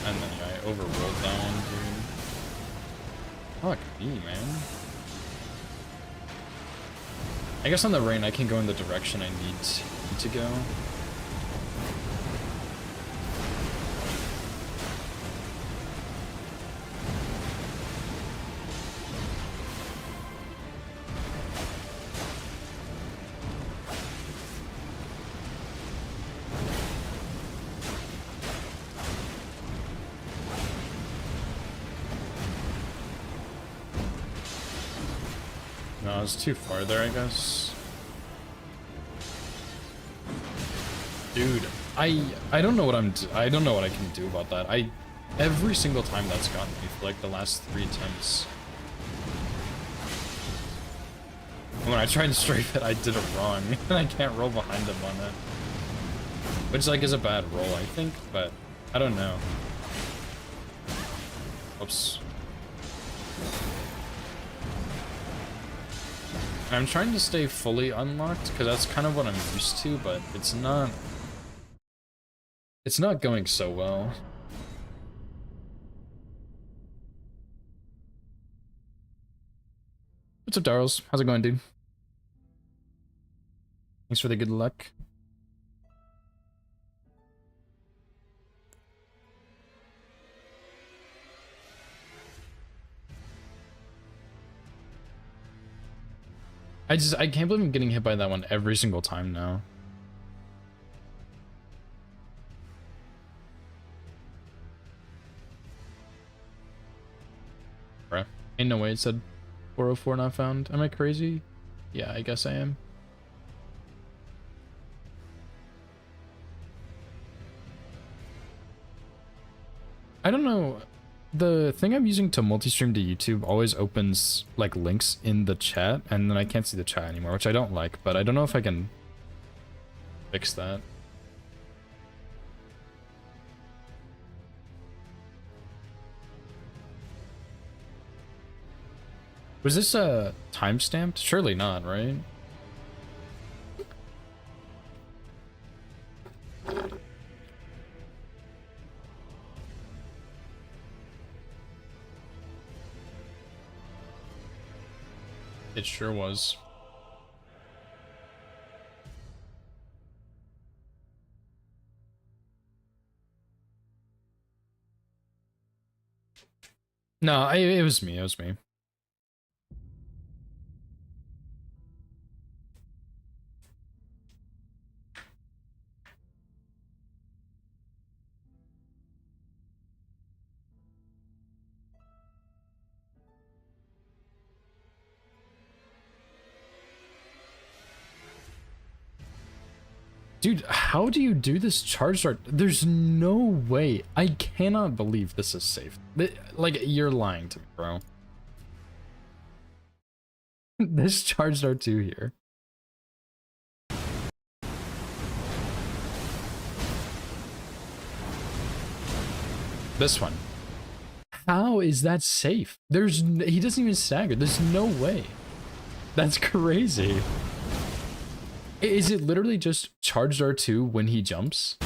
And then yeah, I overrolled that one, dude. Fuck me, man. I guess on the rain I can go in the direction I need to go. was too far there, I guess. Dude, I don't know what I don't know what I can do about that. Every single time that's gotten me for like the last 3 attempts. When I tried to strafe it, I did it wrong, and I can't roll behind him on it. Which, like, is a bad roll, I think, but I don't know. Oops. I'm trying to stay fully unlocked, because that's kind of what I'm used to, but it's not going so well. What's up, Darls? How's it going, dude? Thanks for the good luck. I can't believe I'm getting hit by that one every single time now. Bruh. Ain't no way it said 404 not found. Am I crazy? Yeah, I guess I am. I don't know. The thing I'm using to multi-stream to YouTube always opens like links in the chat, and then I can't see the chat anymore, which I don't like, but I don't know if I can fix that. Was this timestamped? Surely not, right? It sure was. No, it was me. It was me. Dude, how do you do this charge dart? There's no way. I cannot believe this is safe. Like, you're lying to me, bro. This charge dart 2 here. This one. How is that safe? He doesn't even stagger. There's no way. That's crazy. Is it literally just charged R2 when he jumps?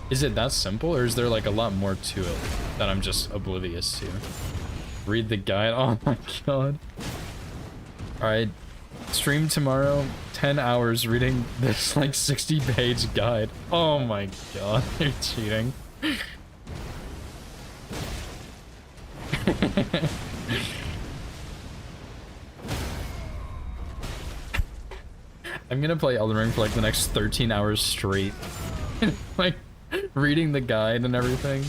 Is it that simple, or is there like a lot more to it that I'm just oblivious to? Read the guide. Oh my god. Alright. Stream tomorrow, 10 hours reading this like 60-page guide. Oh my god, you're cheating. I'm gonna play Elden Ring for like the next 13 hours straight. Like, reading the guide and everything.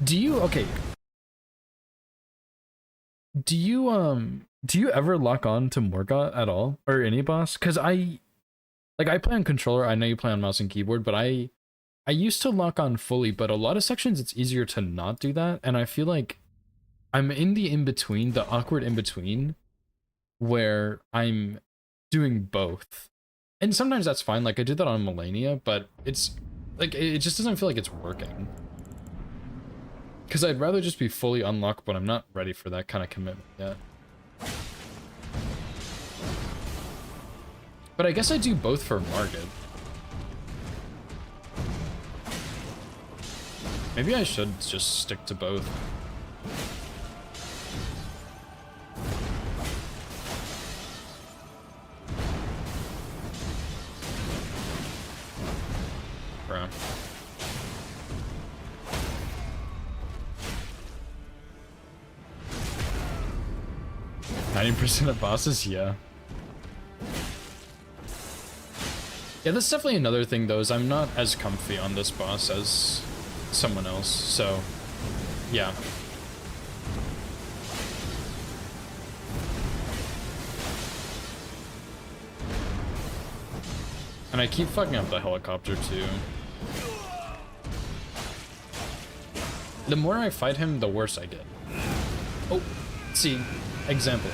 Okay. Do you ever lock on to Morgott at all? Or any boss? Cause I play on controller, I know you play on mouse and keyboard, but I used to lock on fully, but a lot of sections it's easier to not do that, and I feel like I'm in the in-between, the awkward in-between, where I'm doing both. And sometimes that's fine, like I did that on Melania, but it's like it just doesn't feel like it's working. Because I'd rather just be fully unlocked, but I'm not ready for that kind of commitment yet. But I guess I do both for Margit. Maybe I should just stick to both. Bro. 90% of bosses, yeah. Yeah, that's definitely another thing though, is I'm not as comfy on this boss as someone else, so yeah. And I keep fucking up the helicopter too. The more I fight him, the worse I get. Oh, see, example.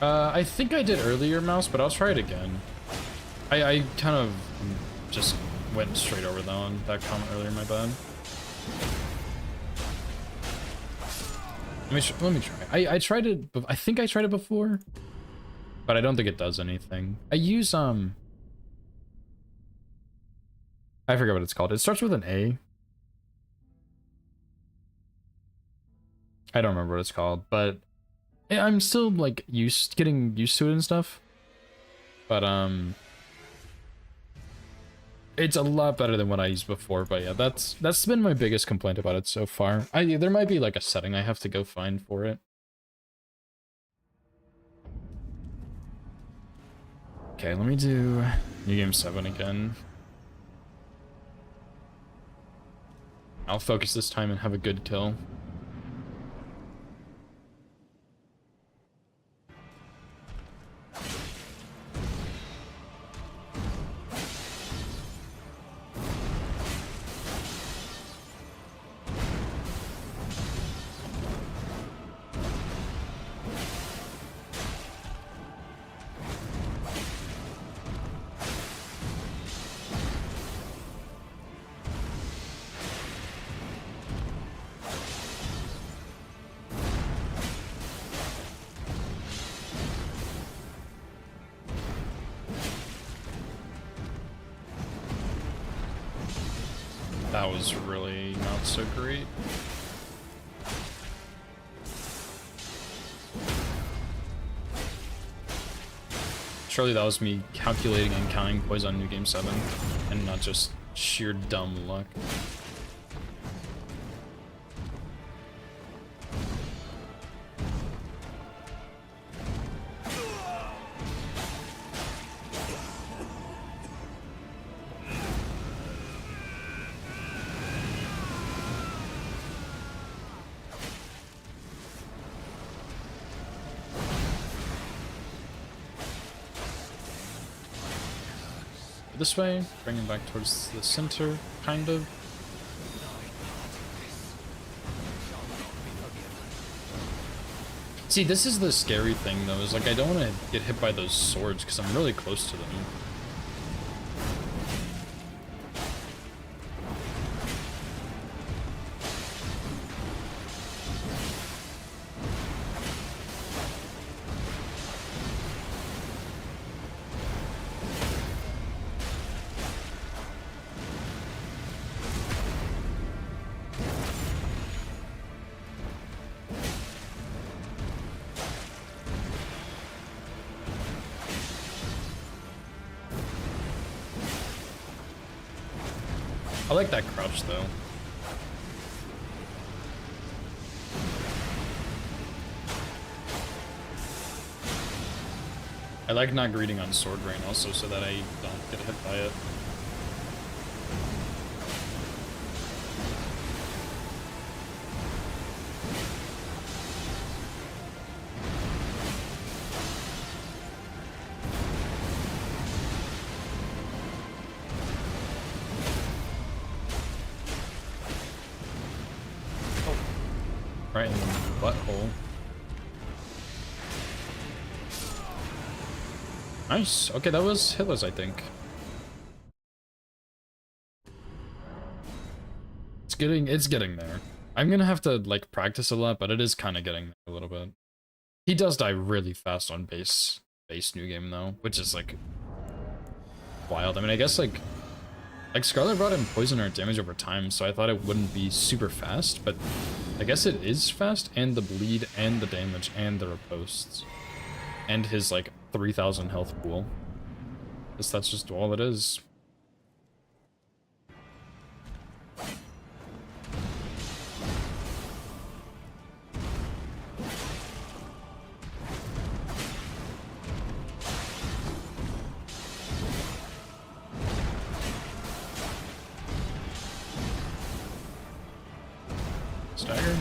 I think I did earlier, Mouse, but I'll try it again. I kind of just went straight over that comment earlier, my bad. Let me try. I tried it, I think I tried it before, but I don't think it does anything. I use, I forget what it's called. It starts with an A. I don't remember what it's called, but I'm still like getting used to it and stuff. But it's a lot better than what I used before. But yeah, that's been my biggest complaint about it so far. There might be like a setting I have to go find for it. Okay, let me do New Game 7 again. I'll focus this time and have a good kill. That was really not so great. Surely that was me calculating and counting poise on New Game 7, and not just sheer dumb luck. This way, bring him back towards the center, kind of. See, this is the scary thing, though, is like I don't want to get hit by those swords because I'm really close to them. I like that crouch, though. I like not greeting on sword rain also, so that I don't get hit by it. Right in the butthole. Nice. Okay, that was hitless, I think. It's getting there. I'm gonna have to like practice a lot, but it is kind of getting there a little bit. He does die really fast on base new game though, which is like wild. I mean, I guess like Scarlet brought in poison or damage over time, so I thought it wouldn't be super fast, but I guess it is fast, and the bleed, and the damage, and the riposts, and his like 3,000 health pool. Guess that's just all it is. Stagger.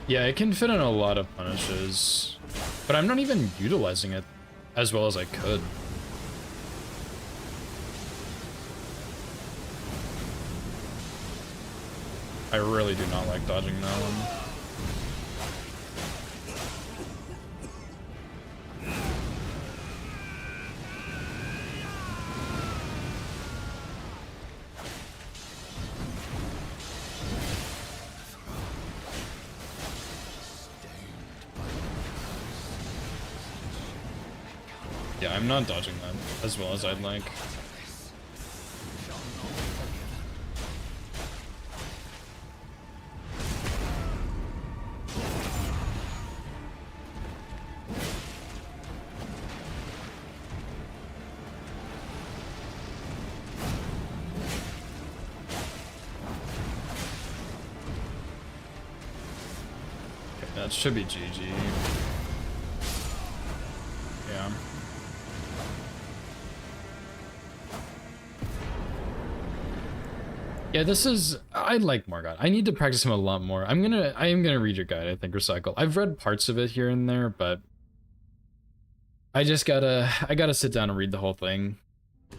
Yeah, it can fit in a lot of punishes, but I'm not even utilizing it as well as I could. I really do not like dodging that one. Yeah, I'm not dodging that as well as I'd like. Okay, that should be GG. Yeah. Yeah, this is, I like Morgott. I need to practice him a lot more. I am gonna read your guide, I think, Recycle. I've read parts of it here and there, but I gotta sit down and read the whole thing.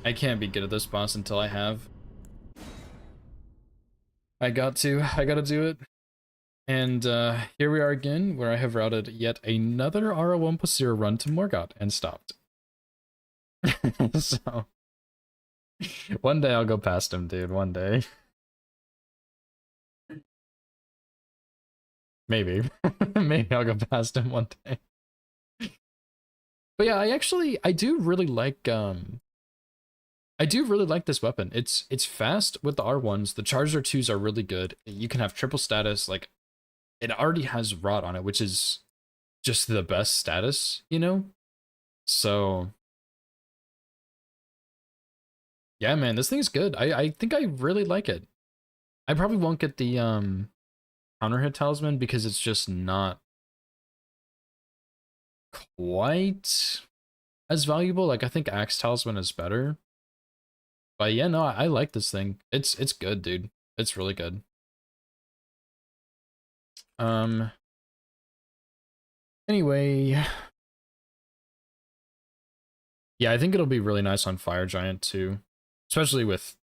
I can't be good at this boss until I have. I gotta do it. And here we are again, where I have routed yet another Rl1+0 run to Morgott and stopped. So, one day I'll go past him, dude, one day. Maybe. Maybe I'll go past him one day. But yeah, I do really like this weapon. It's fast with the R1s. The Charger 2s are really good. You can have triple status, like it already has rot on it, which is just the best status, you know? So yeah, man, this thing's good. I think I really like it. I probably won't get the counter hit talisman because it's just not quite as valuable. Like I think axe talisman is better. But yeah, no, I like this thing. It's good, dude. It's really good. Anyway, yeah, I think it'll be really nice on Fire Giant too, especially with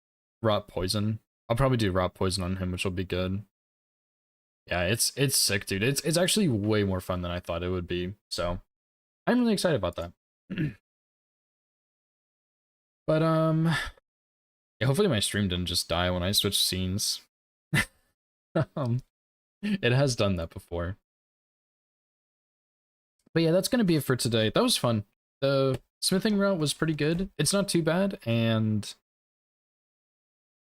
Rot Poison. I'll probably do Rot Poison on him, which will be good. Yeah, it's sick, dude. It's actually way more fun than I thought it would be. So I'm really excited about that. But yeah, hopefully my stream didn't just die when I switched scenes. It has done that before. But yeah, that's gonna be it for today. That was fun. The smithing route was pretty good. It's not too bad, and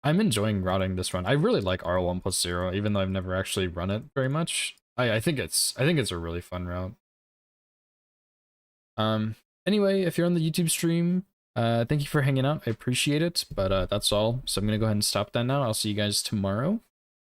I'm enjoying routing this run. I really like Rl1+0, even though I've never actually run it very much. I think it's a really fun route. Anyway, if you're on the YouTube stream, thank you for hanging out. I appreciate it, but that's all. So I'm gonna go ahead and stop that now. I'll see you guys tomorrow.